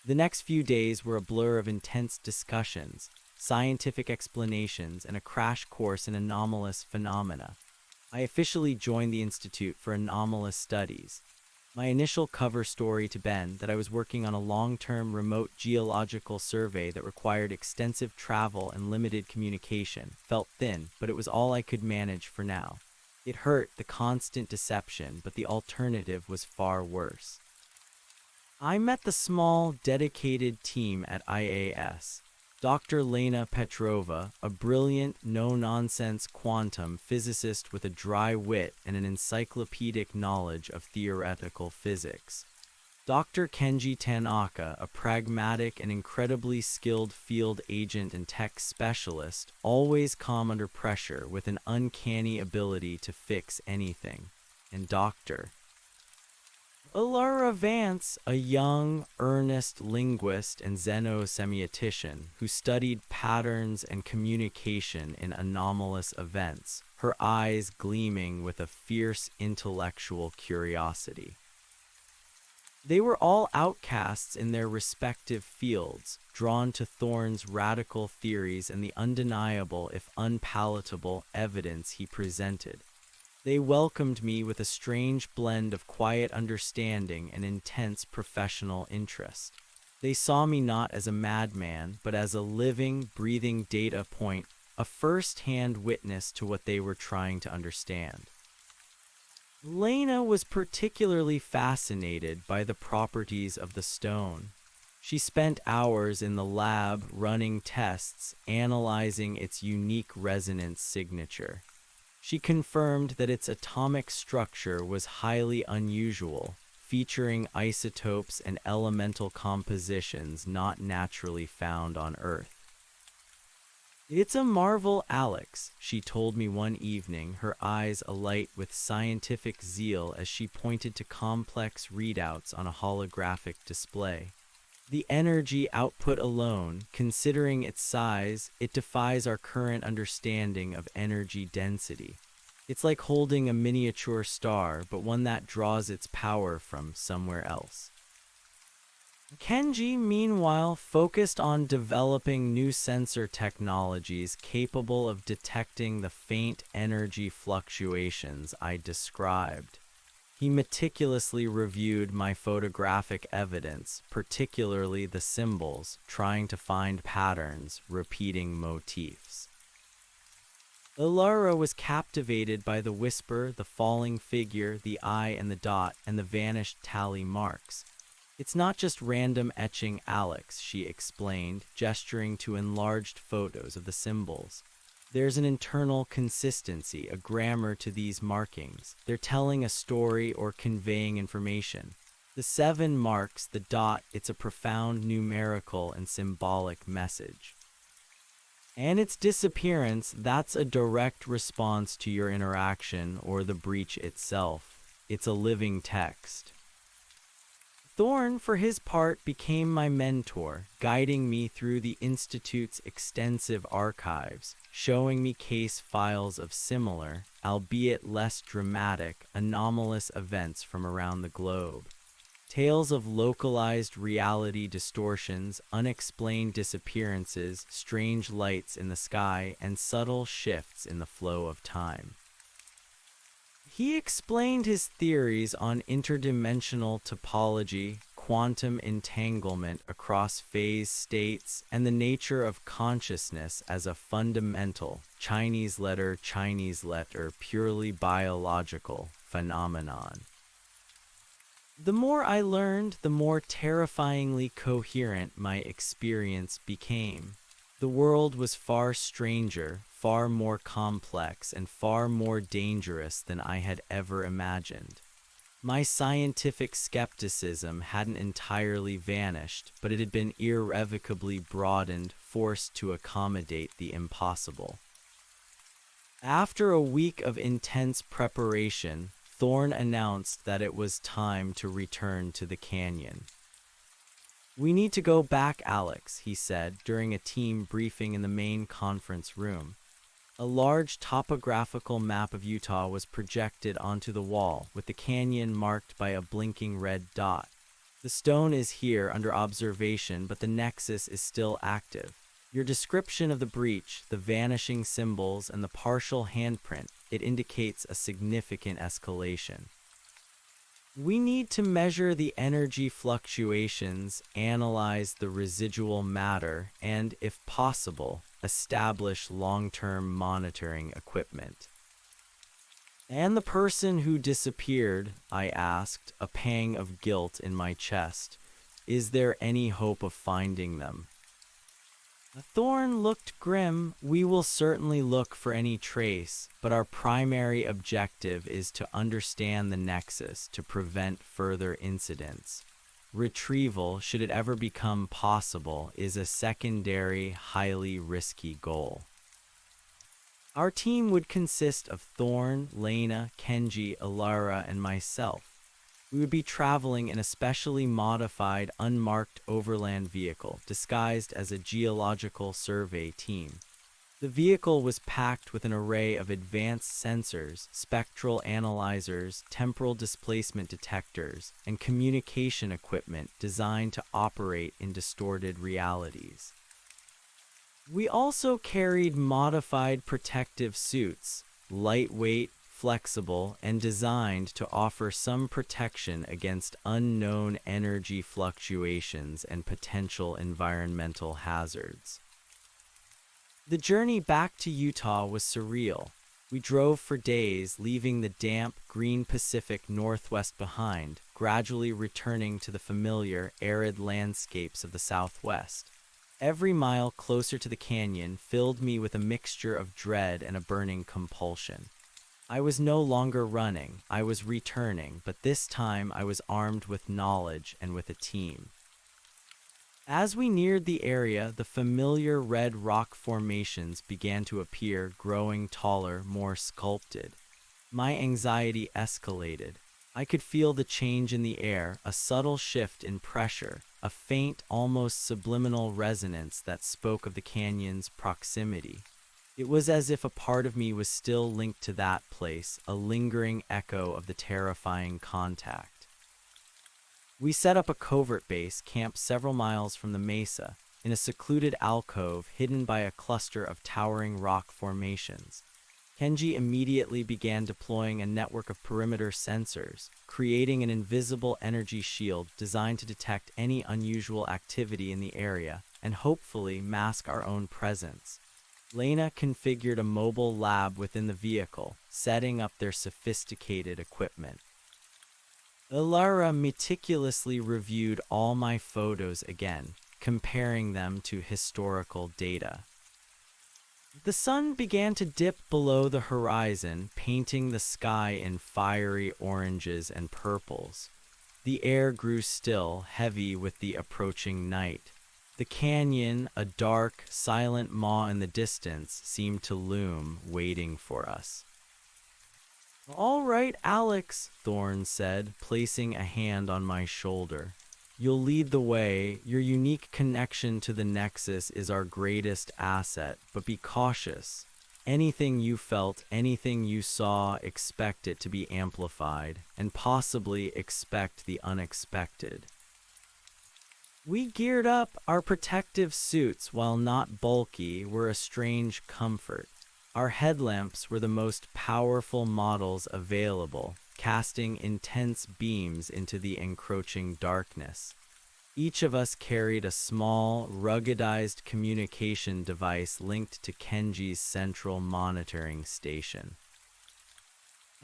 The next few days were a blur of intense discussions, scientific explanations, and a crash course in anomalous phenomena. I officially joined the Institute for Anomalous Studies. My initial cover story to Ben, that I was working on a long-term remote geological survey that required extensive travel and limited communication, felt thin, but it was all I could manage for now. It hurt, the constant deception, but the alternative was far worse. I met the small, dedicated team at IAS. Dr. Lena Petrova, a brilliant, no-nonsense quantum physicist with a dry wit and an encyclopedic knowledge of theoretical physics. Dr. Kenji Tanaka, a pragmatic and incredibly skilled field agent and tech specialist, always calm under pressure with an uncanny ability to fix anything. And Dr. Alara Vance, a young, earnest linguist and xenosemiotician who studied patterns and communication in anomalous events, her eyes gleaming with a fierce intellectual curiosity. They were all outcasts in their respective fields, drawn to Thorne's radical theories and the undeniable, if unpalatable, evidence he presented. They welcomed me with a strange blend of quiet understanding and intense professional interest. They saw me not as a madman, but as a living, breathing data point, a first-hand witness to what they were trying to understand. Lena was particularly fascinated by the properties of the stone. She spent hours in the lab running tests, analyzing its unique resonance signature. She confirmed that its atomic structure was highly unusual, featuring isotopes and elemental compositions not naturally found on Earth. It's a marvel, Alex, she told me one evening, her eyes alight with scientific zeal as she pointed to complex readouts on a holographic display. The energy output alone, considering its size, it defies our current understanding of energy density. It's like holding a miniature star, but one that draws its power from somewhere else. Kenji, meanwhile, focused on developing new sensor technologies capable of detecting the faint energy fluctuations I described. He meticulously reviewed my photographic evidence, particularly the symbols, trying to find patterns, repeating motifs. Ilara was captivated by the whisper, the falling figure, the eye and the dot, and the vanished tally marks. It's not just random etching, Alex, she explained, gesturing to enlarged photos of the symbols. There's an internal consistency, a grammar to these markings. They're telling a story or conveying information. The 7 marks, the dot, it's a profound numerical and symbolic message. And its disappearance, that's a direct response to your interaction or the breach itself. It's a living text. Thorne, for his part, became my mentor, guiding me through the Institute's extensive archives, showing me case files of similar, albeit less dramatic, anomalous events from around the globe. Tales of localized reality distortions, unexplained disappearances, strange lights in the sky, and subtle shifts in the flow of time. He explained his theories on interdimensional topology, quantum entanglement across phase states, and the nature of consciousness as a fundamental, Chinese letter, purely biological phenomenon. The more I learned, the more terrifyingly coherent my experience became. The world was far stranger, far more complex, and far more dangerous than I had ever imagined. My scientific skepticism hadn't entirely vanished, but it had been irrevocably broadened, forced to accommodate the impossible. After a week of intense preparation, Thorne announced that it was time to return to the canyon. "We need to go back, Alex," he said during a team briefing in the main conference room. A large topographical map of Utah was projected onto the wall, with the canyon marked by a blinking red dot. "The stone is here under observation, but the nexus is still active. Your description of the breach, the vanishing symbols, and the partial handprint, it indicates a significant escalation. We need to measure the energy fluctuations, analyze the residual matter, and, if possible, establish long-term monitoring equipment." "And the person who disappeared," I asked, a pang of guilt in my chest. "Is there any hope of finding them?" Thorne looked grim. "We will certainly look for any trace, but our primary objective is to understand the nexus to prevent further incidents. Retrieval, should it ever become possible, is a secondary, highly risky goal." Our team would consist of Thorne, Lena, Kenji, Ilara, and myself. We would be traveling in a specially modified, unmarked overland vehicle, disguised as a geological survey team. The vehicle was packed with an array of advanced sensors, spectral analyzers, temporal displacement detectors, and communication equipment designed to operate in distorted realities. We also carried modified protective suits, lightweight, flexible, and designed to offer some protection against unknown energy fluctuations and potential environmental hazards. The journey back to Utah was surreal. We drove for days, leaving the damp, green Pacific Northwest behind, gradually returning to the familiar, arid landscapes of the Southwest. Every mile closer to the canyon filled me with a mixture of dread and a burning compulsion. I was no longer running, I was returning, but this time I was armed with knowledge and with a team. As we neared the area, the familiar red rock formations began to appear, growing taller, more sculpted. My anxiety escalated. I could feel the change in the air, a subtle shift in pressure, a faint, almost subliminal resonance that spoke of the canyon's proximity. It was as if a part of me was still linked to that place, a lingering echo of the terrifying contact. We set up a covert base camped several miles from the mesa, in a secluded alcove hidden by a cluster of towering rock formations. Kenji immediately began deploying a network of perimeter sensors, creating an invisible energy shield designed to detect any unusual activity in the area and hopefully mask our own presence. Lena configured a mobile lab within the vehicle, setting up their sophisticated equipment. Ilara meticulously reviewed all my photos again, comparing them to historical data. The sun began to dip below the horizon, painting the sky in fiery oranges and purples. The air grew still, heavy with the approaching night. The canyon, a dark, silent maw in the distance, seemed to loom, waiting for us. "All right, Alex," Thorne said, placing a hand on my shoulder. "You'll lead the way. Your unique connection to the Nexus is our greatest asset, but be cautious. Anything you felt, anything you saw, expect it to be amplified, and possibly expect the unexpected." We geared up. Our protective suits, while not bulky, were a strange comfort. Our headlamps were the most powerful models available, casting intense beams into the encroaching darkness. Each of us carried a small, ruggedized communication device linked to Kenji's central monitoring station.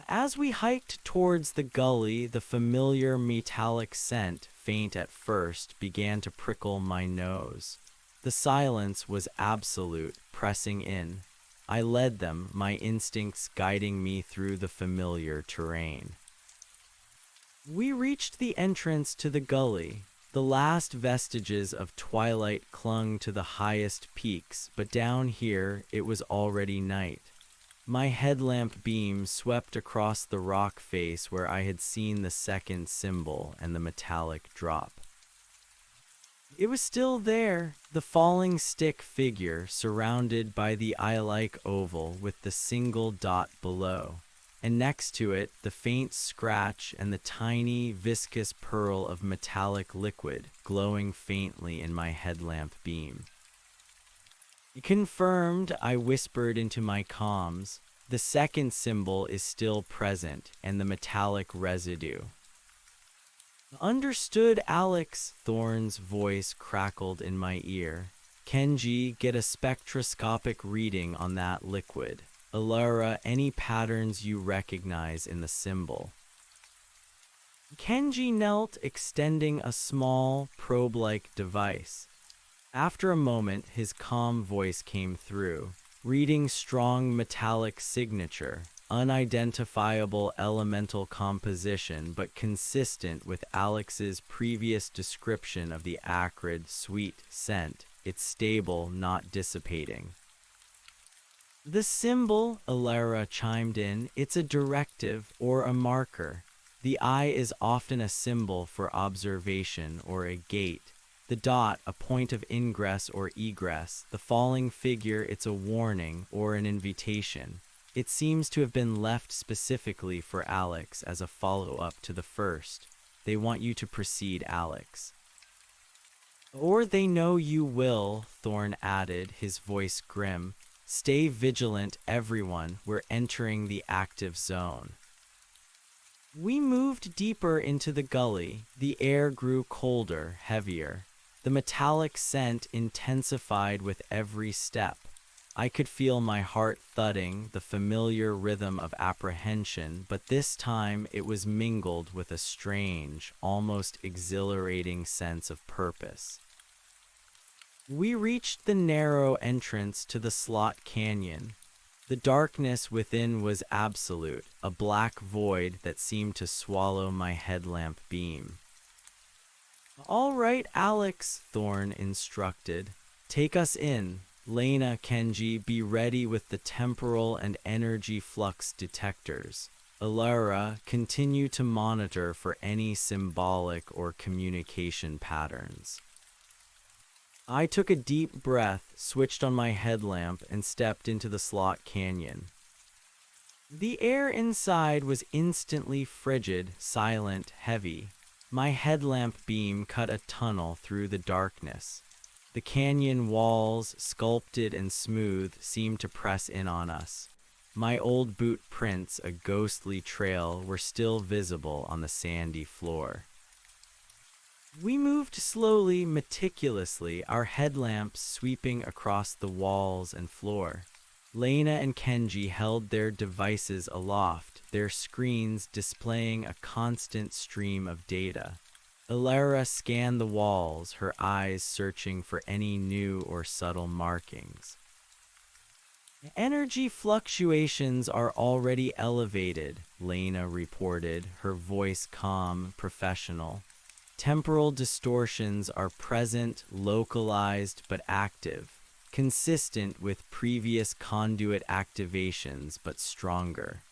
As we hiked towards the gully, the familiar metallic scent, faint at first, began to prickle my nose. The silence was absolute, pressing in. I led them, my instincts guiding me through the familiar terrain. We reached the entrance to the gully. The last vestiges of twilight clung to the highest peaks, but down here it was already night. My headlamp beam swept across the rock face where I had seen the second symbol and the metallic drop. It was still there, the falling stick figure surrounded by the eye-like oval with the single dot below, and next to it the faint scratch and the tiny, viscous pearl of metallic liquid glowing faintly in my headlamp beam. "Confirmed," I whispered into my comms. "The second symbol is still present, and the metallic residue." "Understood, Alex," Thorne's voice crackled in my ear. "Kenji, get a spectroscopic reading on that liquid. Ilara, any patterns you recognize in the symbol." Kenji knelt, extending a small, probe-like device. After a moment, his calm voice came through, reading strong metallic signature. Unidentifiable elemental composition, but consistent with Alex's previous description of the acrid, sweet scent. It's stable, not dissipating. "The symbol," Ilara chimed in, "it's a directive or a marker. The eye is often a symbol for observation or a gate. The dot, a point of ingress or egress. The falling figure, it's a warning or an invitation. It seems to have been left specifically for Alex as a follow-up to the first. They want you to proceed, Alex." "Or they know you will," Thorne added, his voice grim. "Stay vigilant, everyone. We're entering the active zone." We moved deeper into the gully. The air grew colder, heavier. The metallic scent intensified with every step. I could feel my heart thudding, the familiar rhythm of apprehension, but this time it was mingled with a strange, almost exhilarating sense of purpose. We reached the narrow entrance to the slot canyon. The darkness within was absolute, a black void that seemed to swallow my headlamp beam. All right, Alex, Thorn instructed. Take us in. Lena, Kenji, be ready with the temporal and energy flux detectors. Alara, continue to monitor for any symbolic or communication patterns. I took a deep breath, switched on my headlamp, and stepped into the slot canyon. The air inside was instantly frigid, silent, heavy. My headlamp beam cut a tunnel through the darkness. The canyon walls, sculpted and smooth, seemed to press in on us. My old boot prints, a ghostly trail, were still visible on the sandy floor. We moved slowly, meticulously, our headlamps sweeping across the walls and floor. Lena and Kenji held their devices aloft, their screens displaying a constant stream of data. Alara scanned the walls, her eyes searching for any new or subtle markings. Energy fluctuations are already elevated, Lena reported, her voice calm, professional. Temporal distortions are present, localized, but active, consistent with previous conduit activations, but stronger.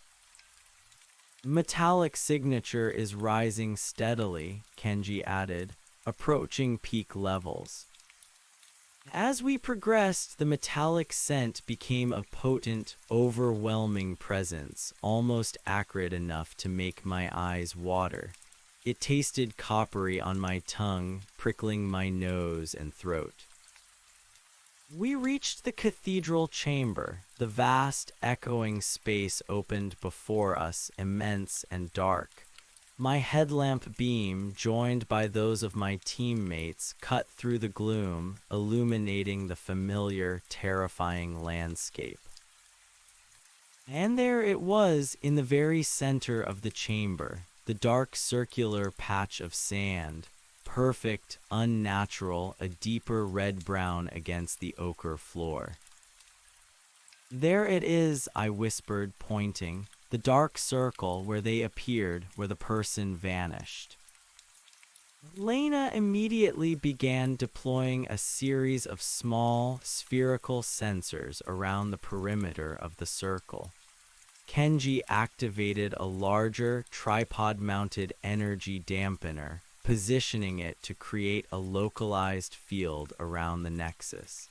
Metallic signature is rising steadily, Kenji added, approaching peak levels. As we progressed, the metallic scent became a potent, overwhelming presence, almost acrid enough to make my eyes water. It tasted coppery on my tongue, prickling my nose and throat. We reached the cathedral chamber. The vast, echoing space opened before us, immense and dark. My headlamp beam, joined by those of my teammates, cut through the gloom, illuminating the familiar, terrifying landscape. And there it was, in the very center of the chamber, the dark circular patch of sand, perfect, unnatural, a deeper red-brown against the ochre floor. There it is, I whispered, pointing, the dark circle where they appeared, where the person vanished. Lena immediately began deploying a series of small, spherical sensors around the perimeter of the circle. Kenji activated a larger, tripod-mounted energy dampener, positioning it to create a localized field around the nexus.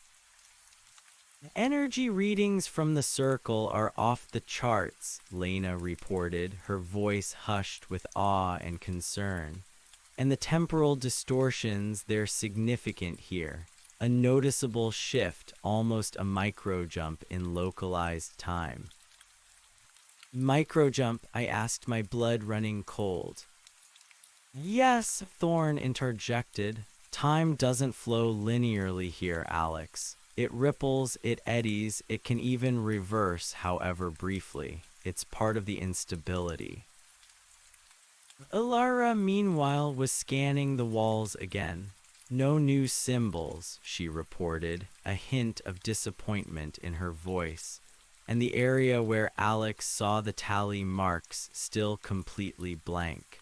Energy readings from the circle are off the charts, Lena reported, her voice hushed with awe and concern. And the temporal distortions, they're significant here. A noticeable shift, almost a microjump in localized time. Microjump, I asked, my blood running cold. Yes, Thorn interjected. Time doesn't flow linearly here, Alex. It ripples, it eddies, it can even reverse, however briefly. It's part of the instability. Alara, meanwhile, was scanning the walls again. No new symbols, she reported, a hint of disappointment in her voice, and the area where Alex saw the tally marks still completely blank.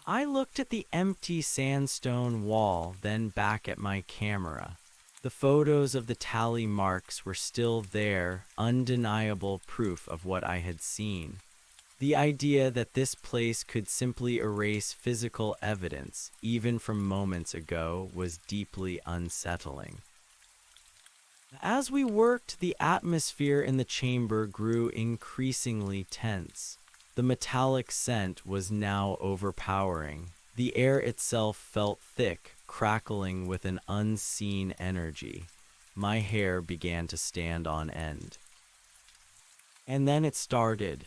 I looked at the empty sandstone wall, then back at my camera. The photos of the tally marks were still there, undeniable proof of what I had seen. The idea that this place could simply erase physical evidence, even from moments ago, was deeply unsettling. As we worked, the atmosphere in the chamber grew increasingly tense. The metallic scent was now overpowering. The air itself felt thick, crackling with an unseen energy. My hair began to stand on end. And then it started.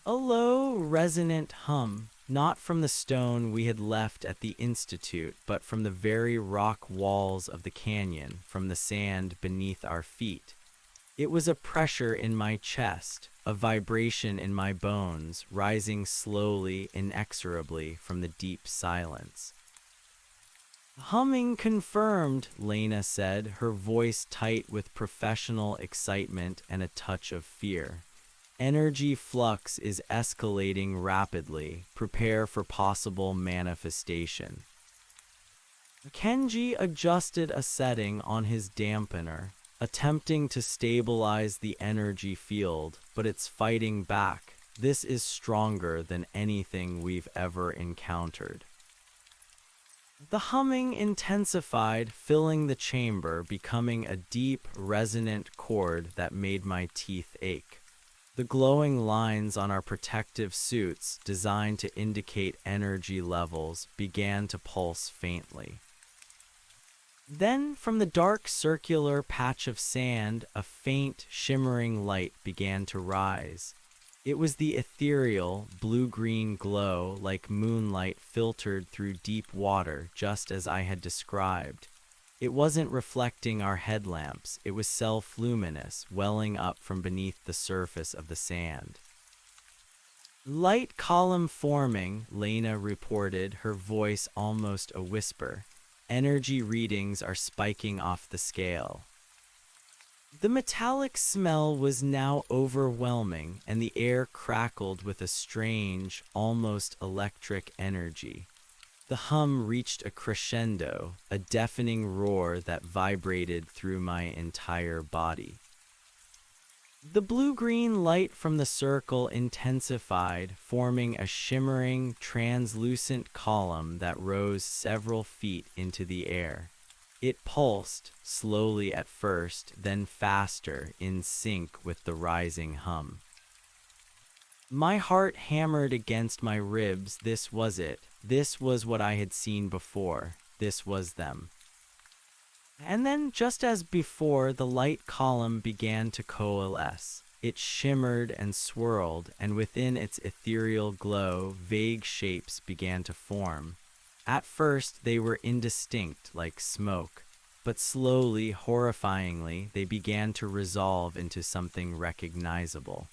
A low, resonant hum, not from the stone we had left at the Institute, but from the very rock walls of the canyon, from the sand beneath our feet. It was a pressure in my chest, a vibration in my bones, rising slowly, inexorably from the deep silence. Humming confirmed, Lena said, her voice tight with professional excitement and a touch of fear. Energy flux is escalating rapidly. Prepare for possible manifestation. Kenji adjusted a setting on his dampener, attempting to stabilize the energy field, but it's fighting back. This is stronger than anything we've ever encountered. The humming intensified, filling the chamber, becoming a deep, resonant chord that made my teeth ache. The glowing lines on our protective suits, designed to indicate energy levels, began to pulse faintly. Then, from the dark circular patch of sand, a faint, shimmering light began to rise. It was the ethereal, blue-green glow like moonlight filtered through deep water, just as I had described. It wasn't reflecting our headlamps, it was self-luminous, welling up from beneath the surface of the sand. Light column forming, Lena reported, her voice almost a whisper. Energy readings are spiking off the scale. The metallic smell was now overwhelming, and the air crackled with a strange, almost electric energy. The hum reached a crescendo, a deafening roar that vibrated through my entire body. The blue-green light from the circle intensified, forming a shimmering, translucent column that rose several feet into the air. It pulsed, slowly at first, then faster, in sync with the rising hum. My heart hammered against my ribs. This was it. This was what I had seen before. This was them. And then, just as before, the light column began to coalesce. It shimmered and swirled, and within its ethereal glow, vague shapes began to form. At first, they were indistinct, like smoke, but slowly, horrifyingly, they began to resolve into something recognizable.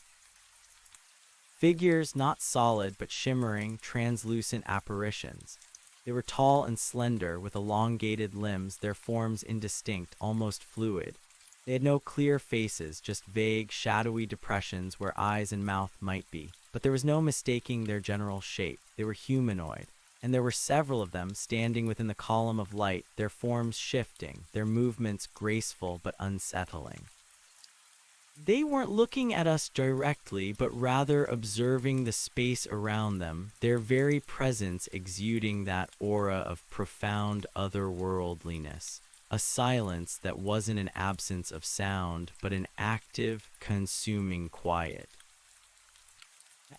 Figures not solid, but shimmering, translucent apparitions. They were tall and slender, with elongated limbs, their forms indistinct, almost fluid. They had no clear faces, just vague, shadowy depressions where eyes and mouth might be. But there was no mistaking their general shape. They were humanoid. And there were several of them standing within the column of light, their forms shifting, their movements graceful but unsettling. They weren't looking at us directly, but rather observing the space around them, their very presence exuding that aura of profound otherworldliness, a silence that wasn't an absence of sound, but an active, consuming quiet.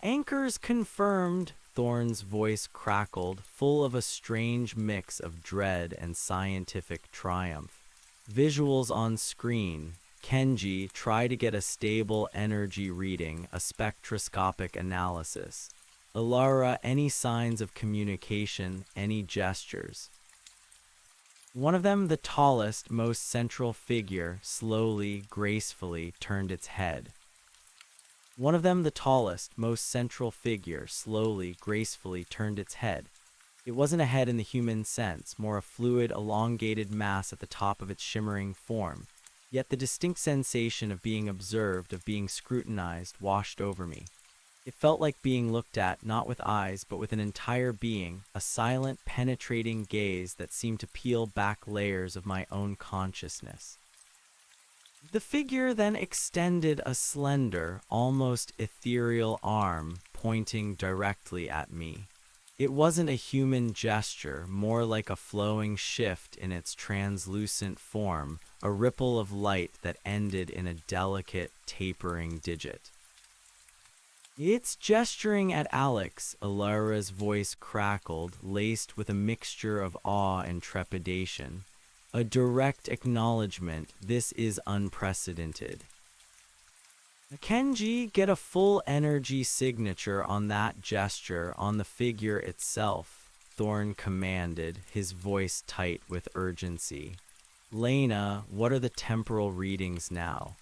"Anchors confirmed," Thorne's voice crackled, full of a strange mix of dread and scientific triumph. Visuals on screen. Kenji, try to get a stable energy reading, a spectroscopic analysis. Ilara, any signs of communication, any gestures. One of them, the tallest, most central figure, slowly, gracefully turned its head. One of them, the tallest, most central figure, slowly, gracefully turned its head. It wasn't a head in the human sense, more a fluid, elongated mass at the top of its shimmering form. Yet the distinct sensation of being observed, of being scrutinized, washed over me. It felt like being looked at, not with eyes, but with an entire being, a silent, penetrating gaze that seemed to peel back layers of my own consciousness. The figure then extended a slender, almost ethereal arm, pointing directly at me. It wasn't a human gesture, more like a flowing shift in its translucent form, a ripple of light that ended in a delicate, tapering digit. "It's gesturing at Alex," Ilara's voice crackled, laced with a mixture of awe and trepidation. "A direct acknowledgement, this is unprecedented." "Kenji, get a full energy signature on that gesture, on the figure itself," Thorne commanded, his voice tight with urgency. "Lena, what are the temporal readings now?"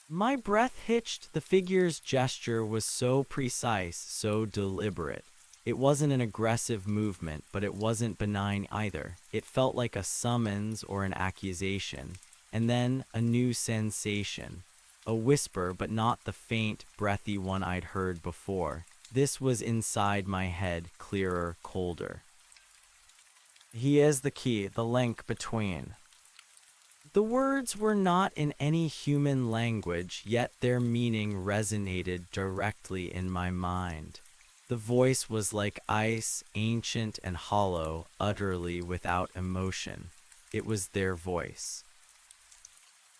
My breath hitched. The figure's gesture was so precise, so deliberate. It wasn't an aggressive movement, but it wasn't benign either. It felt like a summons or an accusation. And then a new sensation. a whisper, but not the faint, breathy one I'd heard before. This was inside my head, clearer, colder. He is the key, the link between. The words were not in any human language, yet their meaning resonated directly in my mind. The voice was like ice, ancient and hollow, utterly without emotion. It was their voice.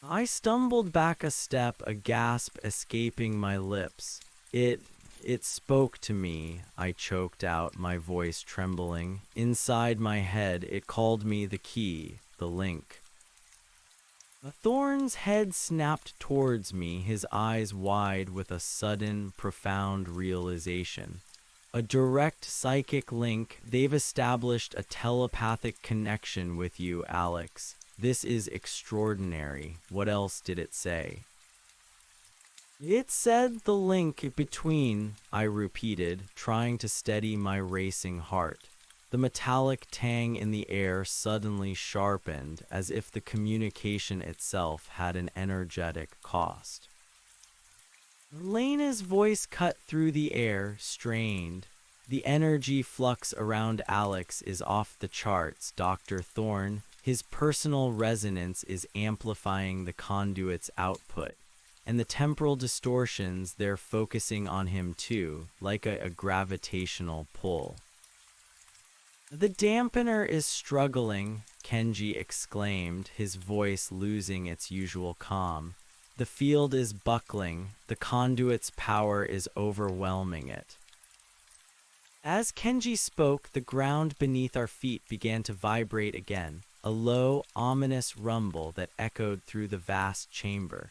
I stumbled back a step, a gasp escaping my lips. It spoke to me, I choked out, my voice trembling. Inside my head, it called me the key, the link. Thorn's head snapped towards me, his eyes wide with a sudden, profound realization. A direct psychic link. They've established a telepathic connection with you, Alex. This is extraordinary. What else did it say? It said the link between, I repeated, trying to steady my racing heart. The metallic tang in the air suddenly sharpened, as if the communication itself had an energetic cost. Lena's voice cut through the air, strained. The energy flux around Alex is off the charts, Dr. Thorne. His personal resonance is amplifying the conduit's output. And the temporal distortions, they're focusing on him too, like a gravitational pull. The dampener is struggling, Kenji exclaimed, his voice losing its usual calm. The field is buckling, the conduit's power is overwhelming it. As Kenji spoke, the ground beneath our feet began to vibrate again, a low, ominous rumble that echoed through the vast chamber.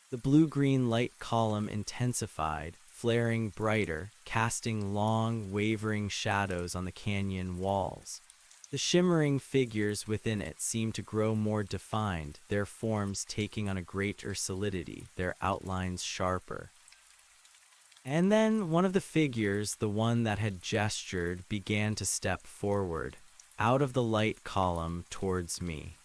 The blue-green light column intensified, flaring brighter, casting long, wavering shadows on the canyon walls. The shimmering figures within it seemed to grow more defined, their forms taking on a greater solidity, their outlines sharper. And then one of the figures, the one that had gestured, began to step forward, out of the light column towards me.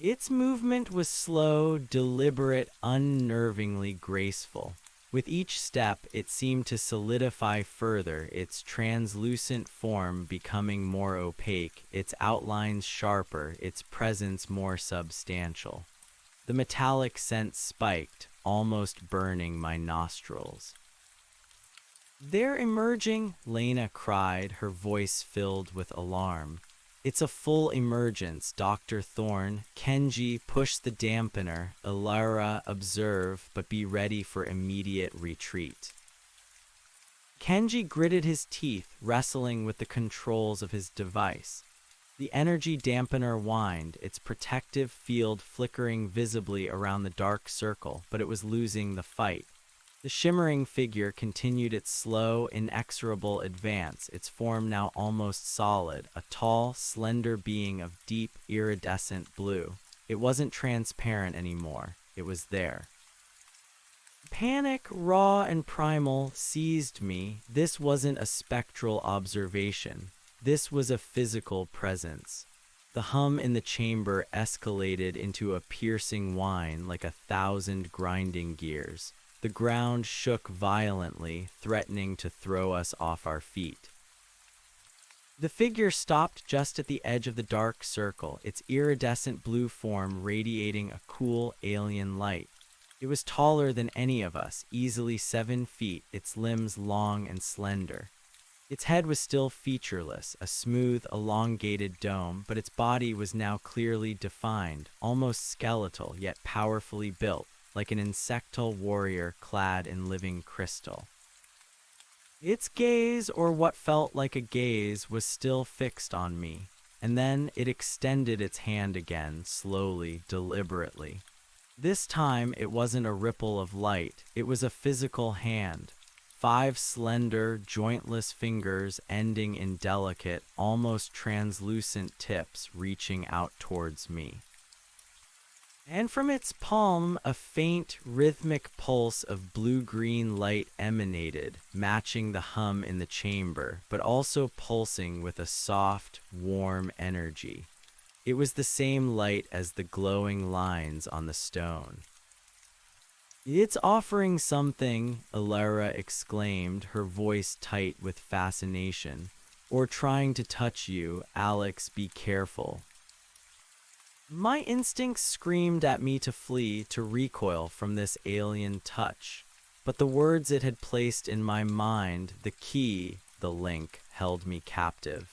Its movement was slow, deliberate, unnervingly graceful. With each step, it seemed to solidify further, its translucent form becoming more opaque, its outlines sharper, its presence more substantial. The metallic scent spiked, almost burning my nostrils. "They're emerging," Lena cried, her voice filled with alarm. "It's a full emergence, Dr. Thorne." Kenji, push the dampener. Elara, observe, but be ready for immediate retreat. Kenji gritted his teeth, wrestling with the controls of his device. The energy dampener whined, its protective field flickering visibly around the dark circle, but it was losing the fight. The shimmering figure continued its slow, inexorable advance, its form now almost solid, a tall, slender being of deep, iridescent blue. It wasn't transparent anymore. It was there. Panic, raw and primal, seized me. This wasn't a spectral observation. This was a physical presence. The hum in the chamber escalated into a piercing whine like 1,000 grinding gears. The ground shook violently, threatening to throw us off our feet. The figure stopped just at the edge of the dark circle, its iridescent blue form radiating a cool, alien light. It was taller than any of us, easily 7 feet, its limbs long and slender. Its head was still featureless, a smooth, elongated dome, but its body was now clearly defined, almost skeletal, yet powerfully built, like an insectal warrior clad in living crystal. Its gaze, or what felt like a gaze, was still fixed on me, and then it extended its hand again, slowly, deliberately. This time it wasn't a ripple of light, it was a physical hand. 5 slender, jointless fingers ending in delicate, almost translucent tips reaching out towards me. And from its palm, a faint, rhythmic pulse of blue-green light emanated, matching the hum in the chamber, but also pulsing with a soft, warm energy. It was the same light as the glowing lines on the stone. It's offering something, Alara exclaimed, her voice tight with fascination. Or trying to touch you, Alex, be careful. My instincts screamed at me to flee, to recoil from this alien touch. But the words it had placed in my mind, the key, the link, held me captive.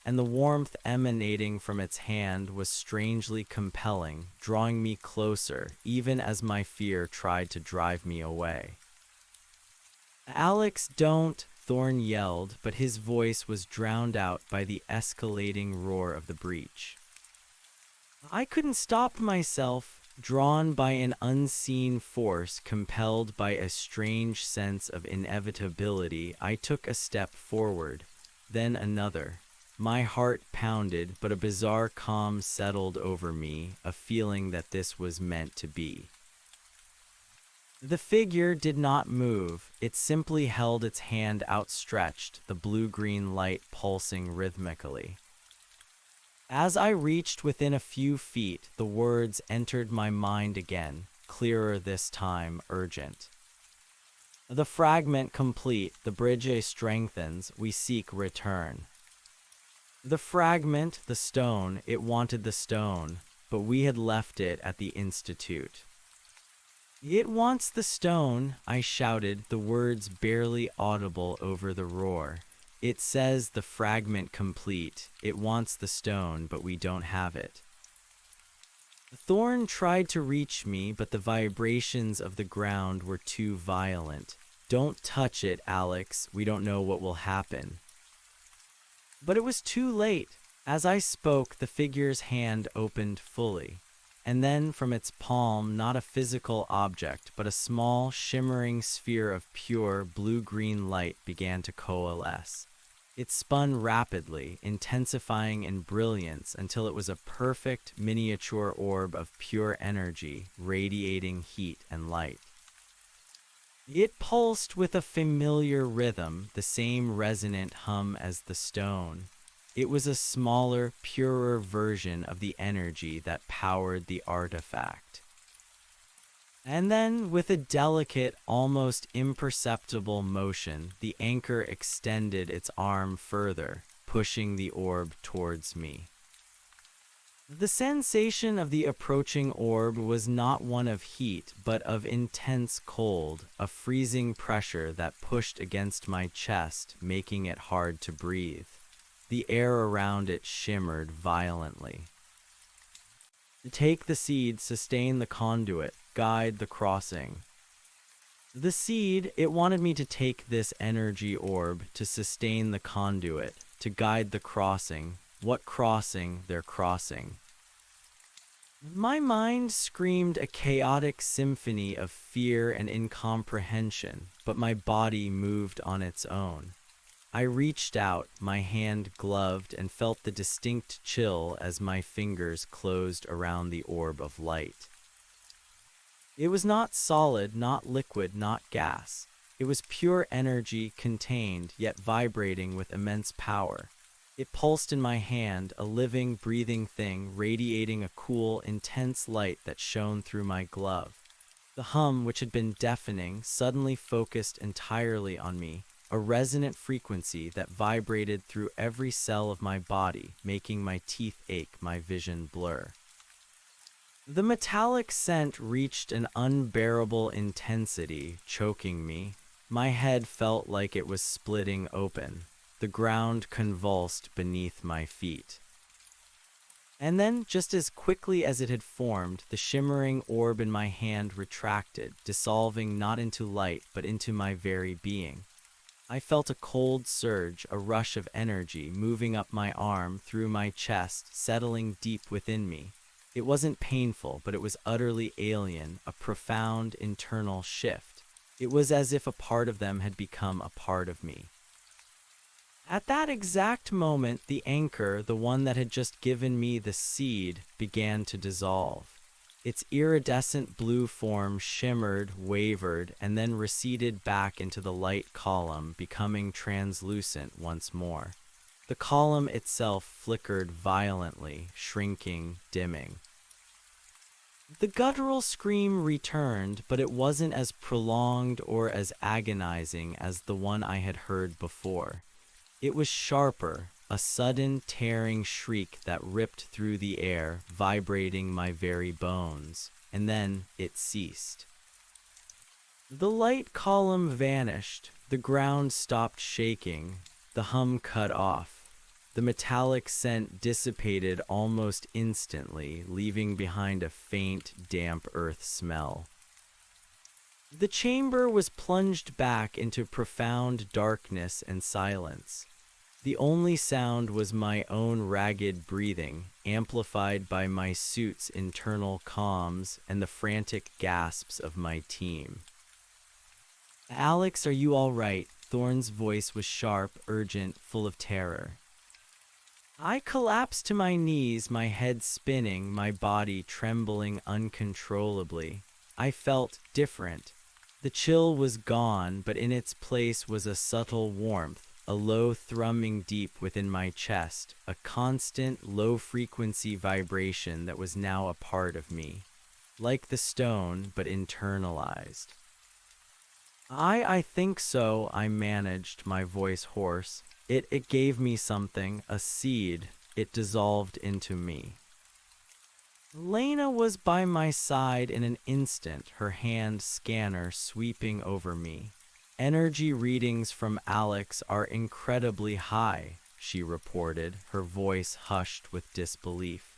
And the warmth emanating from its hand was strangely compelling, drawing me closer, even as my fear tried to drive me away. Alex, don't, Thorn yelled, but his voice was drowned out by the escalating roar of the breach. I couldn't stop myself, drawn by an unseen force, compelled by a strange sense of inevitability. I took a step forward, then another. My heart pounded, but a bizarre calm settled over me, a feeling that this was meant to be. The figure did not move. It simply held its hand outstretched, the blue-green light pulsing rhythmically. As I reached within a few feet, the words entered my mind again, clearer this time, urgent. The fragment complete, the bridge strengthens, we seek return. The fragment, the stone, it wanted the stone, but we had left it at the Institute. It wants the stone, I shouted, the words barely audible over the roar. It says the fragment complete. It wants the stone, but we don't have it. Thorn tried to reach me, but the vibrations of the ground were too violent. Don't touch it, Alex. We don't know what will happen. But it was too late. As I spoke, the figure's hand opened fully. And then from its palm, not a physical object, but a small, shimmering sphere of pure blue-green light began to coalesce. It spun rapidly, intensifying in brilliance until it was a perfect miniature orb of pure energy, radiating heat and light. It pulsed with a familiar rhythm, the same resonant hum as the stone. It was a smaller, purer version of the energy that powered the artifact. And then, with a delicate, almost imperceptible motion, the anchor extended its arm further, pushing the orb towards me. The sensation of the approaching orb was not one of heat, but of intense cold, a freezing pressure that pushed against my chest, making it hard to breathe. The air around it shimmered violently. Take the seed, sustain the conduit, guide the crossing. The seed, it wanted me to take this energy orb, to sustain the conduit, to guide the crossing. What crossing? They're crossing. My mind screamed a chaotic symphony of fear and incomprehension, but my body moved on its own. I reached out, my hand gloved, and felt the distinct chill as my fingers closed around the orb of light. It was not solid, not liquid, not gas. It was pure energy, contained, yet vibrating with immense power. It pulsed in my hand, a living, breathing thing, radiating a cool, intense light that shone through my glove. The hum, which had been deafening, suddenly focused entirely on me, a resonant frequency that vibrated through every cell of my body, making my teeth ache, my vision blur. The metallic scent reached an unbearable intensity, choking me. My head felt like it was splitting open. The ground convulsed beneath my feet. And then, just as quickly as it had formed, the shimmering orb in my hand retracted, dissolving not into light, but into my very being. I felt a cold surge, a rush of energy, moving up my arm, through my chest, settling deep within me. It wasn't painful, but it was utterly alien, a profound internal shift. It was as if a part of them had become a part of me. At that exact moment, the anchor, the one that had just given me the seed, began to dissolve. Its iridescent blue form shimmered, wavered, and then receded back into the light column, becoming translucent once more. The column itself flickered violently, shrinking, dimming. The guttural scream returned, but it wasn't as prolonged or as agonizing as the one I had heard before. It was sharper, a sudden tearing shriek that ripped through the air, vibrating my very bones, and then it ceased. The light column vanished, the ground stopped shaking, the hum cut off. The metallic scent dissipated almost instantly, leaving behind a faint, damp earth smell. The chamber was plunged back into profound darkness and silence. The only sound was my own ragged breathing, amplified by my suit's internal comms and the frantic gasps of my team. "Alex, are you all right?" Thorne's voice was sharp, urgent, full of terror. I collapsed to my knees, my head spinning, my body trembling uncontrollably. I felt different. The chill was gone, but in its place was a subtle warmth, a low thrumming deep within my chest, a constant, low-frequency vibration that was now a part of me. Like the stone, but internalized. I think so," I managed, my voice hoarse. It gave me something, a seed. It dissolved into me. Lena was by my side in an instant, her hand scanner sweeping over me. "Energy readings from Alex are incredibly high," she reported, her voice hushed with disbelief.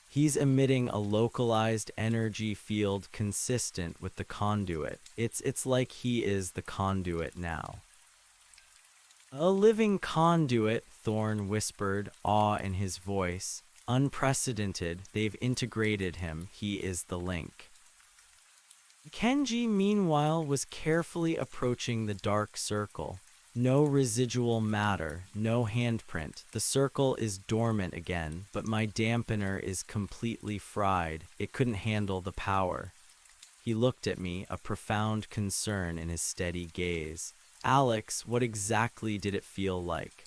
"He's emitting a localized energy field consistent with the conduit. It's like he is the conduit now." "A living conduit," Thorne whispered, awe in his voice. "Unprecedented. They've integrated him. He is the link." Kenji, meanwhile, was carefully approaching the dark circle. No residual matter, no handprint. The circle is dormant again, but my dampener is completely fried. It couldn't handle the power. He looked at me, a profound concern in his steady gaze. "Alex, what exactly did it feel like?"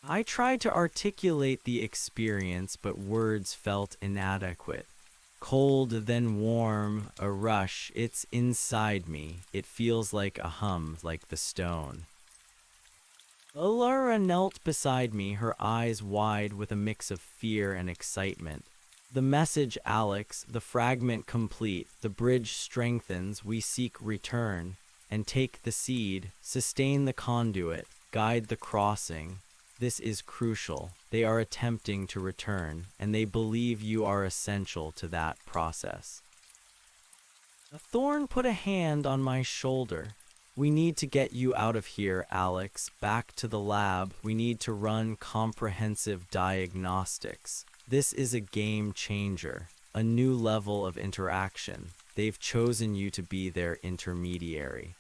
I tried to articulate the experience, but words felt inadequate. Cold, then warm, a rush. It's inside me. It feels like a hum, like the stone. Alara knelt beside me, her eyes wide with a mix of fear and excitement. "The message, Alex, the fragment complete. The bridge strengthens. We seek return. And take the seed, sustain the conduit, guide the crossing. This is crucial. They are attempting to return, and they believe you are essential to that process." A thorn put a hand on my shoulder. "We need to get you out of here, Alex, back to the lab. We need to run comprehensive diagnostics. This is a game changer, a new level of interaction. They've chosen you to be their intermediary."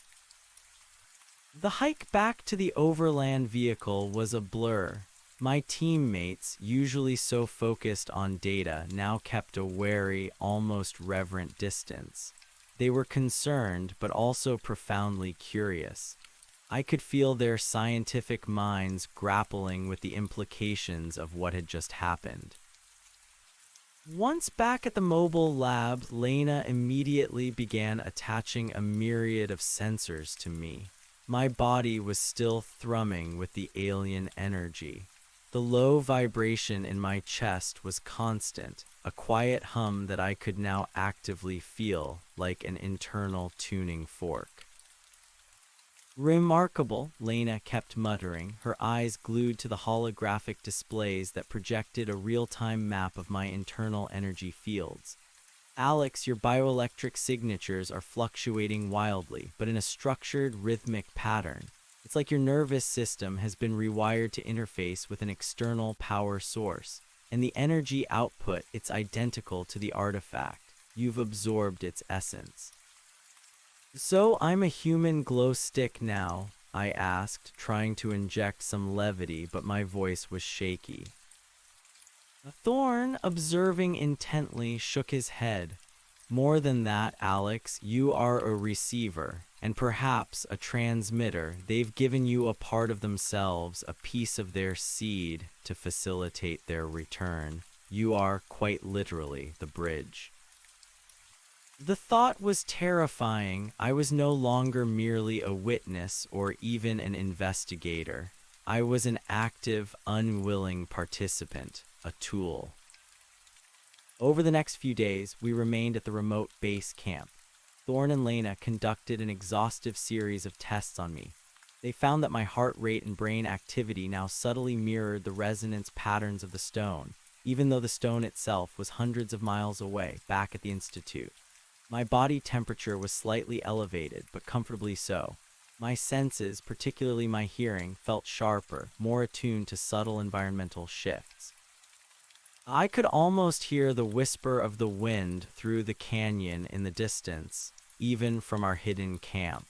The hike back to the overland vehicle was a blur. My teammates, usually so focused on data, now kept a wary, almost reverent distance. They were concerned, but also profoundly curious. I could feel their scientific minds grappling with the implications of what had just happened. Once back at the mobile lab, Lena immediately began attaching a myriad of sensors to me. My body was still thrumming with the alien energy. The low vibration in my chest was constant, a quiet hum that I could now actively feel, like an internal tuning fork. "Remarkable," Lena kept muttering, her eyes glued to the holographic displays that projected a real-time map of my internal energy fields. "Alex, your bioelectric signatures are fluctuating wildly, but in a structured, rhythmic pattern. It's like your nervous system has been rewired to interface with an external power source, and the energy output, it's identical to the artifact. You've absorbed its essence." "So I'm a human glow stick now?" I asked, trying to inject some levity, but my voice was shaky. Thorne, observing intently, shook his head. "More than that, Alex, you are a receiver, and perhaps a transmitter. They've given you a part of themselves, a piece of their seed, to facilitate their return. You are, quite literally, the bridge." The thought was terrifying. I was no longer merely a witness or even an investigator. I was an active, unwilling participant, a tool. Over the next few days, we remained at the remote base camp. Thorn and Lena conducted an exhaustive series of tests on me. They found that my heart rate and brain activity now subtly mirrored the resonance patterns of the stone, even though the stone itself was hundreds of miles away, back at the Institute. My body temperature was slightly elevated, but comfortably so. My senses, particularly my hearing, felt sharper, more attuned to subtle environmental shifts. I could almost hear the whisper of the wind through the canyon in the distance, even from our hidden camp.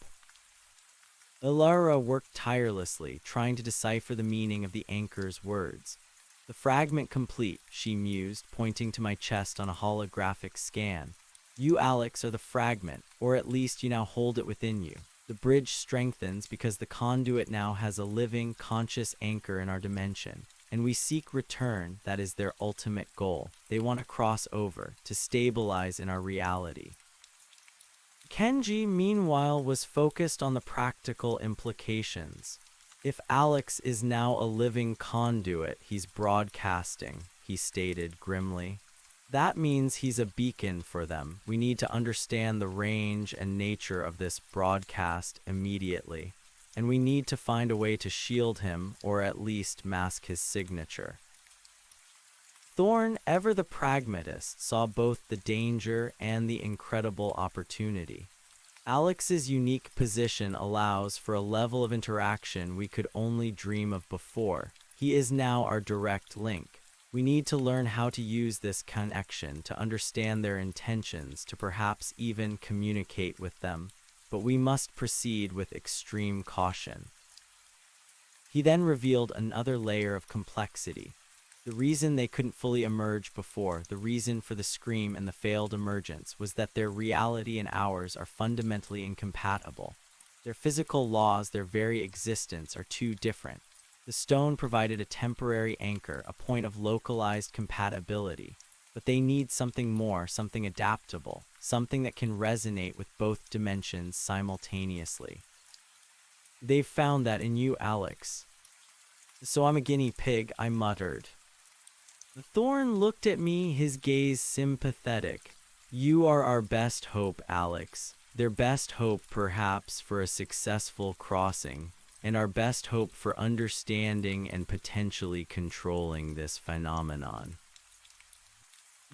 Ilara worked tirelessly, trying to decipher the meaning of the anchor's words. The fragment complete, she mused, pointing to my chest on a holographic scan. You, Alex, are the fragment, or at least you now hold it within you. The bridge strengthens because the conduit now has a living, conscious anchor in our dimension. And we seek return, that is their ultimate goal. They want to cross over, to stabilize in our reality. Kenji, meanwhile, was focused on the practical implications. If Alex is now a living conduit, he's broadcasting, he stated grimly. That means he's a beacon for them. We need to understand the range and nature of this broadcast immediately. And we need to find a way to shield him, or at least mask his signature. Thorn, ever the pragmatist, saw both the danger and the incredible opportunity. Alex's unique position allows for a level of interaction we could only dream of before. He is now our direct link. We need to learn how to use this connection to understand their intentions, to perhaps even communicate with them. But we must proceed with extreme caution. He then revealed another layer of complexity. The reason they couldn't fully emerge before, the reason for the scream and the failed emergence, was that their reality and ours are fundamentally incompatible. Their physical laws, their very existence, are too different. The stone provided a temporary anchor, a point of localized compatibility. But they need something more, something adaptable, something that can resonate with both dimensions simultaneously. They've found that in you, Alex. So I'm a guinea pig, I muttered. Thorn looked at me, his gaze sympathetic. You are our best hope, Alex. Their best hope, perhaps, for a successful crossing, and our best hope for understanding and potentially controlling this phenomenon.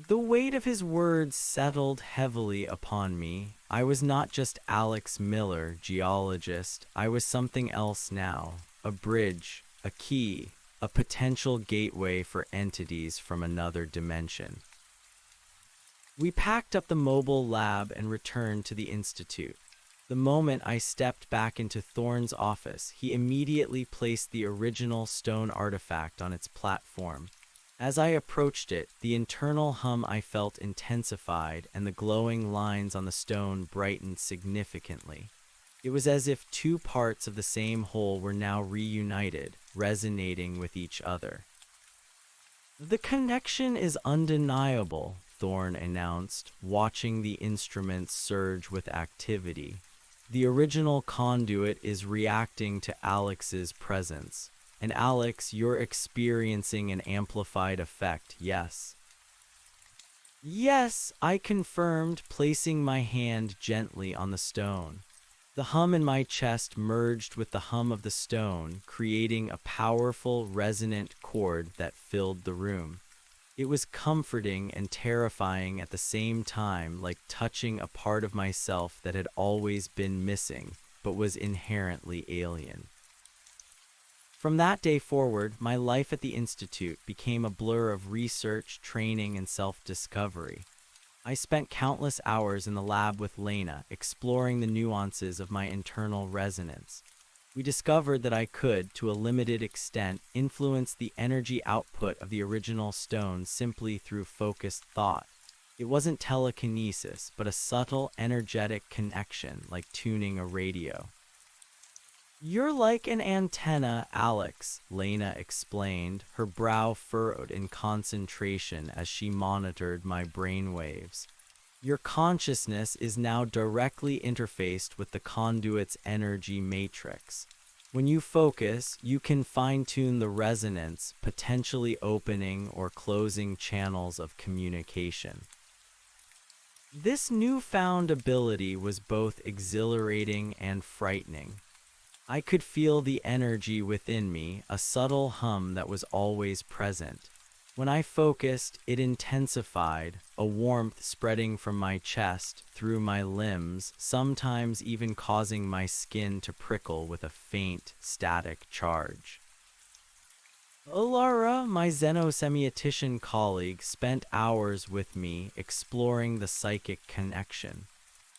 The weight of his words settled heavily upon me. I was not just Alex Miller, geologist. I was something else now. A bridge, a key, a potential gateway for entities from another dimension. We packed up the mobile lab and returned to the Institute. The moment I stepped back into Thorn's office, he immediately placed the original stone artifact on its platform. As I approached it, the internal hum I felt intensified and the glowing lines on the stone brightened significantly. It was as if two parts of the same whole were now reunited, resonating with each other. The connection is undeniable, Thorn announced, watching the instruments surge with activity. The original conduit is reacting to Alex's presence. And Alex, you're experiencing an amplified effect, yes? Yes, I confirmed, placing my hand gently on the stone. The hum in my chest merged with the hum of the stone, creating a powerful, resonant chord that filled the room. It was comforting and terrifying at the same time, like touching a part of myself that had always been missing, but was inherently alien. From that day forward, my life at the Institute became a blur of research, training, and self-discovery. I spent countless hours in the lab with Lena, exploring the nuances of my internal resonance. We discovered that I could, to a limited extent, influence the energy output of the original stone simply through focused thought. It wasn't telekinesis, but a subtle, energetic connection, like tuning a radio. You're like an antenna, Alex, Lena explained, her brow furrowed in concentration as she monitored my brainwaves. Your consciousness is now directly interfaced with the conduit's energy matrix. When you focus, you can fine-tune the resonance, potentially opening or closing channels of communication. This newfound ability was both exhilarating and frightening. I could feel the energy within me, a subtle hum that was always present. When I focused, it intensified, a warmth spreading from my chest through my limbs, sometimes even causing my skin to prickle with a faint, static charge. Alara, my xenosemiotician colleague, spent hours with me exploring the psychic connection.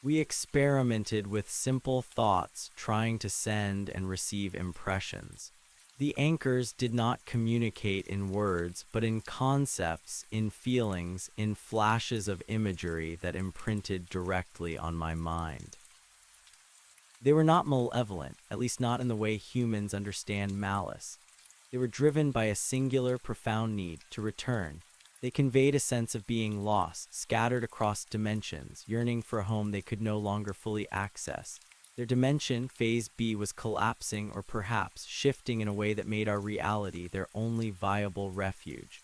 We experimented with simple thoughts, trying to send and receive impressions. The anchors did not communicate in words, but in concepts, in feelings, in flashes of imagery that imprinted directly on my mind. They were not malevolent, at least not in the way humans understand malice. They were driven by a singular, profound need to return. They conveyed a sense of being lost, scattered across dimensions, yearning for a home they could no longer fully access. Their dimension, Phase B, was collapsing or perhaps shifting in a way that made our reality their only viable refuge.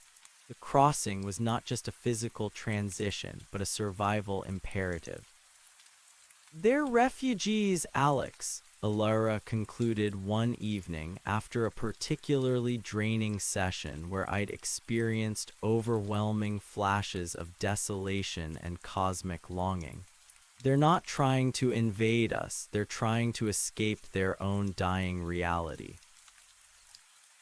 The crossing was not just a physical transition, but a survival imperative. "They're refugees, Alex," Alara concluded one evening after a particularly draining session where I'd experienced overwhelming flashes of desolation and cosmic longing. "They're not trying to invade us, they're trying to escape their own dying reality."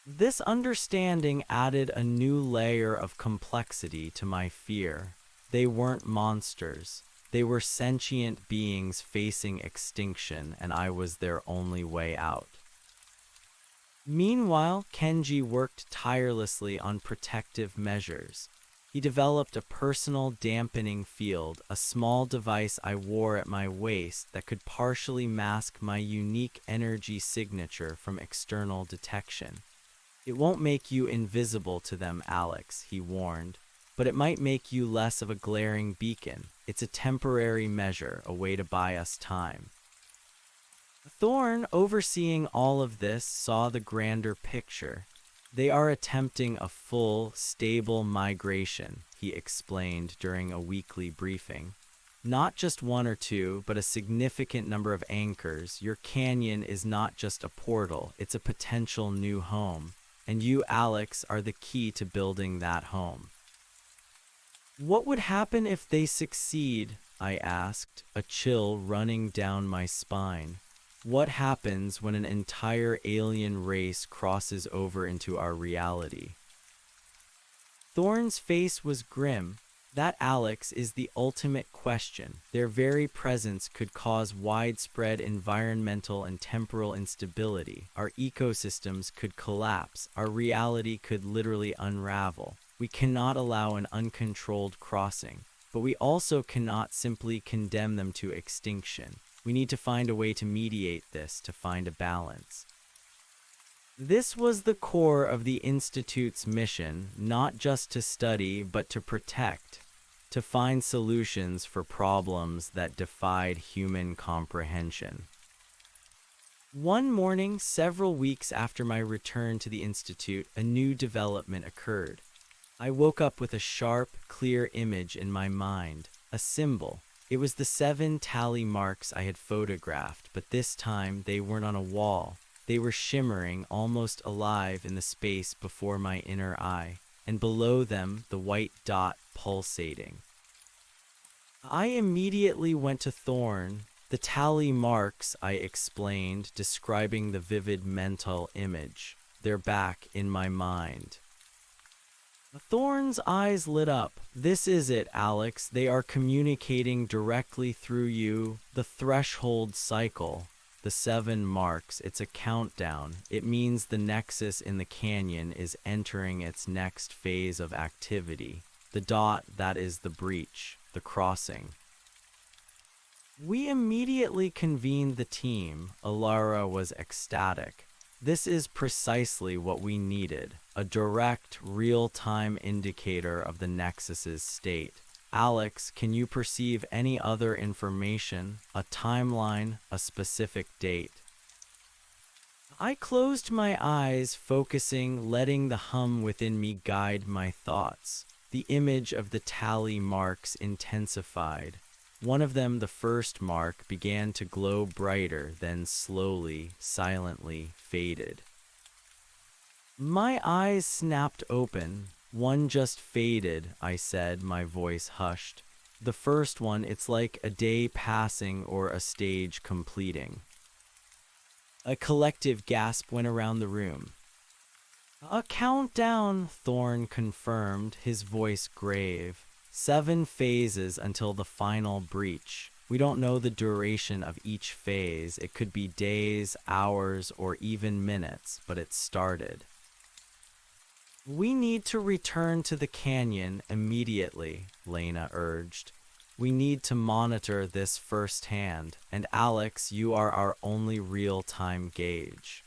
This understanding added a new layer of complexity to my fear. They weren't monsters. They were sentient beings facing extinction, and I was their only way out. Meanwhile, Kenji worked tirelessly on protective measures. He developed a personal dampening field, a small device I wore at my waist that could partially mask my unique energy signature from external detection. "It won't make you invisible to them, Alex," he warned, "but it might make you less of a glaring beacon. It's a temporary measure, a way to buy us time." Thorn, overseeing all of this, saw the grander picture. "They are attempting a full, stable migration," he explained during a weekly briefing. "Not just one or two, but a significant number of anchors. Your canyon is not just a portal, it's a potential new home. And you, Alex, are the key to building that home." "What would happen if they succeed?" I asked, a chill running down my spine. "What happens when an entire alien race crosses over into our reality?" Thorn's face was grim. "That, Alex, is the ultimate question. Their very presence could cause widespread environmental and temporal instability. Our ecosystems could collapse. Our reality could literally unravel. We cannot allow an uncontrolled crossing, but we also cannot simply condemn them to extinction. We need to find a way to mediate this, to find a balance." This was the core of the Institute's mission, not just to study, but to protect, to find solutions for problems that defied human comprehension. One morning, several weeks after my return to the Institute, a new development occurred. I woke up with a sharp, clear image in my mind, a symbol. It was the 7 tally marks I had photographed, but this time they weren't on a wall. They were shimmering, almost alive in the space before my inner eye, and below them the white dot pulsating. I immediately went to Thorn. "The tally marks," I explained, describing the vivid mental image. "They're back in my mind." Thorn's eyes lit up. "This is it, Alex. They are communicating directly through you. The threshold cycle. The 7 marks. It's a countdown. It means the nexus in the canyon is entering its next phase of activity. The dot, that is the breach, the crossing." We immediately convened the team. Alara was ecstatic. "This is precisely what we needed, a direct, real-time indicator of the Nexus's state. Alex, can you perceive any other information, a timeline, a specific date? I closed my eyes, focusing, letting the hum within me guide my thoughts. The image of the tally marks intensified. One of them, the first mark, began to glow brighter, then slowly, silently faded. My eyes snapped open. One just faded, I said, my voice hushed. The first one, it's like a day passing or a stage completing. A collective gasp went around the room. A countdown, Thorne confirmed, his voice grave. 7 phases until the final breach. We don't know the duration of each phase. It could be days, hours, or even minutes, but it started. We need to return to the canyon immediately, Lena urged. We need to monitor this firsthand, and Alex, you are our only real-time gauge.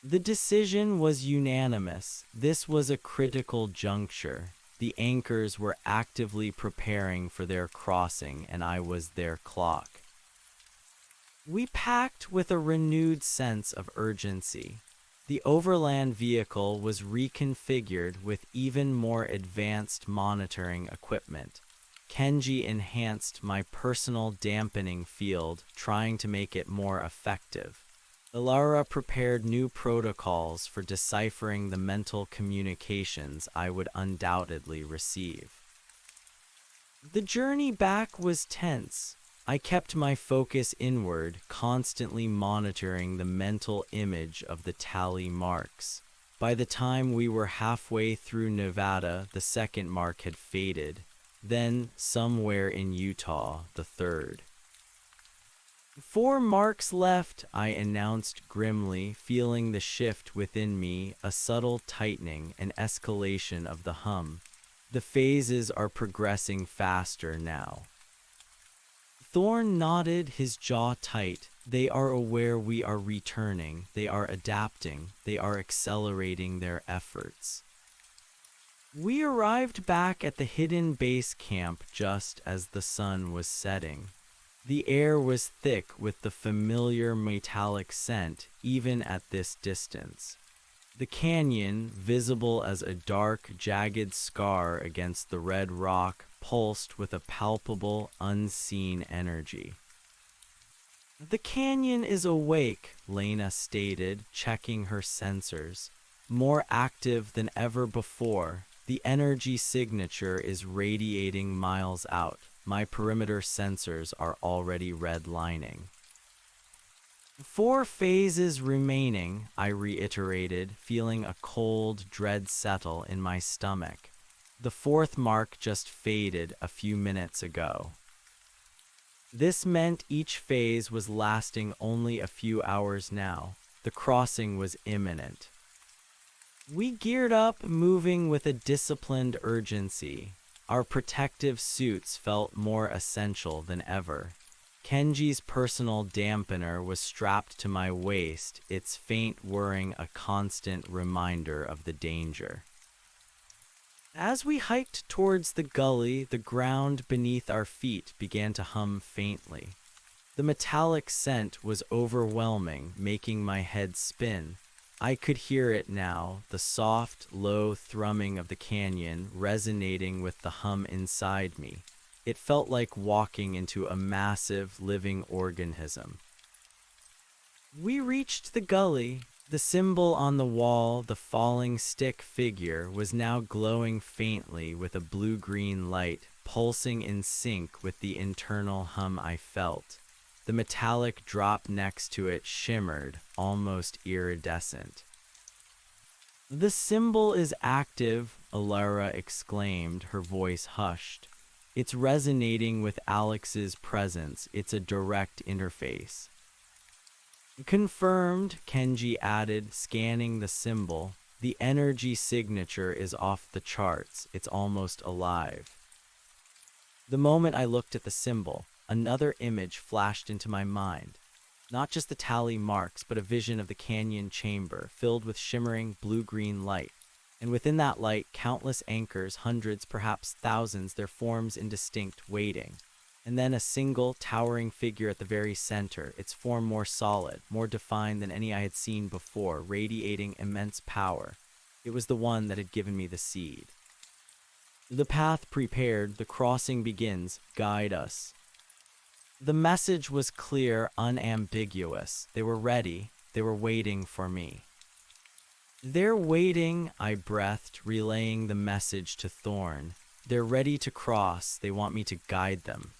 The decision was unanimous. This was a critical juncture. The anchors were actively preparing for their crossing, and I was their clock. We packed with a renewed sense of urgency. The overland vehicle was reconfigured with even more advanced monitoring equipment. Kenji enhanced my personal dampening field, trying to make it more effective. Ilara prepared new protocols for deciphering the mental communications I would undoubtedly receive. The journey back was tense. I kept my focus inward, constantly monitoring the mental image of the tally marks. By the time we were halfway through Nevada, the second mark had faded. Then, somewhere in Utah, the third. 4 marks left, I announced grimly, feeling the shift within me, a subtle tightening, an escalation of the hum. The phases are progressing faster now. Thorne nodded, his jaw tight. They are aware we are returning. They are adapting. They are accelerating their efforts. We arrived back at the hidden base camp just as the sun was setting. The air was thick with the familiar metallic scent, even at this distance. The canyon, visible as a dark, jagged scar against the red rock, pulsed with a palpable, unseen energy. The canyon is awake, Lena stated, checking her sensors. More active than ever before. The energy signature is radiating miles out. My perimeter sensors are already redlining. 4 phases remaining, I reiterated, feeling a cold dread settle in my stomach. The 4th mark just faded a few minutes ago. This meant each phase was lasting only a few hours now. The crossing was imminent. We geared up, moving with a disciplined urgency. Our protective suits felt more essential than ever. Kenji's personal dampener was strapped to my waist, its faint whirring a constant reminder of the danger. As we hiked towards the gully, the ground beneath our feet began to hum faintly. The metallic scent was overwhelming, making my head spin. I could hear it now, the soft, low thrumming of the canyon resonating with the hum inside me. It felt like walking into a massive, living organism. We reached the gully. The symbol on the wall, the falling stick figure, was now glowing faintly with a blue-green light, pulsing in sync with the internal hum I felt. The metallic drop next to it shimmered, almost iridescent. The symbol is active, Ilara exclaimed, her voice hushed. It's resonating with Alex's presence. It's a direct interface. Confirmed, Kenji added, scanning the symbol. The energy signature is off the charts. It's almost alive. The moment I looked at the symbol, another image flashed into my mind. Not just the tally marks, but a vision of the canyon chamber, filled with shimmering blue-green light. And within that light, countless anchors, hundreds, perhaps thousands, their forms indistinct, waiting. And then a single, towering figure at the very center, its form more solid, more defined than any I had seen before, radiating immense power. It was the one that had given me the seed. The path prepared, the crossing begins, guide us. The message was clear, unambiguous. They were ready, they were waiting for me. They're waiting, I breathed, relaying the message to Thorn. They're ready to cross, they want me to guide them.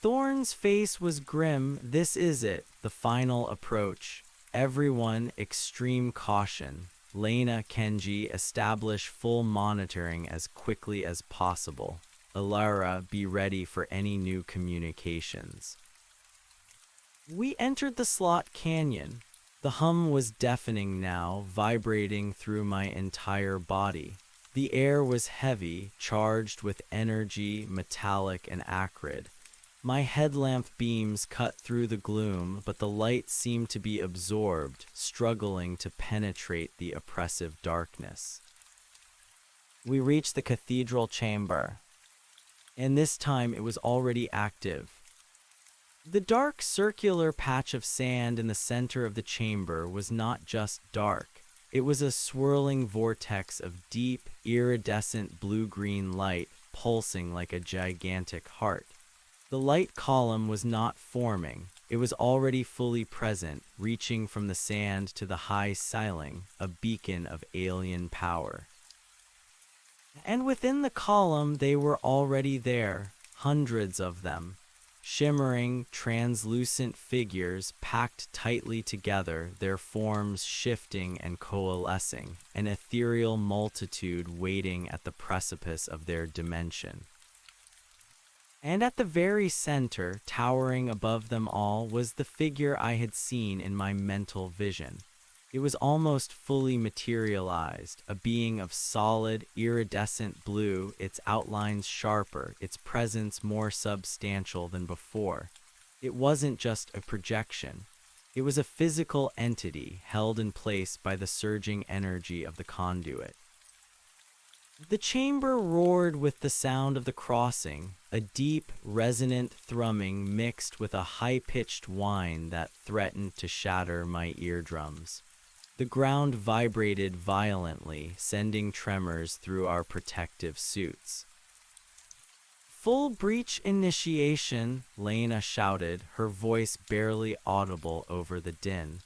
Thorn's face was grim. This is it, the final approach. Everyone, extreme caution. Lena, Kenji, establish full monitoring as quickly as possible. Alara, be ready for any new communications. We entered the slot canyon. The hum was deafening now, vibrating through my entire body. The air was heavy, charged with energy, metallic and acrid. My headlamp beams cut through the gloom, but the light seemed to be absorbed, struggling to penetrate the oppressive darkness. We reached the cathedral chamber, and this time it was already active. The dark circular patch of sand in the center of the chamber was not just dark. It was a swirling vortex of deep, iridescent blue-green light, pulsing like a gigantic heart. The light column was not forming. It was already fully present, reaching from the sand to the high ceiling, a beacon of alien power. And within the column, they were already there, hundreds of them. Shimmering, translucent figures packed tightly together, their forms shifting and coalescing, an ethereal multitude waiting at the precipice of their dimension. And at the very center, towering above them all, was the figure I had seen in my mental vision. It was almost fully materialized, a being of solid, iridescent blue, its outlines sharper, its presence more substantial than before. It wasn't just a projection. It was a physical entity held in place by the surging energy of the conduit. The chamber roared with the sound of the crossing, a deep, resonant thrumming mixed with a high-pitched whine that threatened to shatter my eardrums. The ground vibrated violently, sending tremors through our protective suits. "Full breach initiation," Lena shouted, her voice barely audible over the din.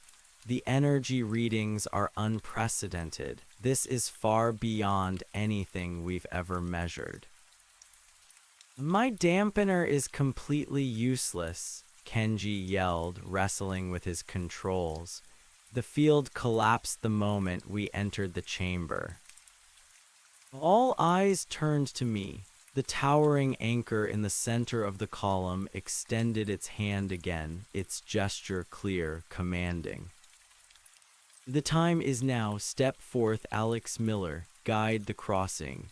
"The energy readings are unprecedented. This is far beyond anything we've ever measured." "My dampener is completely useless," Kenji yelled, wrestling with his controls. The field collapsed the moment we entered the chamber. All eyes turned to me. The towering anchor in the center of the column extended its hand again, its gesture clear, commanding. "The time is now. Step forth, Alex Miller. Guide the crossing."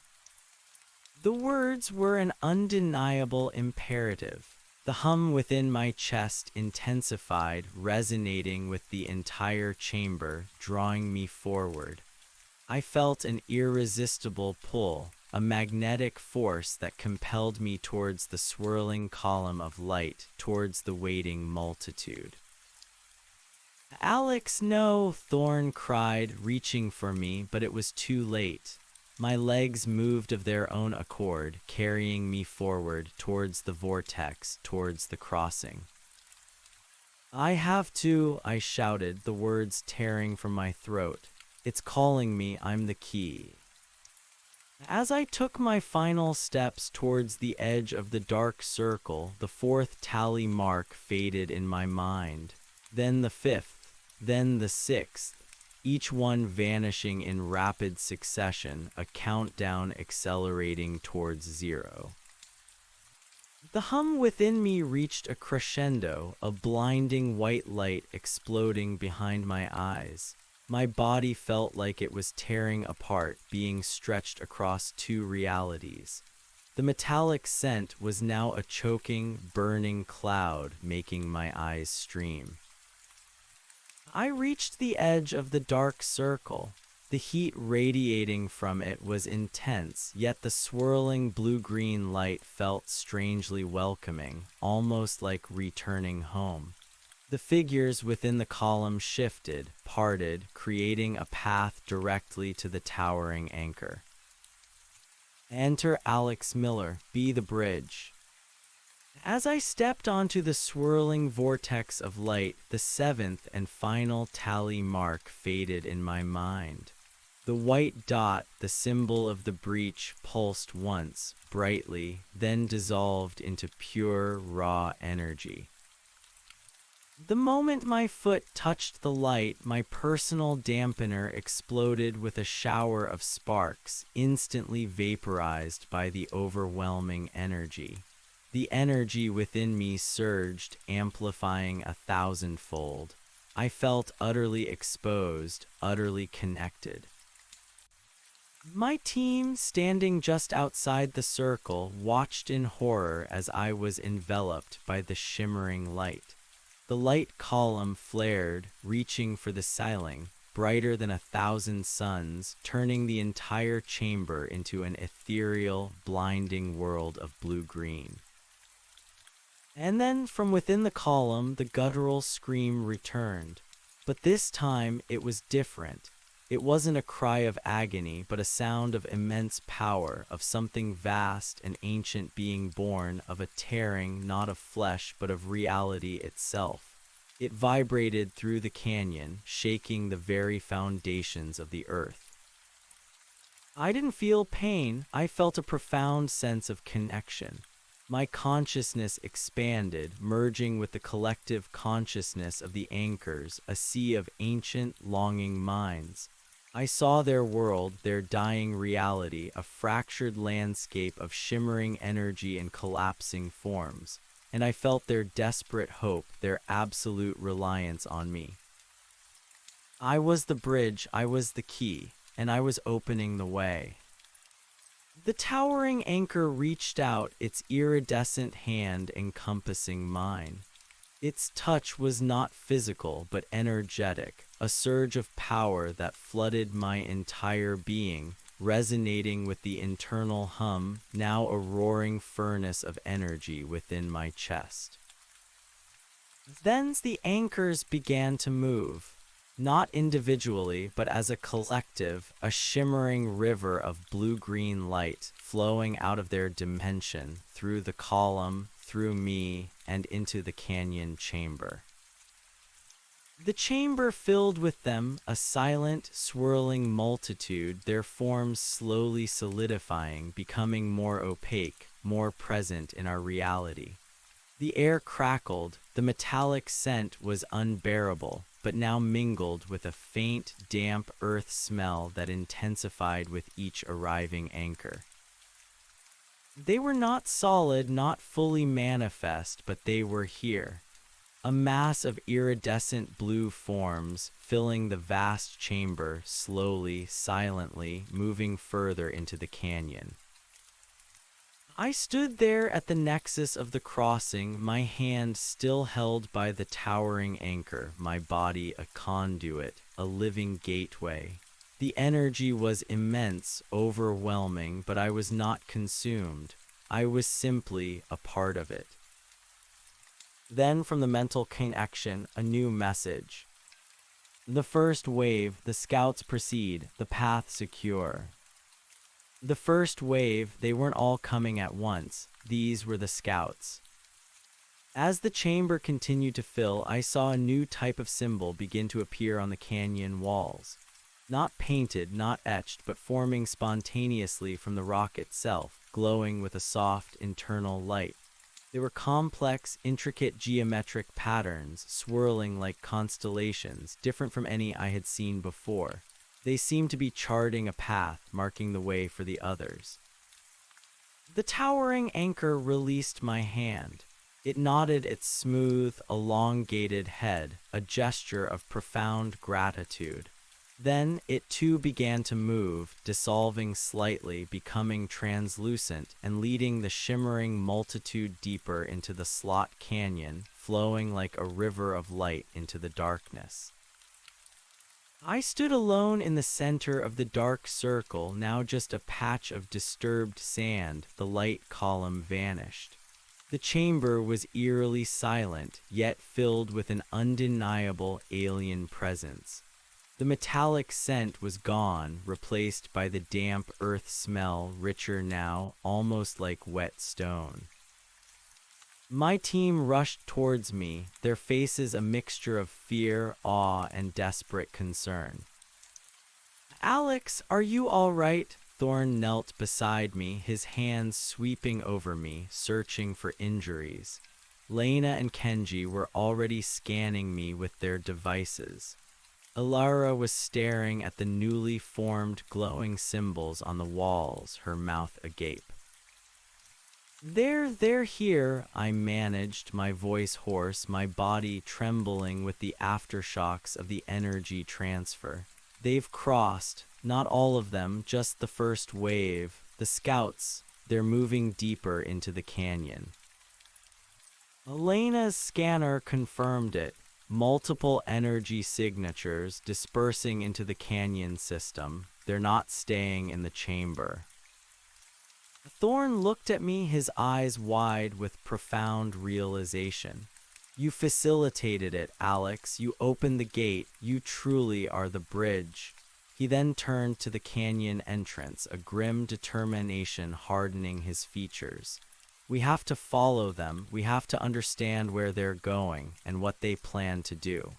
The words were an undeniable imperative. The hum within my chest intensified, resonating with the entire chamber, drawing me forward. I felt an irresistible pull, a magnetic force that compelled me towards the swirling column of light, towards the waiting multitude. "Alex, no!" Thorn cried, reaching for me, but it was too late. My legs moved of their own accord, carrying me forward, towards the vortex, towards the crossing. "I have to," I shouted, the words tearing from my throat. "It's calling me, I'm the key." As I took my final steps towards the edge of the dark circle, the fourth tally mark faded in my mind. Then the fifth, then the sixth. Each one vanishing in rapid succession, a countdown accelerating towards zero. The hum within me reached a crescendo, a blinding white light exploding behind my eyes. My body felt like it was tearing apart, being stretched across two realities. The metallic scent was now a choking, burning cloud, making my eyes stream. I reached the edge of the dark circle. The heat radiating from it was intense, yet the swirling blue-green light felt strangely welcoming, almost like returning home. The figures within the column shifted, parted, creating a path directly to the towering anchor. Enter Alex Miller, Be the Bridge. As I stepped onto the swirling vortex of light, the seventh and final tally mark faded in my mind. The white dot, the symbol of the breach, pulsed once, brightly, then dissolved into pure, raw energy. The moment my foot touched the light, my personal dampener exploded with a shower of sparks, instantly vaporized by the overwhelming energy. The energy within me surged, amplifying 1,000-fold. I felt utterly exposed, utterly connected. My team, standing just outside the circle, watched in horror as I was enveloped by the shimmering light. The light column flared, reaching for the ceiling, brighter than 1,000 suns, turning the entire chamber into an ethereal, blinding world of blue-green. And then, from within the column, the guttural scream returned. But this time, it was different. It wasn't a cry of agony, but a sound of immense power, of something vast and ancient being born, of a tearing not of flesh but of reality itself. It vibrated through the canyon, shaking the very foundations of the earth. I didn't feel pain, I felt a profound sense of connection. My consciousness expanded, merging with the collective consciousness of the anchors, a sea of ancient, longing minds. I saw their world, their dying reality, a fractured landscape of shimmering energy and collapsing forms, and I felt their desperate hope, their absolute reliance on me. I was the bridge, I was the key, and I was opening the way. The towering anchor reached out, its iridescent hand encompassing mine. Its touch was not physical but energetic, a surge of power that flooded my entire being, resonating with the internal hum, now a roaring furnace of energy within my chest. Then the anchors began to move, not individually but as a collective, a shimmering river of blue-green light flowing out of their dimension, through the column, through me, and into the canyon chamber. The chamber filled with them, a silent, swirling multitude, their forms slowly solidifying, becoming more opaque, more present in our reality. The air crackled, the metallic scent was unbearable, but now mingled with a faint, damp earth smell that intensified with each arriving anchor. They were not solid, not fully manifest, but they were here. A mass of iridescent blue forms filling the vast chamber, slowly, silently, moving further into the canyon. I stood there at the nexus of the crossing, my hand still held by the towering anchor, my body a conduit, a living gateway. The energy was immense, overwhelming, but I was not consumed. I was simply a part of it. Then from the mental connection, a new message. The first wave, the scouts proceed, the path secure. The first wave, they weren't all coming at once. These were the scouts. As the chamber continued to fill, I saw a new type of symbol begin to appear on the canyon walls. Not painted, not etched, but forming spontaneously from the rock itself, glowing with a soft, internal light. They were complex, intricate geometric patterns, swirling like constellations, different from any I had seen before. They seemed to be charting a path, marking the way for the others. The towering anchor released my hand. It nodded its smooth, elongated head, a gesture of profound gratitude. Then it too began to move, dissolving slightly, becoming translucent, and leading the shimmering multitude deeper into the slot canyon, flowing like a river of light into the darkness. I stood alone in the center of the dark circle, now just a patch of disturbed sand. The light column vanished. The chamber was eerily silent, yet filled with an undeniable alien presence. The metallic scent was gone, replaced by the damp earth smell, richer now, almost like wet stone. My team rushed towards me, their faces a mixture of fear, awe, and desperate concern. "Alex, are you all right?" Thorn knelt beside me, his hands sweeping over me, searching for injuries. Lena and Kenji were already scanning me with their devices. Alara was staring at the newly formed glowing symbols on the walls, her mouth agape. They're here," I managed, my voice hoarse, my body trembling with the aftershocks of the energy transfer. "They've crossed. Not all of them, just the first wave. The scouts, they're moving deeper into the canyon." Elena's scanner confirmed it. Multiple energy signatures dispersing into the canyon system. They're not staying in the chamber. Thorn looked at me, his eyes wide with profound realization. "You facilitated it, Alex. You opened the gate. You truly are the bridge." He then turned to the canyon entrance, a grim determination hardening his features. "We have to follow them. We have to understand where they're going and what they plan to do."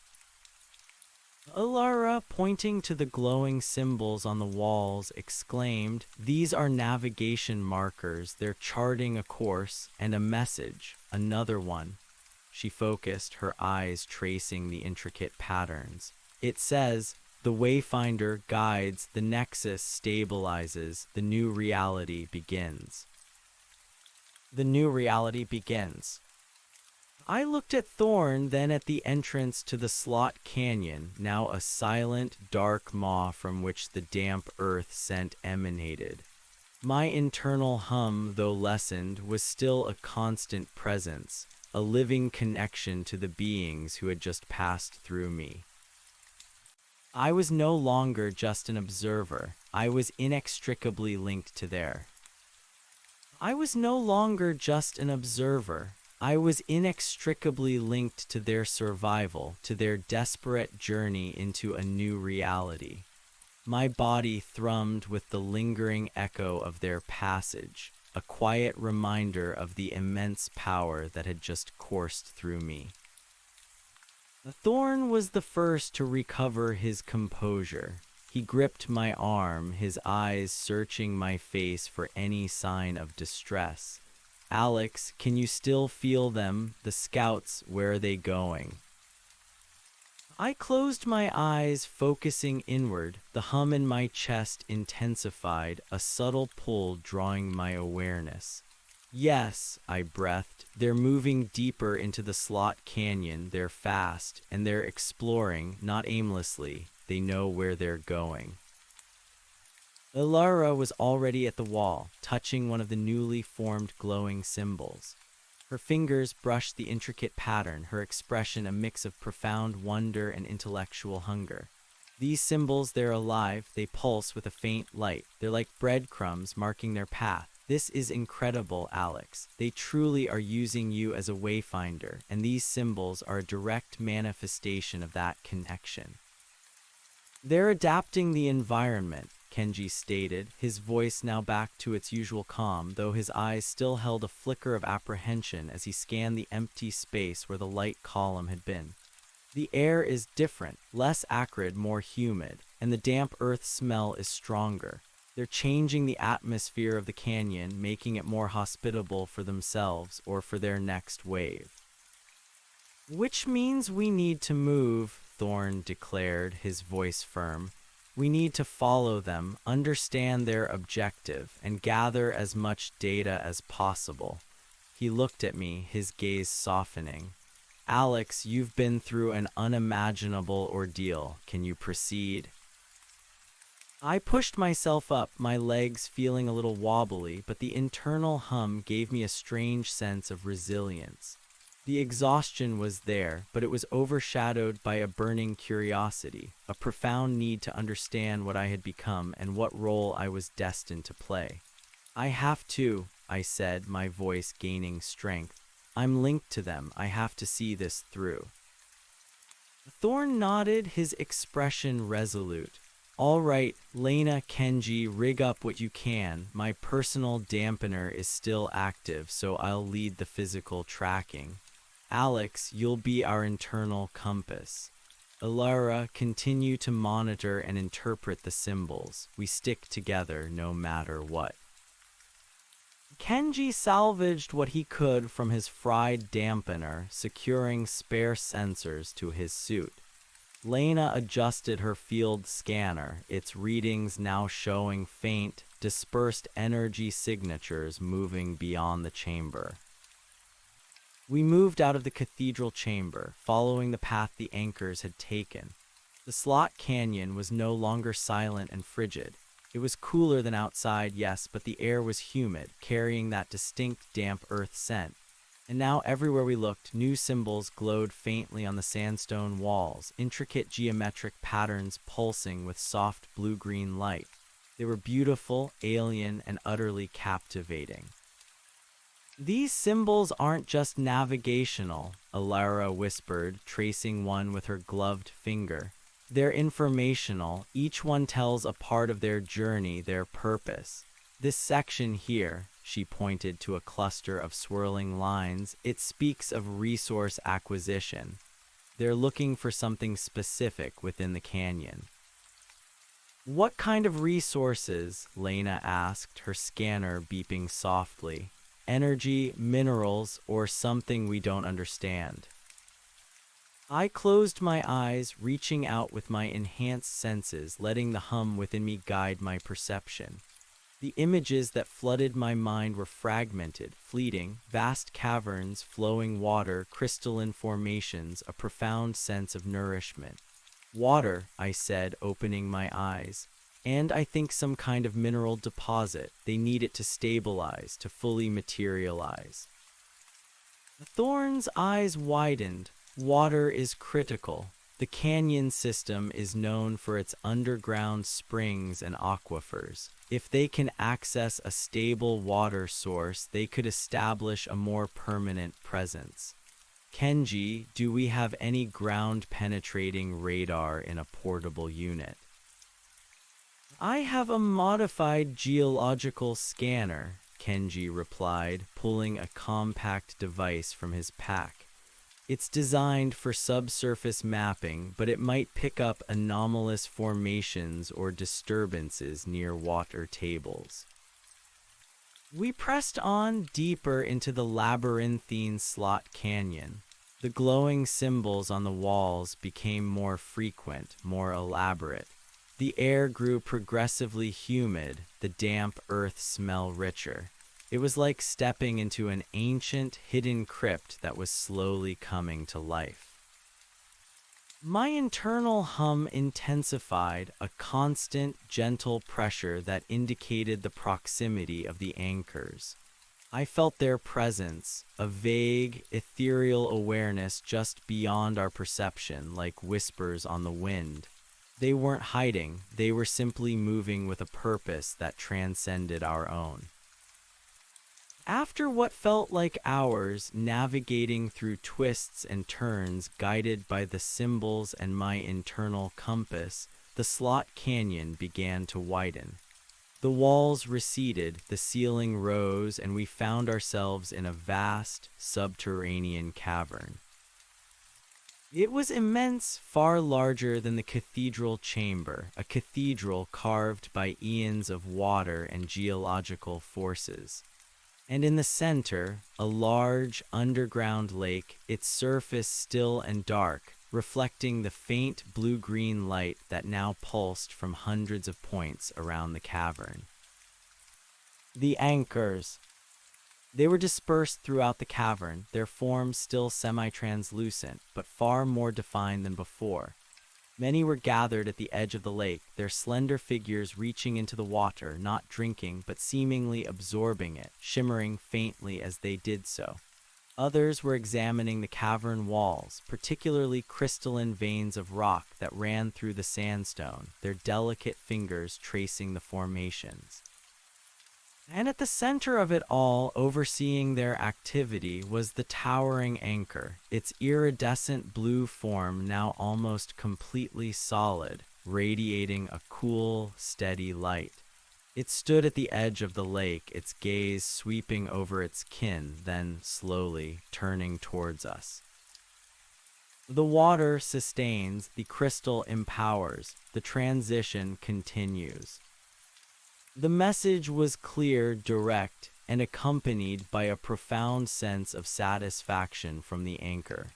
Alara, pointing to the glowing symbols on the walls, exclaimed, "These are navigation markers. They're charting a course and a message, another one." She focused, her eyes tracing the intricate patterns. "It says, the Wayfinder guides, the Nexus stabilizes, the new reality begins." The new reality begins. I looked at Thorn, then at the entrance to the slot canyon, now a silent, dark maw from which the damp earth scent emanated. My internal hum, though lessened, was still a constant presence, a living connection to the beings who had just passed through me. I was no longer just an observer. I was inextricably linked to their. I was no longer just an observer. I was inextricably linked to their survival, to their desperate journey into a new reality. My body thrummed with the lingering echo of their passage, a quiet reminder of the immense power that had just coursed through me. Thorn was the first to recover his composure. He gripped my arm, his eyes searching my face for any sign of distress. "Alex, can you still feel them? The scouts, where are they going?" I closed my eyes, focusing inward. The hum in my chest intensified, a subtle pull drawing my awareness. "Yes," I breathed, "they're moving deeper into the slot canyon. They're fast, and they're exploring, not aimlessly. They know where they're going." Ilara was already at the wall, touching one of the newly formed glowing symbols. Her fingers brushed the intricate pattern, her expression a mix of profound wonder and intellectual hunger. "These symbols, they're alive, they pulse with a faint light. They're like breadcrumbs marking their path. This is incredible, Alex. They truly are using you as a wayfinder, and these symbols are a direct manifestation of that connection." "They're adapting the environment," Kenji stated, his voice now back to its usual calm, though his eyes still held a flicker of apprehension as he scanned the empty space where the light column had been. "The air is different, less acrid, more humid, and the damp earth smell is stronger. They're changing the atmosphere of the canyon, making it more hospitable for themselves or for their next wave." "Which means we need to move," Thorn declared, his voice firm. "We need to follow them, understand their objective, and gather as much data as possible." He looked at me, his gaze softening. "Alex, you've been through an unimaginable ordeal. Can you proceed?" I pushed myself up, my legs feeling a little wobbly, but the internal hum gave me a strange sense of resilience. The exhaustion was there, but it was overshadowed by a burning curiosity, a profound need to understand what I had become and what role I was destined to play. I have to, I said, my voice gaining strength. I'm linked to them. I have to see this through. Thorn nodded, his expression resolute. All right, Lena, Kenji, rig up what you can. My personal dampener is still active, so I'll lead the physical tracking. Alex, you'll be our internal compass. Alara, continue to monitor and interpret the symbols. We stick together no matter what. Kenji salvaged what he could from his fried dampener, securing spare sensors to his suit. Lena adjusted her field scanner, its readings now showing faint, dispersed energy signatures moving beyond the chamber. We moved out of the cathedral chamber, following the path the anchors had taken. The slot canyon was no longer silent and frigid. It was cooler than outside, yes, but the air was humid, carrying that distinct damp earth scent. And now everywhere we looked, new symbols glowed faintly on the sandstone walls, intricate geometric patterns pulsing with soft blue-green light. They were beautiful, alien, and utterly captivating. These symbols aren't just navigational, Alara whispered, tracing one with her gloved finger. They're informational. Each one tells a part of their journey, their purpose. This section here, she pointed to a cluster of swirling lines, it speaks of resource acquisition. They're looking for something specific within the canyon. What kind of resources? Lena asked, her scanner beeping softly. Energy, minerals, or something we don't understand. I closed my eyes, reaching out with my enhanced senses, letting the hum within me guide my perception. The images that flooded my mind were fragmented, fleeting, vast caverns, flowing water, crystalline formations, a profound sense of nourishment. Water, I said, opening my eyes. And I think some kind of mineral deposit. They need it to stabilize, to fully materialize. Thorn's eyes widened. Water is critical. The canyon system is known for its underground springs and aquifers. If they can access a stable water source, they could establish a more permanent presence. Kenji, do we have any ground-penetrating radar in a portable unit? I have a modified geological scanner, Kenji replied, pulling a compact device from his pack. It's designed for subsurface mapping, but it might pick up anomalous formations or disturbances near water tables. We pressed on deeper into the labyrinthine slot canyon. The glowing symbols on the walls became more frequent, more elaborate. The air grew progressively humid, the damp earth smell richer. It was like stepping into an ancient, hidden crypt that was slowly coming to life. My internal hum intensified, a constant, gentle pressure that indicated the proximity of the anchors. I felt their presence, a vague, ethereal awareness just beyond our perception, like whispers on the wind. They weren't hiding, they were simply moving with a purpose that transcended our own. After what felt like hours navigating through twists and turns guided by the symbols and my internal compass, the slot canyon began to widen. The walls receded, the ceiling rose, and we found ourselves in a vast, subterranean cavern. It was immense, far larger than the cathedral chamber, a cathedral carved by eons of water and geological forces. And in the center, a large, underground lake, its surface still and dark, reflecting the faint blue-green light that now pulsed from hundreds of points around the cavern. The anchors. They were dispersed throughout the cavern, their forms still semi-translucent, but far more defined than before. Many were gathered at the edge of the lake, their slender figures reaching into the water, not drinking, but seemingly absorbing it, shimmering faintly as they did so. Others were examining the cavern walls, particularly crystalline veins of rock that ran through the sandstone, their delicate fingers tracing the formations. And at the center of it all, overseeing their activity, was the towering anchor, its iridescent blue form now almost completely solid, radiating a cool, steady light. It stood at the edge of the lake, its gaze sweeping over its kin, then slowly turning towards us. The water sustains, the crystal empowers, the transition continues. The message was clear, direct, and accompanied by a profound sense of satisfaction from the anchor.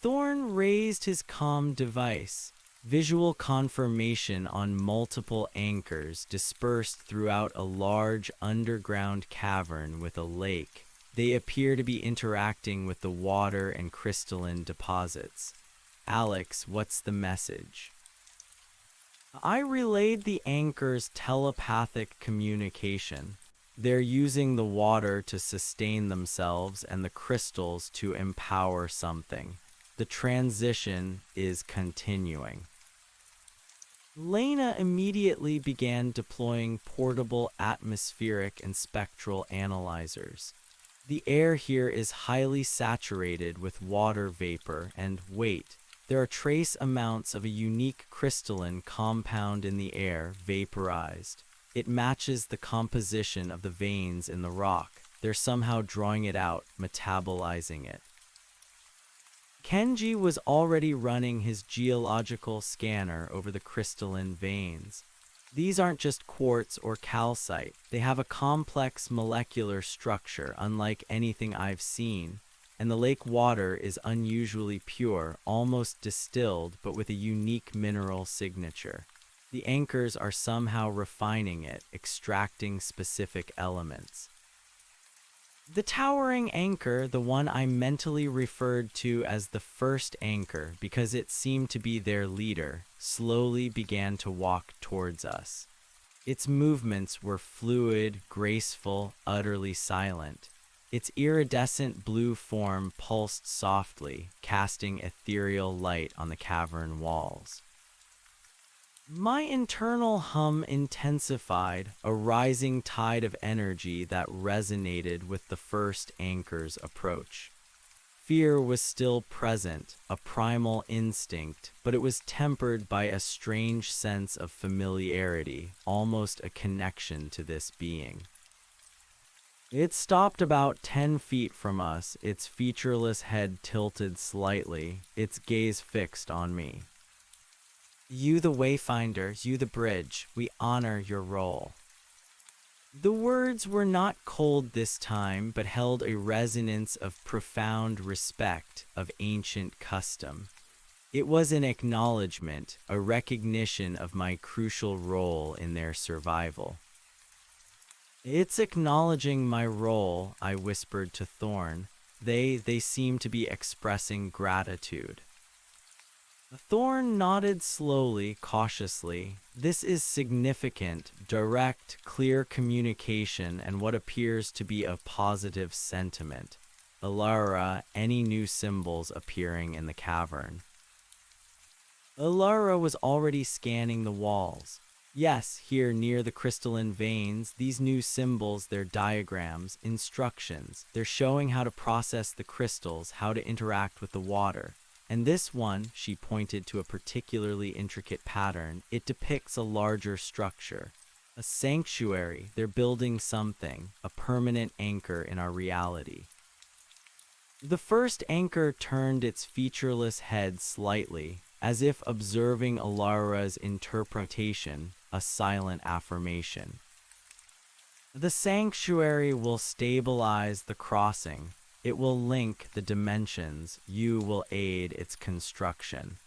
Thorn raised his comm device, visual confirmation on multiple anchors dispersed throughout a large underground cavern with a lake. They appear to be interacting with the water and crystalline deposits. Alex, what's the message? I relayed the anchor's telepathic communication. They're using the water to sustain themselves and the crystals to empower something. The transition is continuing. Lena immediately began deploying portable atmospheric and spectral analyzers. The air here is highly saturated with water vapor and, wait, there are trace amounts of a unique crystalline compound in the air, vaporized. It matches the composition of the veins in the rock. They're somehow drawing it out, metabolizing it. Kenji was already running his geological scanner over the crystalline veins. These aren't just quartz or calcite. They have a complex molecular structure unlike anything I've seen. And the lake water is unusually pure, almost distilled, but with a unique mineral signature. The anchors are somehow refining it, extracting specific elements. The towering anchor, the one I mentally referred to as the first anchor because it seemed to be their leader, slowly began to walk towards us. Its movements were fluid, graceful, utterly silent. Its iridescent blue form pulsed softly, casting ethereal light on the cavern walls. My internal hum intensified, a rising tide of energy that resonated with the first anchor's approach. Fear was still present, a primal instinct, but it was tempered by a strange sense of familiarity, almost a connection to this being. It stopped about 10 feet from us, its featureless head tilted slightly, its gaze fixed on me. You the Wayfinder, you the bridge, we honor your role. The words were not cold this time, but held a resonance of profound respect, of ancient custom. It was an acknowledgement, a recognition of my crucial role in their survival. It's acknowledging my role, I whispered to Thorn. They seem to be expressing gratitude. Thorn nodded slowly, cautiously. This is significant, direct, clear communication and what appears to be a positive sentiment. Alara, any new symbols appearing in the cavern? Alara was already scanning the walls. Yes, here near the crystalline veins, these new symbols, they're diagrams, instructions. They're showing how to process the crystals, how to interact with the water. And this one, she pointed to a particularly intricate pattern, it depicts a larger structure. A sanctuary, they're building something, a permanent anchor in our reality. The first anchor turned its featureless head slightly, as if observing Alara's interpretation, a silent affirmation. The sanctuary will stabilize the crossing. It will link the dimensions. You will aid its construction.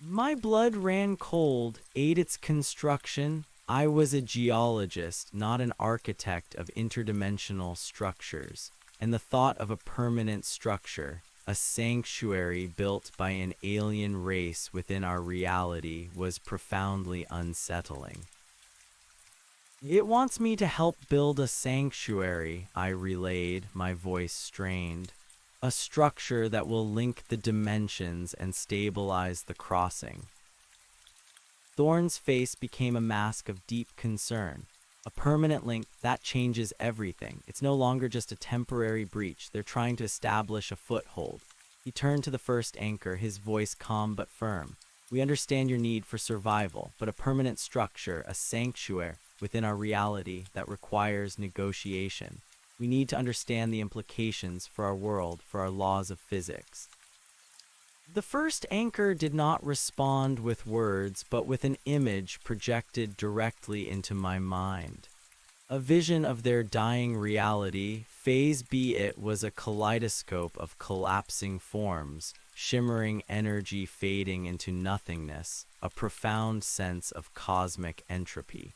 My blood ran cold. Aid its construction? I was a geologist, not an architect of interdimensional structures. And the thought of a permanent structure, a sanctuary built by an alien race within our reality, was profoundly unsettling. It wants me to help build a sanctuary, I relayed, my voice strained. A structure that will link the dimensions and stabilize the crossing. Thorn's face became a mask of deep concern. A permanent link, that changes everything. It's no longer just a temporary breach. They're trying to establish a foothold. He turned to the first anchor, his voice calm but firm. We understand your need for survival, but a permanent structure, a sanctuary within our reality that requires negotiation. We need to understand the implications for our world, for our laws of physics. The first anchor did not respond with words, but with an image projected directly into my mind. A vision of their dying reality. Phase B, it was a kaleidoscope of collapsing forms, shimmering energy fading into nothingness, a profound sense of cosmic entropy.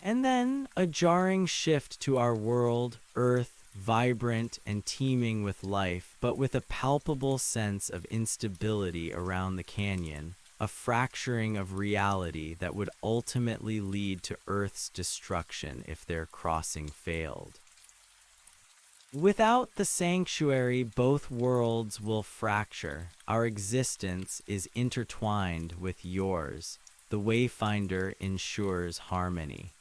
And then a jarring shift to our world, Earth, vibrant and teeming with life, but with a palpable sense of instability around the canyon, a fracturing of reality that would ultimately lead to Earth's destruction if their crossing failed. Without the sanctuary, both worlds will fracture. Our existence is intertwined with yours. The Wayfinder ensures harmony.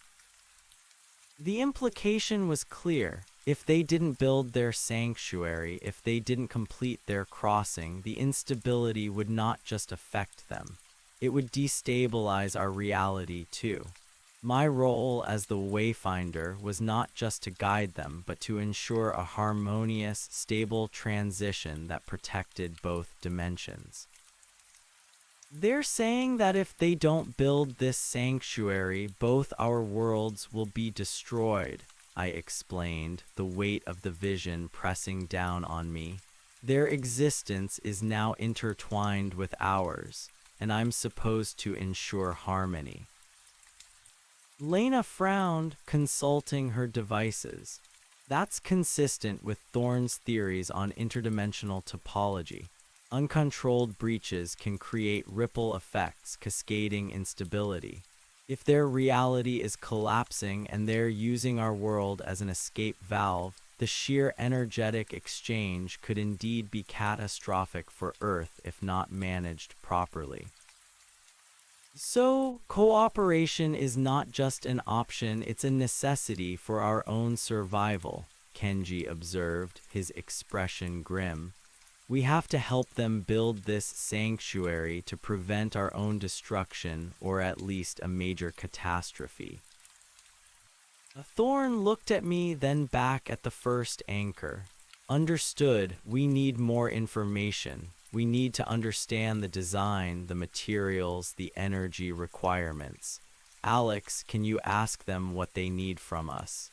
The implication was clear. If they didn't build their sanctuary, if they didn't complete their crossing, the instability would not just affect them. It would destabilize our reality too. My role as the Wayfinder was not just to guide them, but to ensure a harmonious, stable transition that protected both dimensions. They're saying that if they don't build this sanctuary, both our worlds will be destroyed, I explained, the weight of the vision pressing down on me. Their existence is now intertwined with ours, and I'm supposed to ensure harmony. Lena frowned, consulting her devices. That's consistent with Thorne's theories on interdimensional topology. Uncontrolled breaches can create ripple effects, cascading instability. If their reality is collapsing and they're using our world as an escape valve, the sheer energetic exchange could indeed be catastrophic for Earth if not managed properly. So, cooperation is not just an option, it's a necessity for our own survival, Kenji observed, his expression grim. We have to help them build this sanctuary to prevent our own destruction, or at least a major catastrophe. Thorne looked at me, then back at the first anchor. Understood, we need more information. We need to understand the design, the materials, the energy requirements. Alex, can you ask them what they need from us?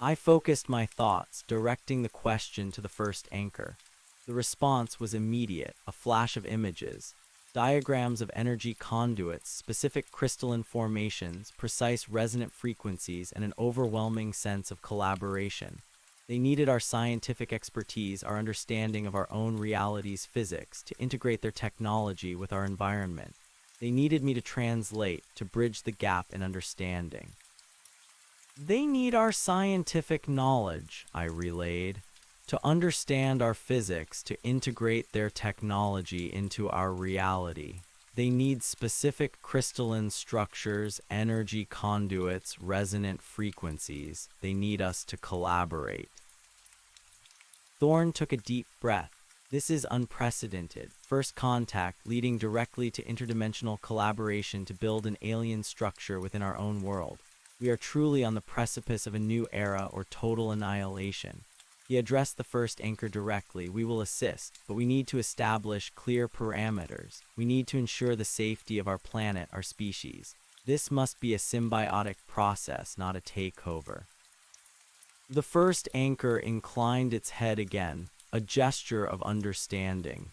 I focused my thoughts, directing the question to the first anchor. The response was immediate, a flash of images, diagrams of energy conduits, specific crystalline formations, precise resonant frequencies, and an overwhelming sense of collaboration. They needed our scientific expertise, our understanding of our own reality's physics, to integrate their technology with our environment. They needed me to translate, to bridge the gap in understanding. They need our scientific knowledge, I relayed, to understand our physics, to integrate their technology into our reality. They need specific crystalline structures, energy conduits, resonant frequencies. They need us to collaborate. Thorne took a deep breath. This is unprecedented. First contact leading directly to interdimensional collaboration to build an alien structure within our own world. We are truly on the precipice of a new era or total annihilation. He addressed the first anchor directly. We will assist, but we need to establish clear parameters. We need to ensure the safety of our planet, our species. This must be a symbiotic process, not a takeover. The first anchor inclined its head again, a gesture of understanding.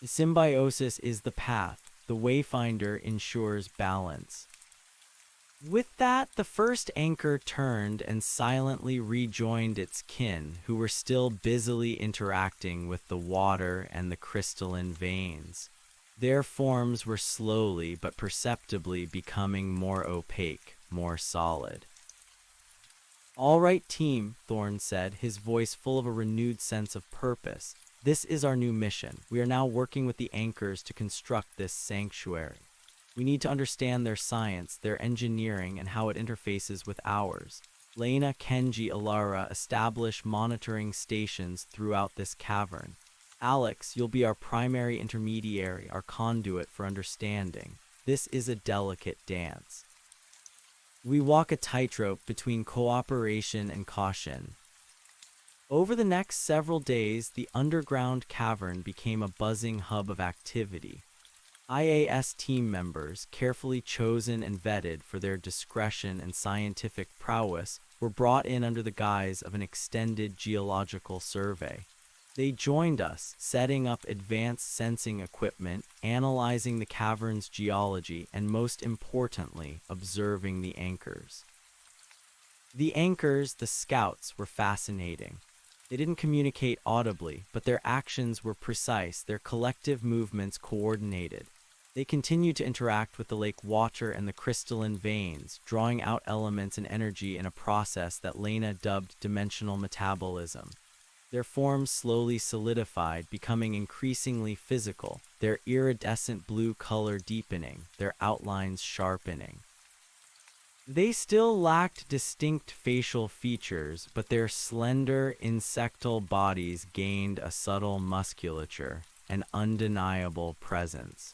Symbiosis is the path. The Wayfinder ensures balance. With that, the first anchor turned and silently rejoined its kin, who were still busily interacting with the water and the crystalline veins. Their forms were slowly but perceptibly becoming more opaque, more solid. "All right, team," Thorne said, his voice full of a renewed sense of purpose. "This is our new mission. We are now working with the anchors to construct this sanctuary. We need to understand their science, their engineering, and how it interfaces with ours. Lena, Kenji, Alara establish monitoring stations throughout this cavern. Alex, you'll be our primary intermediary, our conduit for understanding. This is a delicate dance. We walk a tightrope between cooperation and caution." Over the next several days, the underground cavern became a buzzing hub of activity. IAS team members, carefully chosen and vetted for their discretion and scientific prowess, were brought in under the guise of an extended geological survey. They joined us, setting up advanced sensing equipment, analyzing the cavern's geology, and most importantly, observing the anchors. The anchors, the scouts, were fascinating. They didn't communicate audibly, but their actions were precise, their collective movements coordinated. They continued to interact with the lake water and the crystalline veins, drawing out elements and energy in a process that Lena dubbed dimensional metabolism. Their forms slowly solidified, becoming increasingly physical, their iridescent blue color deepening, their outlines sharpening. They still lacked distinct facial features, but their slender, insectal bodies gained a subtle musculature, an undeniable presence.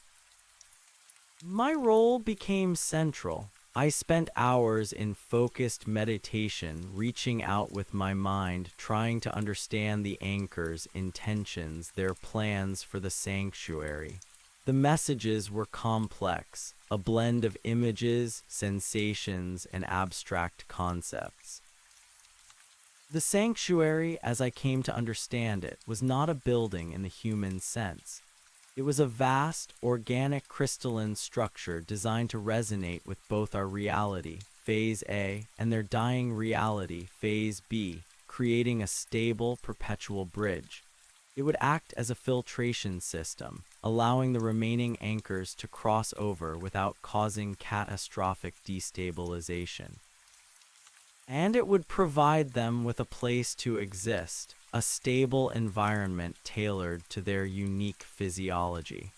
My role became central. I spent hours in focused meditation, reaching out with my mind, trying to understand the anchors' intentions, their plans for the sanctuary. The messages were complex, a blend of images, sensations, and abstract concepts. The sanctuary, as I came to understand it, was not a building in the human sense. It was a vast, organic crystalline structure designed to resonate with both our reality, Phase A, and their dying reality, Phase B, creating a stable, perpetual bridge. It would act as a filtration system, allowing the remaining anchors to cross over without causing catastrophic destabilization. And it would provide them with a place to exist, a stable environment tailored to their unique physiology.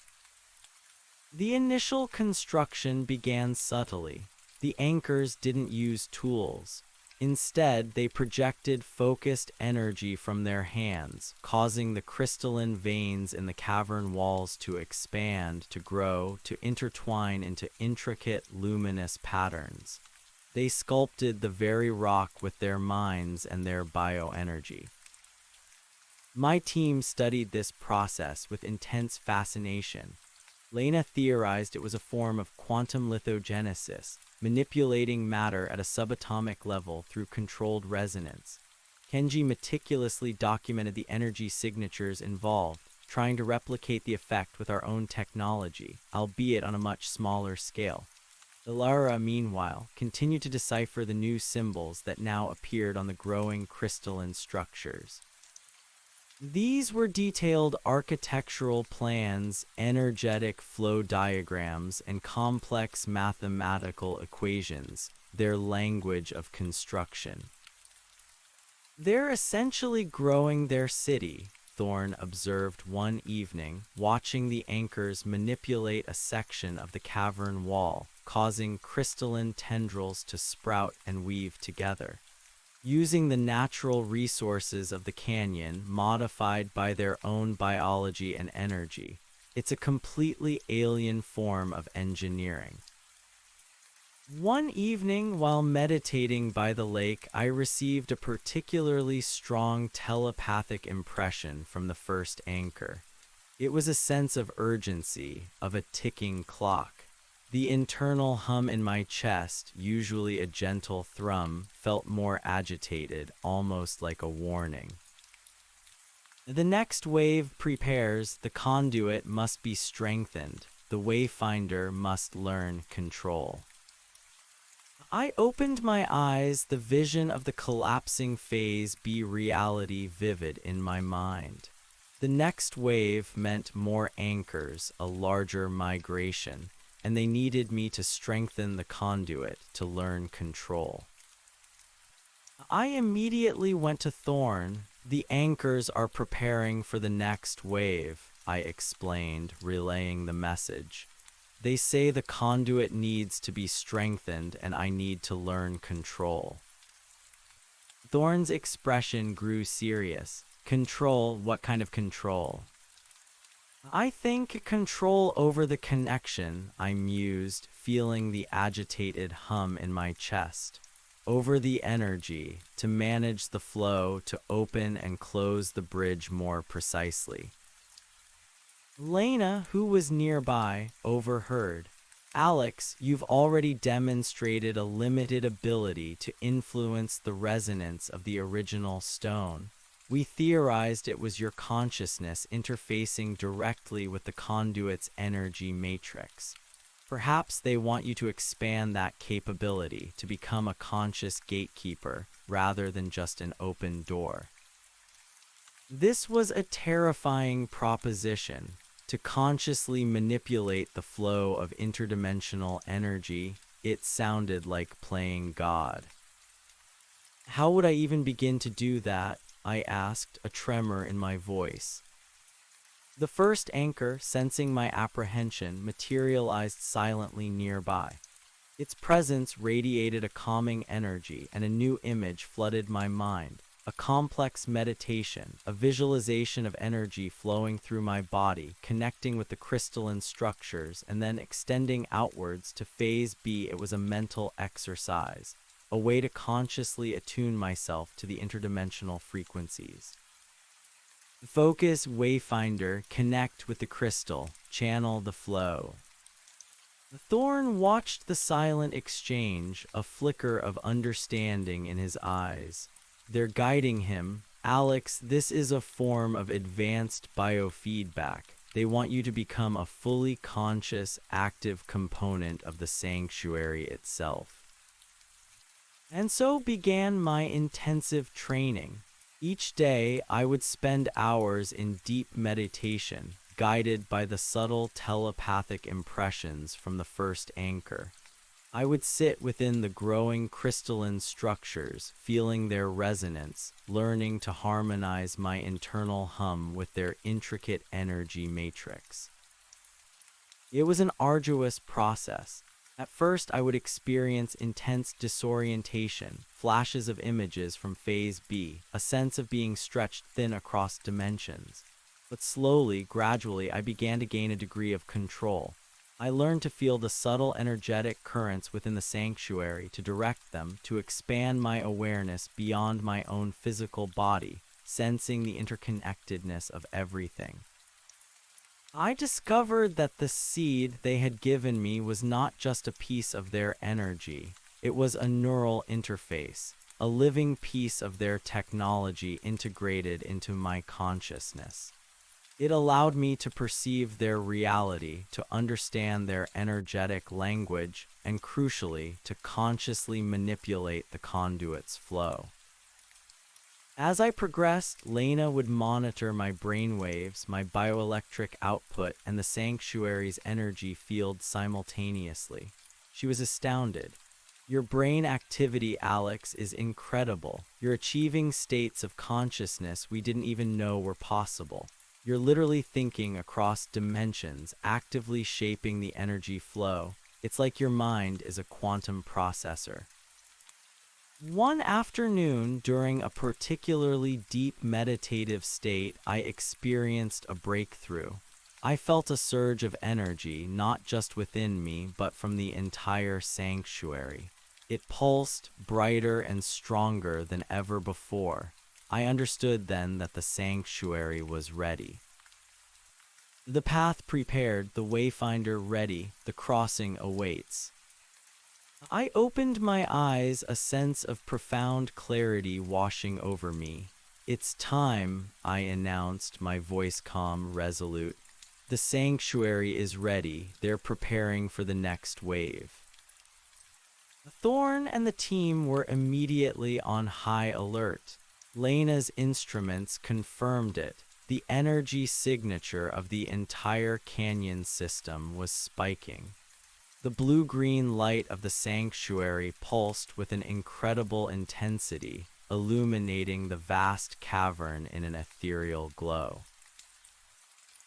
The initial construction began subtly. The anchors didn't use tools. Instead, they projected focused energy from their hands, causing the crystalline veins in the cavern walls to expand, to grow, to intertwine into intricate, luminous patterns. They sculpted the very rock with their minds and their bioenergy. My team studied this process with intense fascination. Lena theorized it was a form of quantum lithogenesis, manipulating matter at a subatomic level through controlled resonance. Kenji meticulously documented the energy signatures involved, trying to replicate the effect with our own technology, albeit on a much smaller scale. Ilara, meanwhile, continued to decipher the new symbols that now appeared on the growing crystalline structures. These were detailed architectural plans, energetic flow diagrams, and complex mathematical equations, their language of construction. "They're essentially growing their city," Thorne observed one evening, watching the anchors manipulate a section of the cavern wall, causing crystalline tendrils to sprout and weave together. Using the natural resources of the canyon, modified by their own biology and energy, it's a completely alien form of engineering. One evening, while meditating by the lake, I received a particularly strong telepathic impression from the first anchor. It was a sense of urgency, of a ticking clock. The internal hum in my chest, usually a gentle thrum, felt more agitated, almost like a warning. The next wave prepares, the conduit must be strengthened, the wayfinder must learn control. I opened my eyes, the vision of the collapsing phase B reality vivid in my mind. The next wave meant more anchors, a larger migration, and they needed me to strengthen the conduit to learn control. I immediately went to Thorn. The anchors are preparing for the next wave, I explained, relaying the message. They say the conduit needs to be strengthened and I need to learn control. Thorn's expression grew serious. Control? What kind of control? I think control over the connection, I mused, feeling the agitated hum in my chest. Over the energy, to manage the flow, to open and close the bridge more precisely. Lena, who was nearby, overheard. Alex, you've already demonstrated a limited ability to influence the resonance of the original stone. We theorized it was your consciousness interfacing directly with the conduit's energy matrix. Perhaps they want you to expand that capability to become a conscious gatekeeper rather than just an open door. This was a terrifying proposition, to consciously manipulate the flow of interdimensional energy. It sounded like playing God. How would I even begin to do that? I asked, a tremor in my voice. The first anchor, sensing my apprehension, materialized silently nearby. Its presence radiated a calming energy, and a new image flooded my mind. A complex meditation, a visualization of energy flowing through my body, connecting with the crystalline structures, and then extending outwards to phase B. It was a mental exercise, a way to consciously attune myself to the interdimensional frequencies. Focus, wayfinder, connect with the crystal, channel the flow. Thorn watched the silent exchange, a flicker of understanding in his eyes. They're guiding him. Alex, this is a form of advanced biofeedback. They want you to become a fully conscious, active component of the sanctuary itself. And so began my intensive training. Each day, I would spend hours in deep meditation, guided by the subtle telepathic impressions from the first anchor. I would sit within the growing crystalline structures, feeling their resonance, learning to harmonize my internal hum with their intricate energy matrix. It was an arduous process. At first, I would experience intense disorientation, flashes of images from Phase B, a sense of being stretched thin across dimensions. But slowly, gradually, I began to gain a degree of control. I learned to feel the subtle energetic currents within the sanctuary, to direct them, to expand my awareness beyond my own physical body, sensing the interconnectedness of everything. I discovered that the seed they had given me was not just a piece of their energy. It was a neural interface, a living piece of their technology integrated into my consciousness. It allowed me to perceive their reality, to understand their energetic language, and crucially, to consciously manipulate the conduit's flow. As I progressed, Lena would monitor my brainwaves, my bioelectric output, and the sanctuary's energy field simultaneously. She was astounded. Your brain activity, Alex, is incredible. You're achieving states of consciousness we didn't even know were possible. You're literally thinking across dimensions, actively shaping the energy flow. It's like your mind is a quantum processor. One afternoon, during a particularly deep meditative state, I experienced a breakthrough. I felt a surge of energy, not just within me, but from the entire sanctuary. It pulsed, brighter and stronger than ever before. I understood then that the sanctuary was ready. The path prepared, the wayfinder ready, the crossing awaits. I opened my eyes, a sense of profound clarity washing over me. It's time, I announced, my voice calm, resolute. The sanctuary is ready. They're preparing for the next wave. Thorn and the team were immediately on high alert. Lena's instruments confirmed it. The energy signature of the entire canyon system was spiking. The blue-green light of the sanctuary pulsed with an incredible intensity, illuminating the vast cavern in an ethereal glow.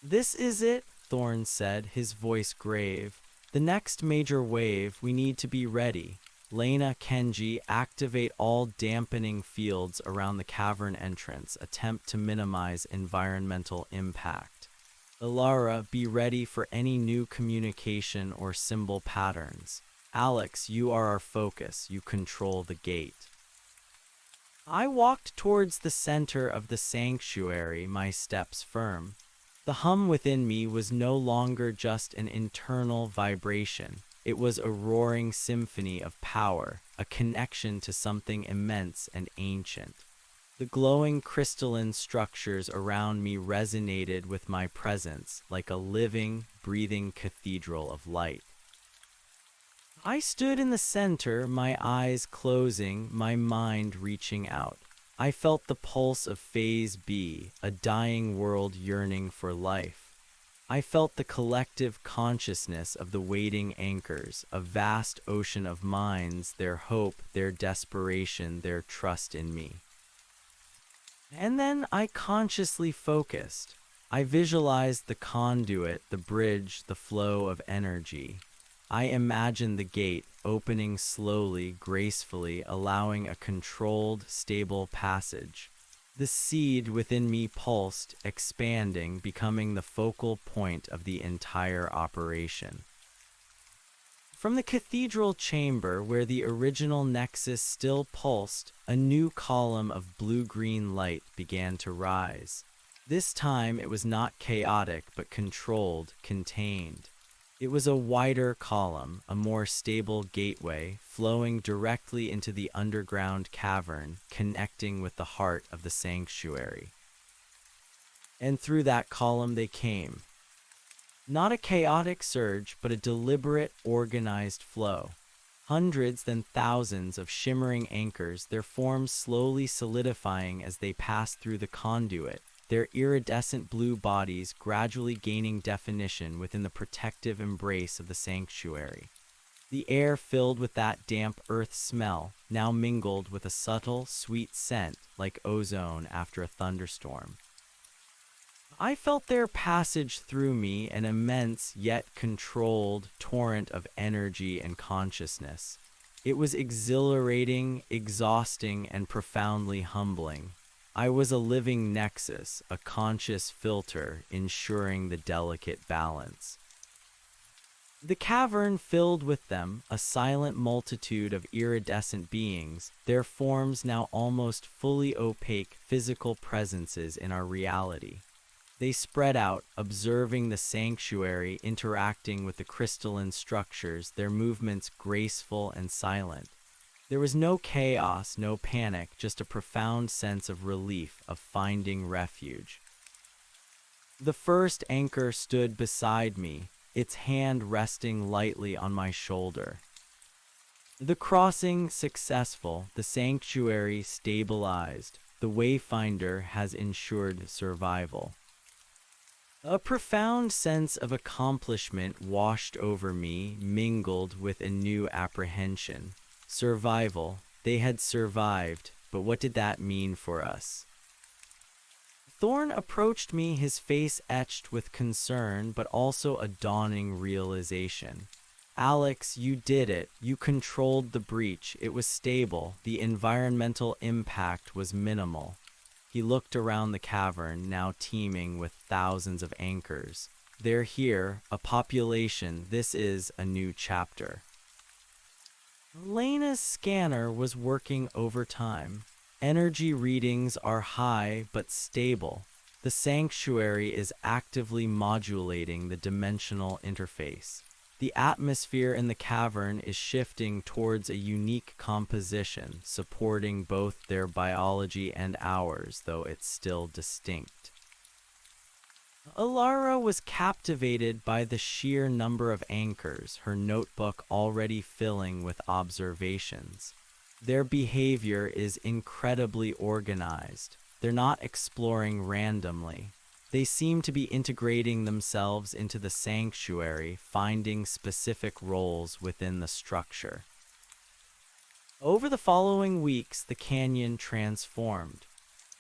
"This is it," Thorn said, his voice grave. "The next major wave, we need to be ready. Lena, Kenji, activate all dampening fields around the cavern entrance. Attempt to minimize environmental impact. Ilara, be ready for any new communication or symbol patterns. Alex, you are our focus. You control the gate." I walked towards the center of the sanctuary, my steps firm. The hum within me was no longer just an internal vibration. It was a roaring symphony of power, a connection to something immense and ancient. The glowing crystalline structures around me resonated with my presence like a living, breathing cathedral of light. I stood in the center, my eyes closing, my mind reaching out. I felt the pulse of Phase B, a dying world yearning for life. I felt the collective consciousness of the waiting anchors, a vast ocean of minds, their hope, their desperation, their trust in me. And then I consciously focused. I visualized the conduit, the bridge, the flow of energy. I imagined the gate opening slowly, gracefully, allowing a controlled, stable passage. The seed within me pulsed, expanding, becoming the focal point of the entire operation. From the cathedral chamber where the original nexus still pulsed, a new column of blue-green light began to rise. This time it was not chaotic but controlled, contained. It was a wider column, a more stable gateway, flowing directly into the underground cavern, connecting with the heart of the sanctuary. And through that column they came. Not a chaotic surge, but a deliberate, organized flow. Hundreds, then thousands of shimmering anchors, their forms slowly solidifying as they passed through the conduit, their iridescent blue bodies gradually gaining definition within the protective embrace of the sanctuary. The air filled with that damp earth smell, now mingled with a subtle, sweet scent like ozone after a thunderstorm. I felt their passage through me, an immense yet controlled torrent of energy and consciousness. It was exhilarating, exhausting, and profoundly humbling. I was a living nexus, a conscious filter, ensuring the delicate balance. The cavern filled with them, a silent multitude of iridescent beings, their forms now almost fully opaque physical presences in our reality. They spread out, observing the sanctuary, interacting with the crystalline structures, their movements graceful and silent. There was no chaos, no panic, just a profound sense of relief, of finding refuge. The first anchor stood beside me, its hand resting lightly on my shoulder. The crossing successful, the sanctuary stabilized, the wayfinder has ensured survival. A profound sense of accomplishment washed over me, mingled with a new apprehension. Survival. They had survived, but what did that mean for us? Thorn approached me, his face etched with concern, but also a dawning realization. Alex, you did it. You controlled the breach. It was stable. The environmental impact was minimal. He looked around the cavern, now teeming with thousands of anchors. They're here, a population. This is a new chapter. Lena's scanner was working overtime. Energy readings are high but stable. The sanctuary is actively modulating the dimensional interface. The atmosphere in the cavern is shifting towards a unique composition, supporting both their biology and ours, though it's still distinct. Ilara was captivated by the sheer number of anchors, her notebook already filling with observations. Their behavior is incredibly organized. They're not exploring randomly. They seemed to be integrating themselves into the sanctuary, finding specific roles within the structure. Over the following weeks, the canyon transformed.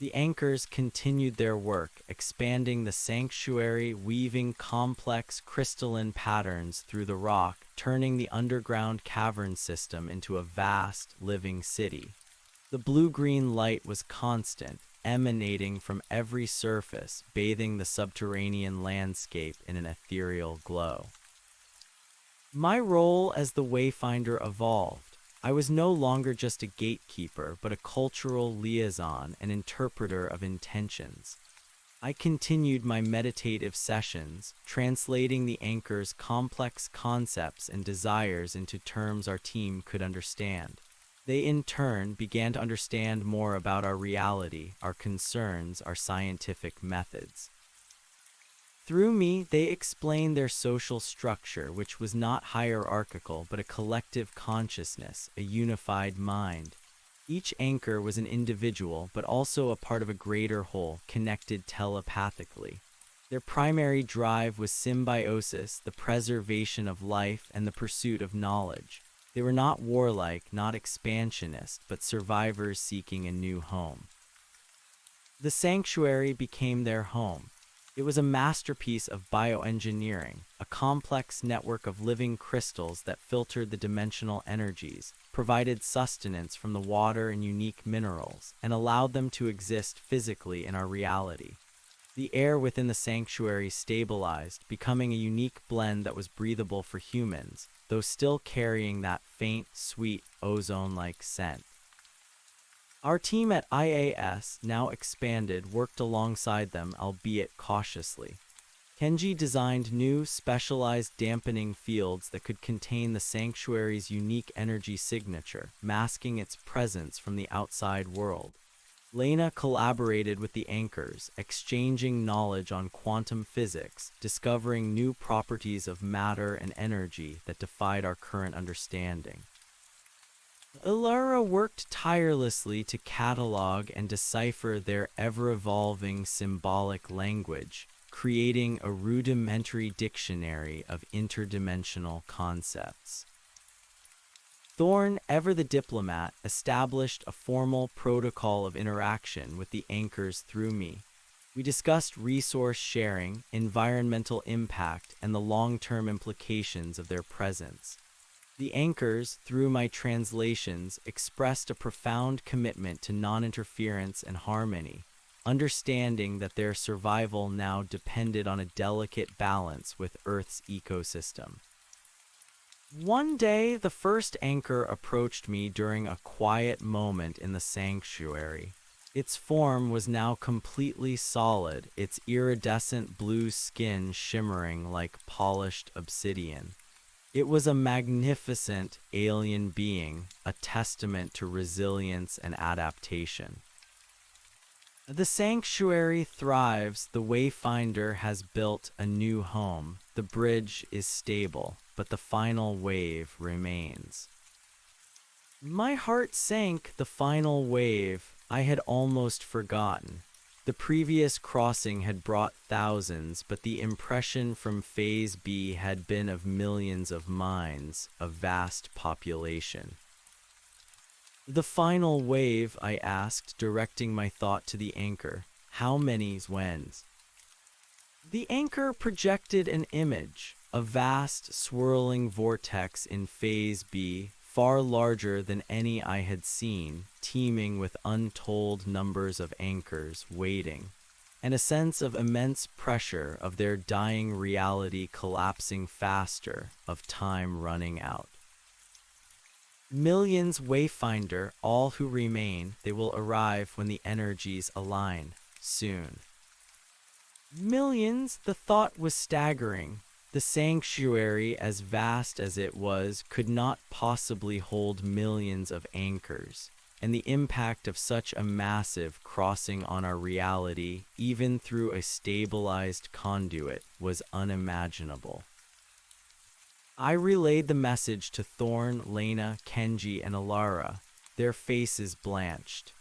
The anchors continued their work, expanding the sanctuary, weaving complex crystalline patterns through the rock, turning the underground cavern system into a vast, living city. The blue-green light was constant, emanating from every surface, bathing the subterranean landscape in an ethereal glow. My role as the Wayfinder evolved. I was no longer just a gatekeeper, but a cultural liaison and interpreter of intentions. I continued my meditative sessions, translating the anchor's complex concepts and desires into terms our team could understand. They in turn began to understand more about our reality, our concerns, our scientific methods. Through me, they explained their social structure, which was not hierarchical but a collective consciousness, a unified mind. Each anchor was an individual, but also a part of a greater whole, connected telepathically. Their primary drive was symbiosis, the preservation of life, and the pursuit of knowledge. They were not warlike, not expansionist, but survivors seeking a new home. The sanctuary became their home. It was a masterpiece of bioengineering, a complex network of living crystals that filtered the dimensional energies, provided sustenance from the water and unique minerals, and allowed them to exist physically in our reality. The air within the sanctuary stabilized, becoming a unique blend that was breathable for humans, though still carrying that faint, sweet, ozone-like scent. Our team at IAS, now expanded, worked alongside them, albeit cautiously. Kenji designed new, specialized dampening fields that could contain the sanctuary's unique energy signature, masking its presence from the outside world. Lena collaborated with the anchors, exchanging knowledge on quantum physics, discovering new properties of matter and energy that defied our current understanding. Ilara worked tirelessly to catalog and decipher their ever-evolving symbolic language, creating a rudimentary dictionary of interdimensional concepts. Thorn, ever the diplomat, established a formal protocol of interaction with the anchors through me. We discussed resource sharing, environmental impact, and the long-term implications of their presence. The anchors, through my translations, expressed a profound commitment to non-interference and harmony, understanding that their survival now depended on a delicate balance with Earth's ecosystem. One day, the first anchor approached me during a quiet moment in the sanctuary. Its form was now completely solid, its iridescent blue skin shimmering like polished obsidian. It was a magnificent alien being, a testament to resilience and adaptation. The sanctuary thrives, the Wayfinder has built a new home, the bridge is stable, but the final wave remains. My heart sank. The final wave, I had almost forgotten. The previous crossing had brought thousands, but the impression from Phase B had been of millions of minds, a vast population. The final wave, I asked, directing my thought to the anchor. How many's whens? The anchor projected an image, a vast, swirling vortex in Phase B, far larger than any I had seen, teeming with untold numbers of anchors waiting, and a sense of immense pressure of their dying reality collapsing faster, of time running out. Millions, Wayfinder, all who remain, they will arrive when the energies align, soon. Millions, the thought was staggering. The sanctuary, as vast as it was, could not possibly hold millions of anchors, and the impact of such a massive crossing on our reality, even through a stabilized conduit, was unimaginable. I relayed the message to Thorn, Lena, Kenji, and Ilara, their faces blanched.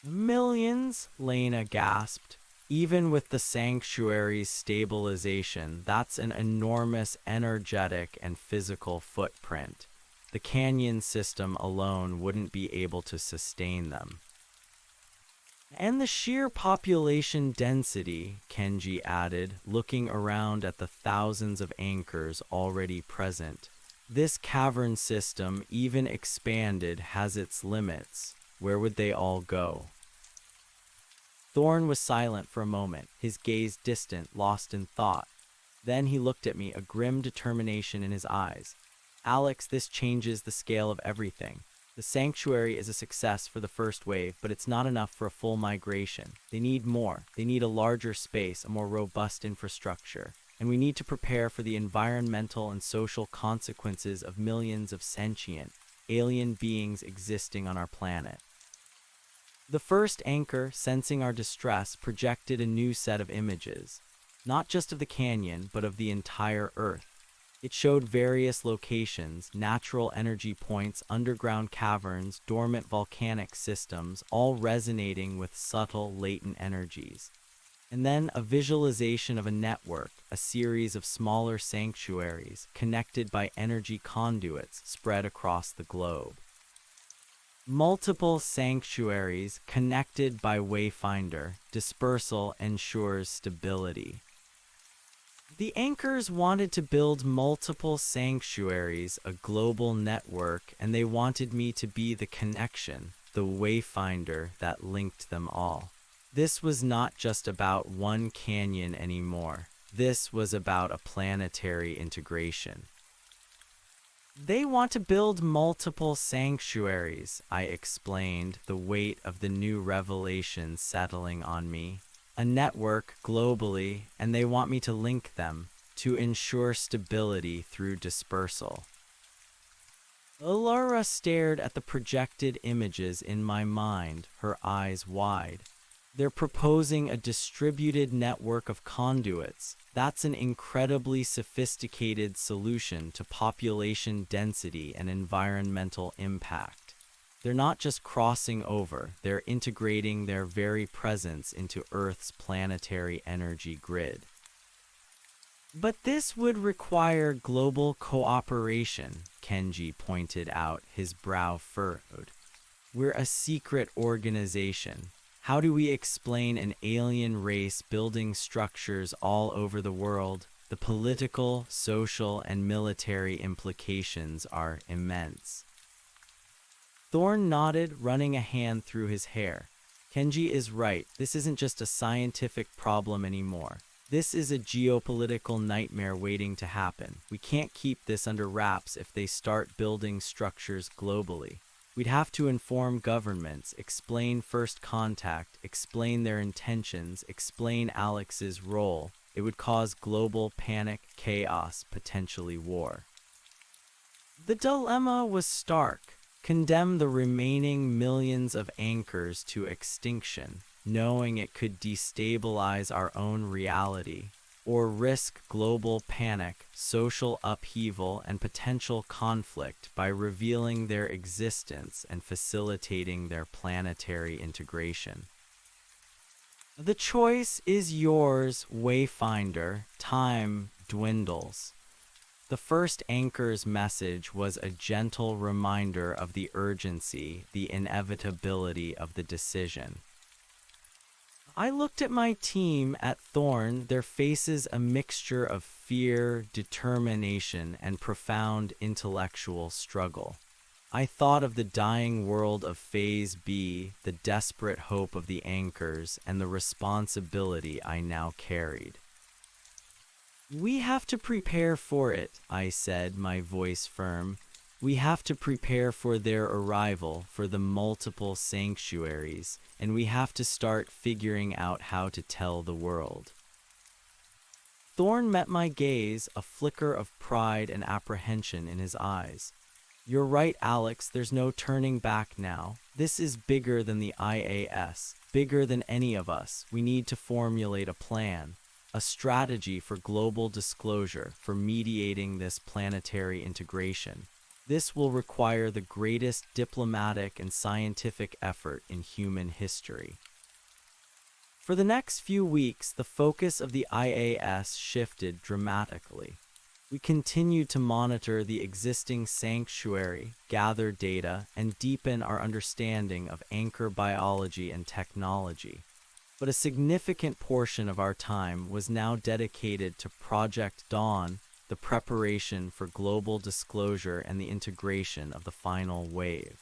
Millions, Lena gasped. Even with the sanctuary's stabilization, that's an enormous energetic and physical footprint. The canyon system alone wouldn't be able to sustain them. And the sheer population density, Kenji added, looking around at the thousands of anchors already present. This cavern system, even expanded, has its limits. Where would they all go? Thorn was silent for a moment, his gaze distant, lost in thought. Then he looked at me, a grim determination in his eyes. Alex, this changes the scale of everything. The sanctuary is a success for the first wave, but it's not enough for a full migration. They need more. They need a larger space, a more robust infrastructure. And we need to prepare for the environmental and social consequences of millions of sentient, alien beings existing on our planet. The first anchor, sensing our distress, projected a new set of images, not just of the canyon, but of the entire Earth. It showed various locations, natural energy points, underground caverns, dormant volcanic systems, all resonating with subtle, latent energies. And then a visualization of a network, a series of smaller sanctuaries, connected by energy conduits spread across the globe. Multiple sanctuaries connected by Wayfinder. Dispersal ensures stability. The anchors wanted to build multiple sanctuaries, a global network, and they wanted me to be the connection, the wayfinder that linked them all. This was not just about one canyon anymore. This was about a planetary integration. They want to build multiple sanctuaries, I explained, the weight of the new revelation settling on me. A network globally, and they want me to link them to ensure stability through dispersal. Alara stared at the projected images in my mind, her eyes wide. They're proposing a distributed network of conduits. That's an incredibly sophisticated solution to population density and environmental impact. They're not just crossing over, they're integrating their very presence into Earth's planetary energy grid. But this would require global cooperation, Kenji pointed out, his brow furrowed. We're a secret organization. How do we explain an alien race building structures all over the world? The political, social, and military implications are immense. Thorn nodded, running a hand through his hair. Kenji is right. This isn't just a scientific problem anymore. This is a geopolitical nightmare waiting to happen. We can't keep this under wraps if they start building structures globally. We'd have to inform governments, explain first contact, explain their intentions, explain Alex's role. It would cause global panic, chaos, potentially war. The dilemma was stark. Condemn the remaining millions of anchors to extinction, knowing it could destabilize our own reality, or risk global panic, social upheaval, and potential conflict by revealing their existence and facilitating their planetary integration. The choice is yours, Wayfinder. Time dwindles. The first anchor's message was a gentle reminder of the urgency, the inevitability of the decision. I looked at my team at Thorn, their faces a mixture of fear, determination, and profound intellectual struggle. I thought of the dying world of Phase B, the desperate hope of the anchors, and the responsibility I now carried. We have to prepare for it, I said, my voice firm. We have to prepare for their arrival, for the multiple sanctuaries, and we have to start figuring out how to tell the world. Thorn met my gaze, a flicker of pride and apprehension in his eyes. You're right, Alex, there's no turning back now. This is bigger than the IAS, bigger than any of us. We need to formulate a plan. A strategy for global disclosure, for mediating this planetary integration. This will require the greatest diplomatic and scientific effort in human history. For the next few weeks, the focus of the IAS shifted dramatically. We continued to monitor the existing sanctuary, gather data, and deepen our understanding of anchor biology and technology. But a significant portion of our time was now dedicated to Project Dawn, the preparation for global disclosure and the integration of the final wave.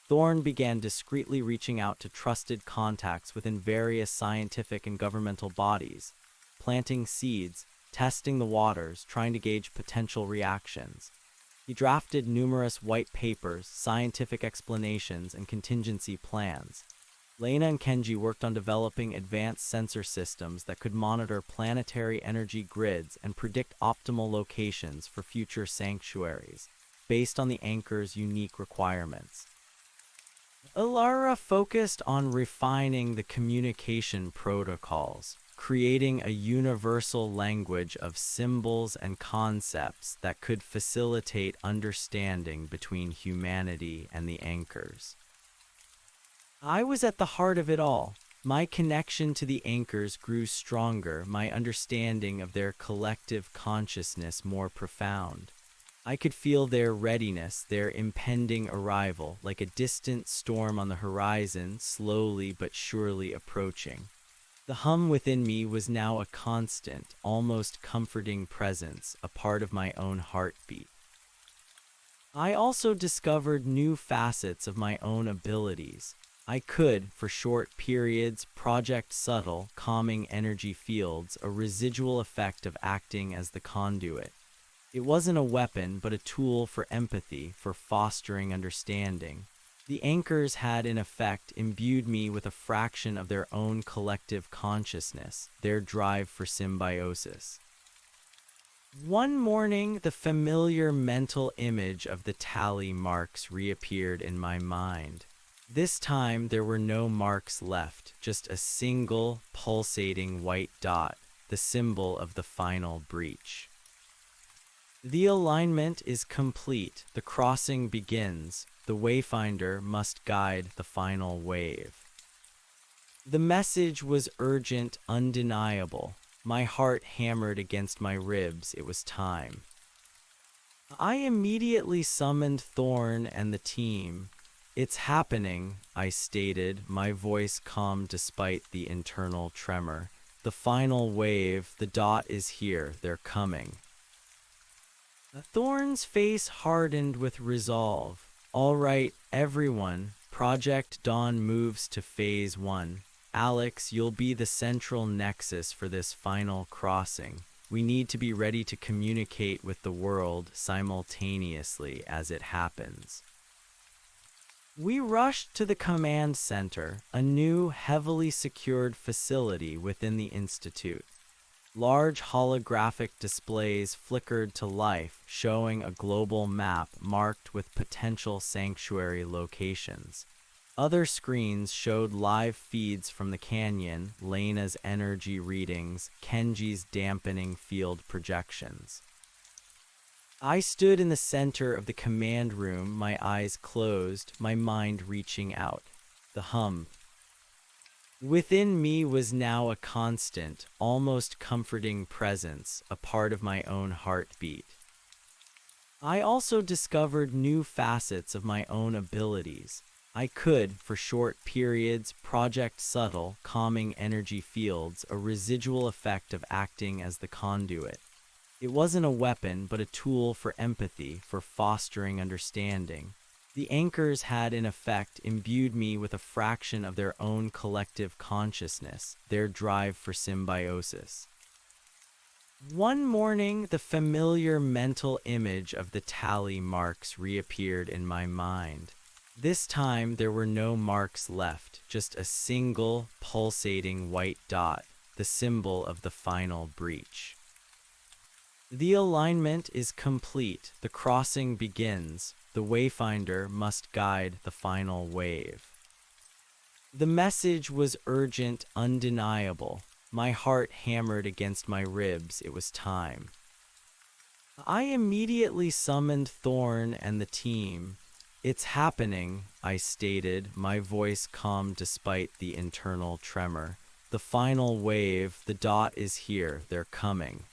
Thorne began discreetly reaching out to trusted contacts within various scientific and governmental bodies, planting seeds, testing the waters, trying to gauge potential reactions. He drafted numerous white papers, scientific explanations, and contingency plans. Lena and Kenji worked on developing advanced sensor systems that could monitor planetary energy grids and predict optimal locations for future sanctuaries, based on the anchor's unique requirements. Ilara focused on refining the communication protocols, creating a universal language of symbols and concepts that could facilitate understanding between humanity and the anchors. I was at the heart of it all. My connection to the anchors grew stronger, my understanding of their collective consciousness more profound. I could feel their readiness, their impending arrival, like a distant storm on the horizon, slowly but surely approaching. The hum within me was now a constant, almost comforting presence, a part of my own heartbeat. I also discovered new facets of my own abilities. I could, for short periods, project subtle, calming energy fields, a residual effect of acting as the conduit. It wasn't a weapon, but a tool for empathy, for fostering understanding. The anchors had, in effect, imbued me with a fraction of their own collective consciousness, their drive for symbiosis. One morning, the familiar mental image of the tally marks reappeared in my mind. This time, there were no marks left, just a single, pulsating white dot, the symbol of the final breach. The alignment is complete. The crossing begins. The wayfinder must guide the final wave. The message was urgent, undeniable. My heart hammered against my ribs. It was time. I immediately summoned Thorne and the team. "It's happening," I stated, my voice calm despite the internal tremor. "The final wave, the dot is here. They're coming." Thorne's face hardened with resolve. "All right, everyone. Project Dawn moves to Phase 1. Alex, you'll be the central nexus for this final crossing. We need to be ready to communicate with the world simultaneously as it happens." We rushed to the command center, a new, heavily secured facility within the Institute. Large holographic displays flickered to life, showing a global map marked with potential sanctuary locations. Other screens showed live feeds from the canyon, Lena's energy readings, Kenji's dampening field projections. I stood in the center of the command room, my eyes closed, my mind reaching out. The hum within me was now a constant, almost comforting presence, a part of my own heartbeat. I also discovered new facets of my own abilities. I could, for short periods, project subtle, calming energy fields, a residual effect of acting as the conduit. It wasn't a weapon, but a tool for empathy, for fostering understanding. The anchors had, in effect, imbued me with a fraction of their own collective consciousness, their drive for symbiosis. One morning, the familiar mental image of the tally marks reappeared in my mind. This time, there were no marks left, just a single, pulsating white dot, the symbol of the final breach. The alignment is complete. The crossing begins. The wayfinder must guide the final wave. The message was urgent, undeniable. My heart hammered against my ribs. It was time. I immediately summoned Thorne and the team. It's happening, I stated, my voice calm despite the internal tremor. The final wave, the dot is here, they're coming.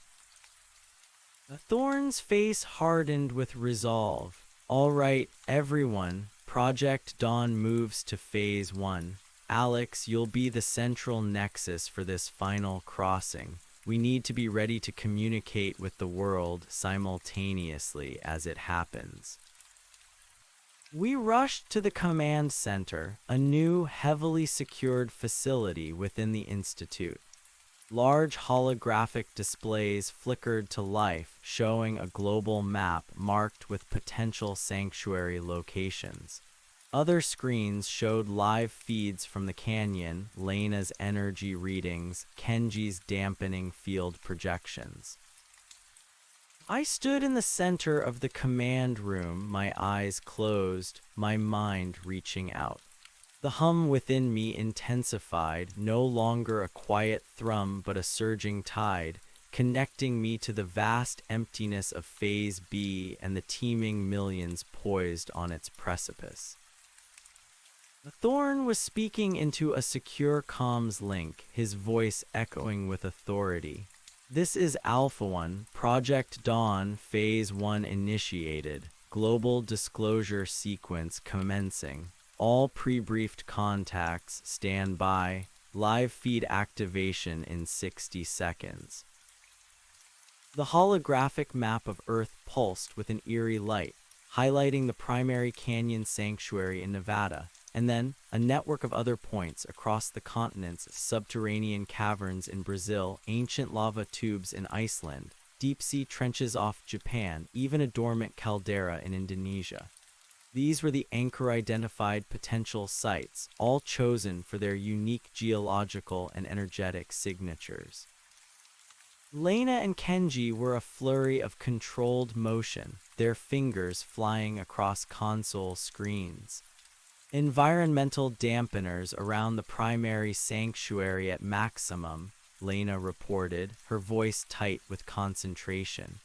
Thorn's face hardened with resolve. All right, everyone, Project Dawn moves to Phase 1. Alex, you'll be the central nexus for this final crossing. We need to be ready to communicate with the world simultaneously as it happens. We rushed to the command center, a new, heavily secured facility within the Institute. Large holographic displays flickered to life, showing a global map marked with potential sanctuary locations. Other screens showed live feeds from the canyon, Lena's energy readings, Kenji's dampening field projections. I stood in the center of the command room, my eyes closed, my mind reaching out. The hum within me intensified, no longer a quiet thrum but a surging tide, connecting me to the vast emptiness of Phase B and the teeming millions poised on its precipice. Thorn was speaking into a secure comms link, his voice echoing with authority. This is Alpha 1, Project Dawn, Phase 1 initiated, global disclosure sequence commencing. All pre-briefed contacts stand by, live feed activation in 60 seconds. The holographic map of Earth pulsed with an eerie light, highlighting the primary canyon sanctuary in Nevada, and then a network of other points across the continents, subterranean caverns in Brazil, ancient lava tubes in Iceland, deep-sea trenches off Japan, even a dormant caldera in Indonesia. These were the anchor-identified potential sites, all chosen for their unique geological and energetic signatures. Lena and Kenji were a flurry of controlled motion, their fingers flying across console screens. Environmental dampeners around the primary sanctuary at maximum, Lena reported, her voice tight with concentration.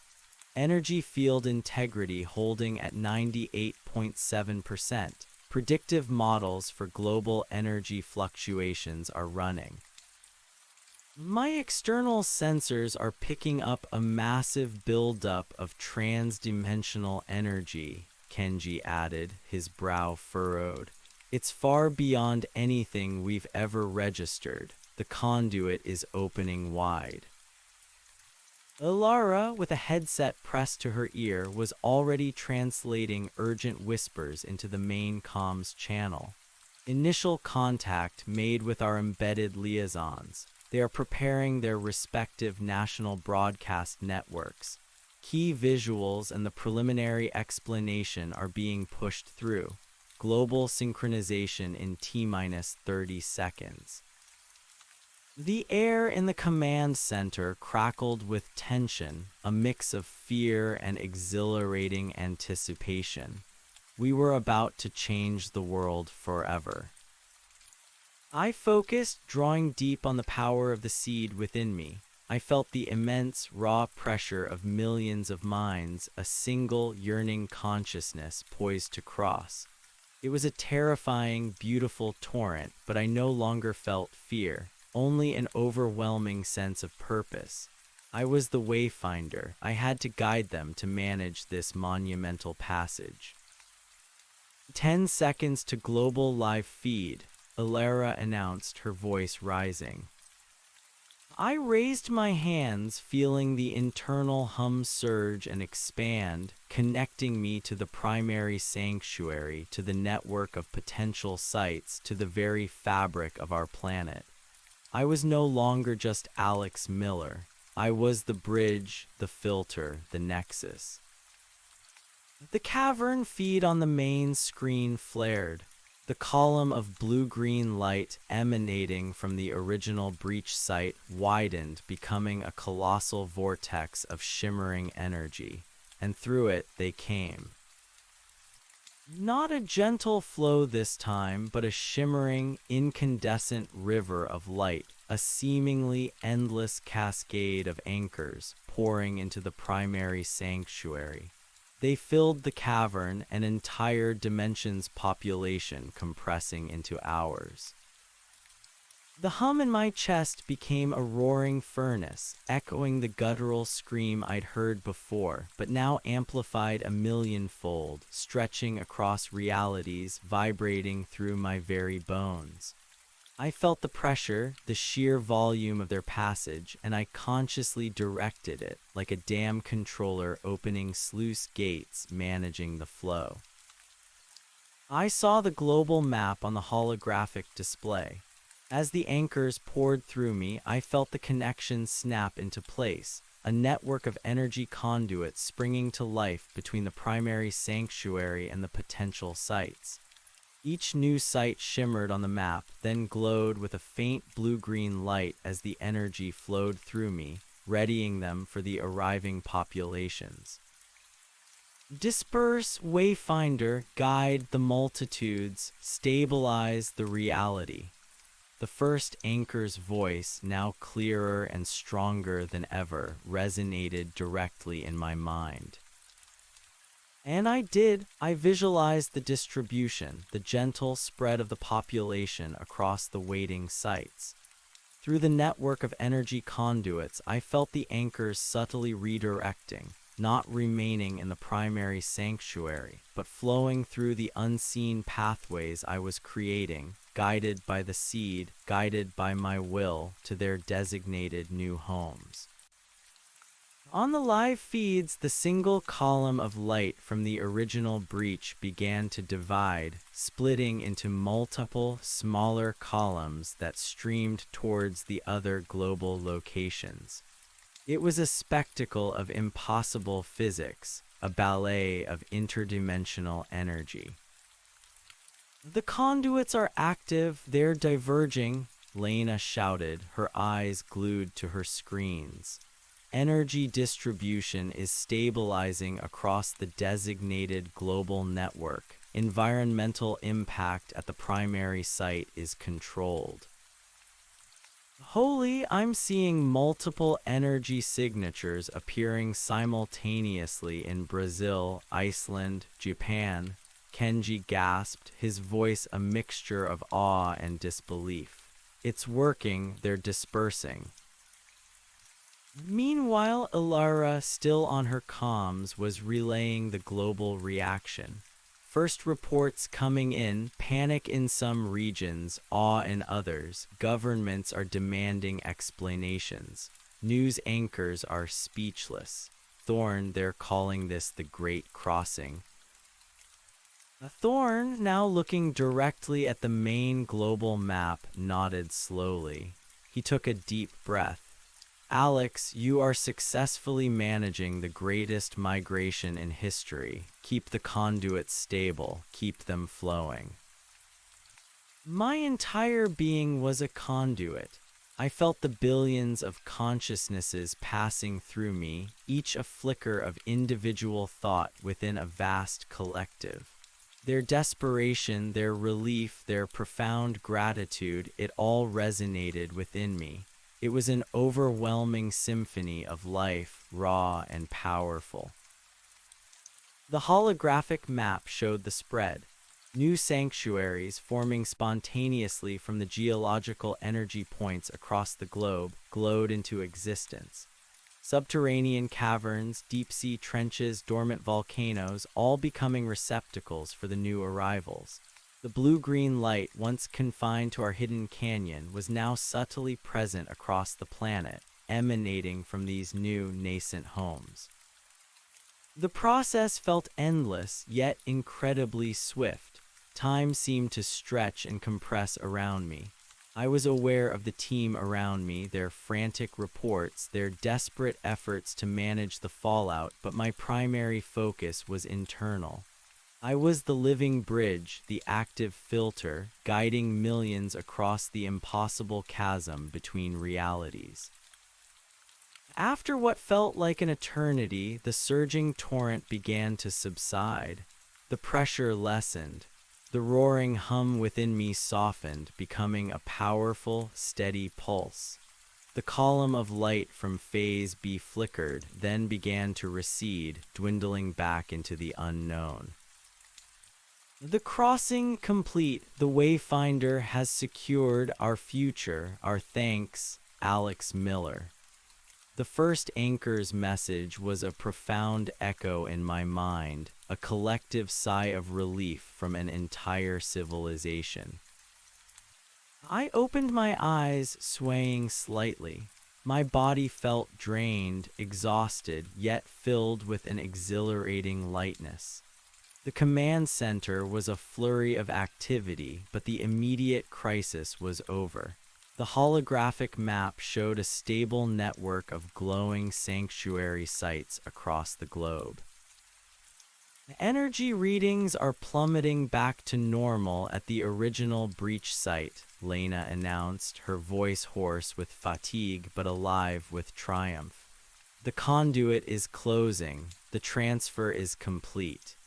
Energy field integrity holding at 98.7%. Predictive models for global energy fluctuations are running. My external sensors are picking up a massive buildup of trans-dimensional energy, Kenji added, his brow furrowed. It's far beyond anything we've ever registered. The conduit is opening wide. Ilara, with a headset pressed to her ear, was already translating urgent whispers into the main comms channel. Initial contact made with our embedded liaisons. They are preparing their respective national broadcast networks. Key visuals and the preliminary explanation are being pushed through. Global synchronization in T-30 seconds. The air in the command center crackled with tension, a mix of fear and exhilarating anticipation. We were about to change the world forever. I focused, drawing deep on the power of the seed within me. I felt the immense, raw pressure of millions of minds, a single, yearning consciousness poised to cross. It was a terrifying, beautiful torrent, but I no longer felt fear. Only an overwhelming sense of purpose. I was the wayfinder. I had to guide them to manage this monumental passage. 10 seconds to global live feed, Ilara announced, her voice rising. I raised my hands, feeling the internal hum surge and expand, connecting me to the primary sanctuary, to the network of potential sites, to the very fabric of our planet. I was no longer just Alex Miller. I was the bridge, the filter, the nexus. The cavern feed on the main screen flared. The column of blue-green light emanating from the original breach site widened, becoming a colossal vortex of shimmering energy, and through it they came. Not a gentle flow this time, but a shimmering, incandescent river of light, a seemingly endless cascade of anchors pouring into the primary sanctuary. They filled the cavern, an entire dimension's population compressing into hours. The hum in my chest became a roaring furnace, echoing the guttural scream I'd heard before, but now amplified a millionfold, stretching across realities, vibrating through my very bones. I felt the pressure, the sheer volume of their passage, and I consciously directed it, like a dam controller opening sluice gates, managing the flow. I saw the global map on the holographic display. As the anchors poured through me, I felt the connections snap into place, a network of energy conduits springing to life between the primary sanctuary and the potential sites. Each new site shimmered on the map, then glowed with a faint blue-green light as the energy flowed through me, readying them for the arriving populations. Disperse, Wayfinder, guide the multitudes, stabilize the reality. The first anchor's voice, now clearer and stronger than ever, resonated directly in my mind. And I visualized the distribution, the gentle spread of the population across the waiting sites. Through the network of energy conduits, I felt the anchors subtly redirecting, not remaining in the primary sanctuary, but flowing through the unseen pathways I was creating, guided by the seed, guided by my will, to their designated new homes. On the live feeds, the single column of light from the original breach began to divide, splitting into multiple, smaller columns that streamed towards the other global locations. It was a spectacle of impossible physics, a ballet of interdimensional energy. The conduits are active, they're diverging, Lena shouted, her eyes glued to her screens. Energy distribution is stabilizing across the designated global network. Environmental impact at the primary site is controlled. Holy, I'm seeing multiple energy signatures appearing simultaneously in Brazil, Iceland, Japan. Kenji gasped, his voice a mixture of awe and disbelief. It's working, they're dispersing. Meanwhile, Ilara, still on her comms, was relaying the global reaction. First reports coming in, panic in some regions, awe in others. Governments are demanding explanations. News anchors are speechless. Thorn, they're calling this the Great Crossing. Thorn, now looking directly at the main global map, nodded slowly. He took a deep breath. Alex, you are successfully managing the greatest migration in history. Keep the conduits stable, keep them flowing. My entire being was a conduit. I felt the billions of consciousnesses passing through me, each a flicker of individual thought within a vast collective. Their desperation, their relief, their profound gratitude, it all resonated within me. It was an overwhelming symphony of life, raw and powerful. The holographic map showed the spread. New sanctuaries forming spontaneously from the geological energy points across the globe glowed into existence. Subterranean caverns, deep-sea trenches, dormant volcanoes, all becoming receptacles for the new arrivals. The blue-green light, once confined to our hidden canyon, was now subtly present across the planet, emanating from these new, nascent homes. The process felt endless, yet incredibly swift. Time seemed to stretch and compress around me. I was aware of the team around me, their frantic reports, their desperate efforts to manage the fallout, but my primary focus was internal. I was the living bridge, the active filter, guiding millions across the impossible chasm between realities. After what felt like an eternity, the surging torrent began to subside. The pressure lessened. The roaring hum within me softened, becoming a powerful, steady pulse. The column of light from phase B flickered, then began to recede, dwindling back into the unknown. The crossing complete, the Wayfinder has secured our future, our thanks, Alex Miller. The first anchor's message was a profound echo in my mind, a collective sigh of relief from an entire civilization. I opened my eyes, swaying slightly. My body felt drained, exhausted, yet filled with an exhilarating lightness. The command center was a flurry of activity, but the immediate crisis was over. The holographic map showed a stable network of glowing sanctuary sites across the globe. Energy readings are plummeting back to normal at the original breach site, Lena announced, her voice hoarse with fatigue but alive with triumph. The conduit is closing. The transfer is complete.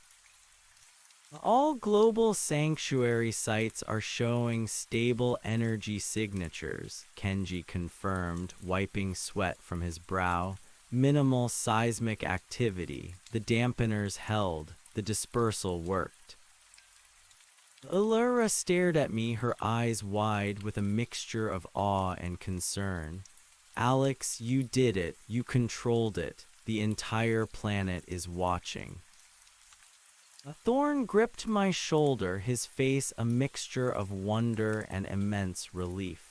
All global sanctuary sites are showing stable energy signatures, Kenji confirmed, wiping sweat from his brow. Minimal seismic activity. The dampeners held. The dispersal worked. Allura stared at me, her eyes wide with a mixture of awe and concern. Alex, you did it. You controlled it. The entire planet is watching. A thorn gripped my shoulder, his face a mixture of wonder and immense relief.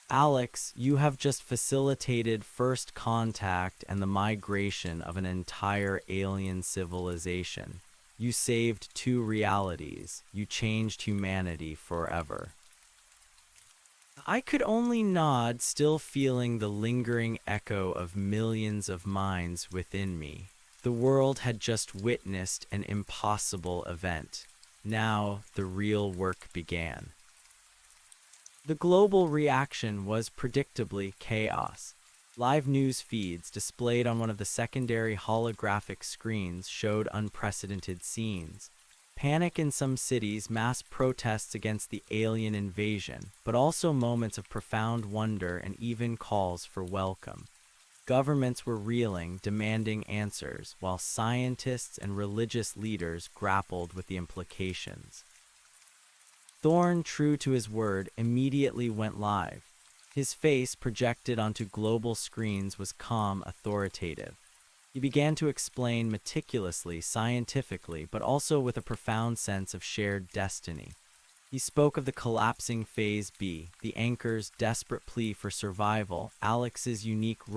Alex, you have just facilitated first contact and the migration of an entire alien civilization. You saved two realities. You changed humanity forever. I could only nod, still feeling the lingering echo of millions of minds within me. The world had just witnessed an impossible event. Now the real work began. The global reaction was predictably chaos. Live news feeds displayed on one of the secondary holographic screens showed unprecedented scenes. Panic in some cities, mass protests against the alien invasion, but also moments of profound wonder and even calls for welcome. Governments were reeling, demanding answers, while scientists and religious leaders grappled with the implications. Thorne, true to his word, immediately went live. His face, projected onto global screens, was calm, authoritative. He began to explain meticulously, scientifically, but also with a profound sense of shared destiny. He spoke of the collapsing Phase B, the anchor's desperate plea for survival, Alex's unique role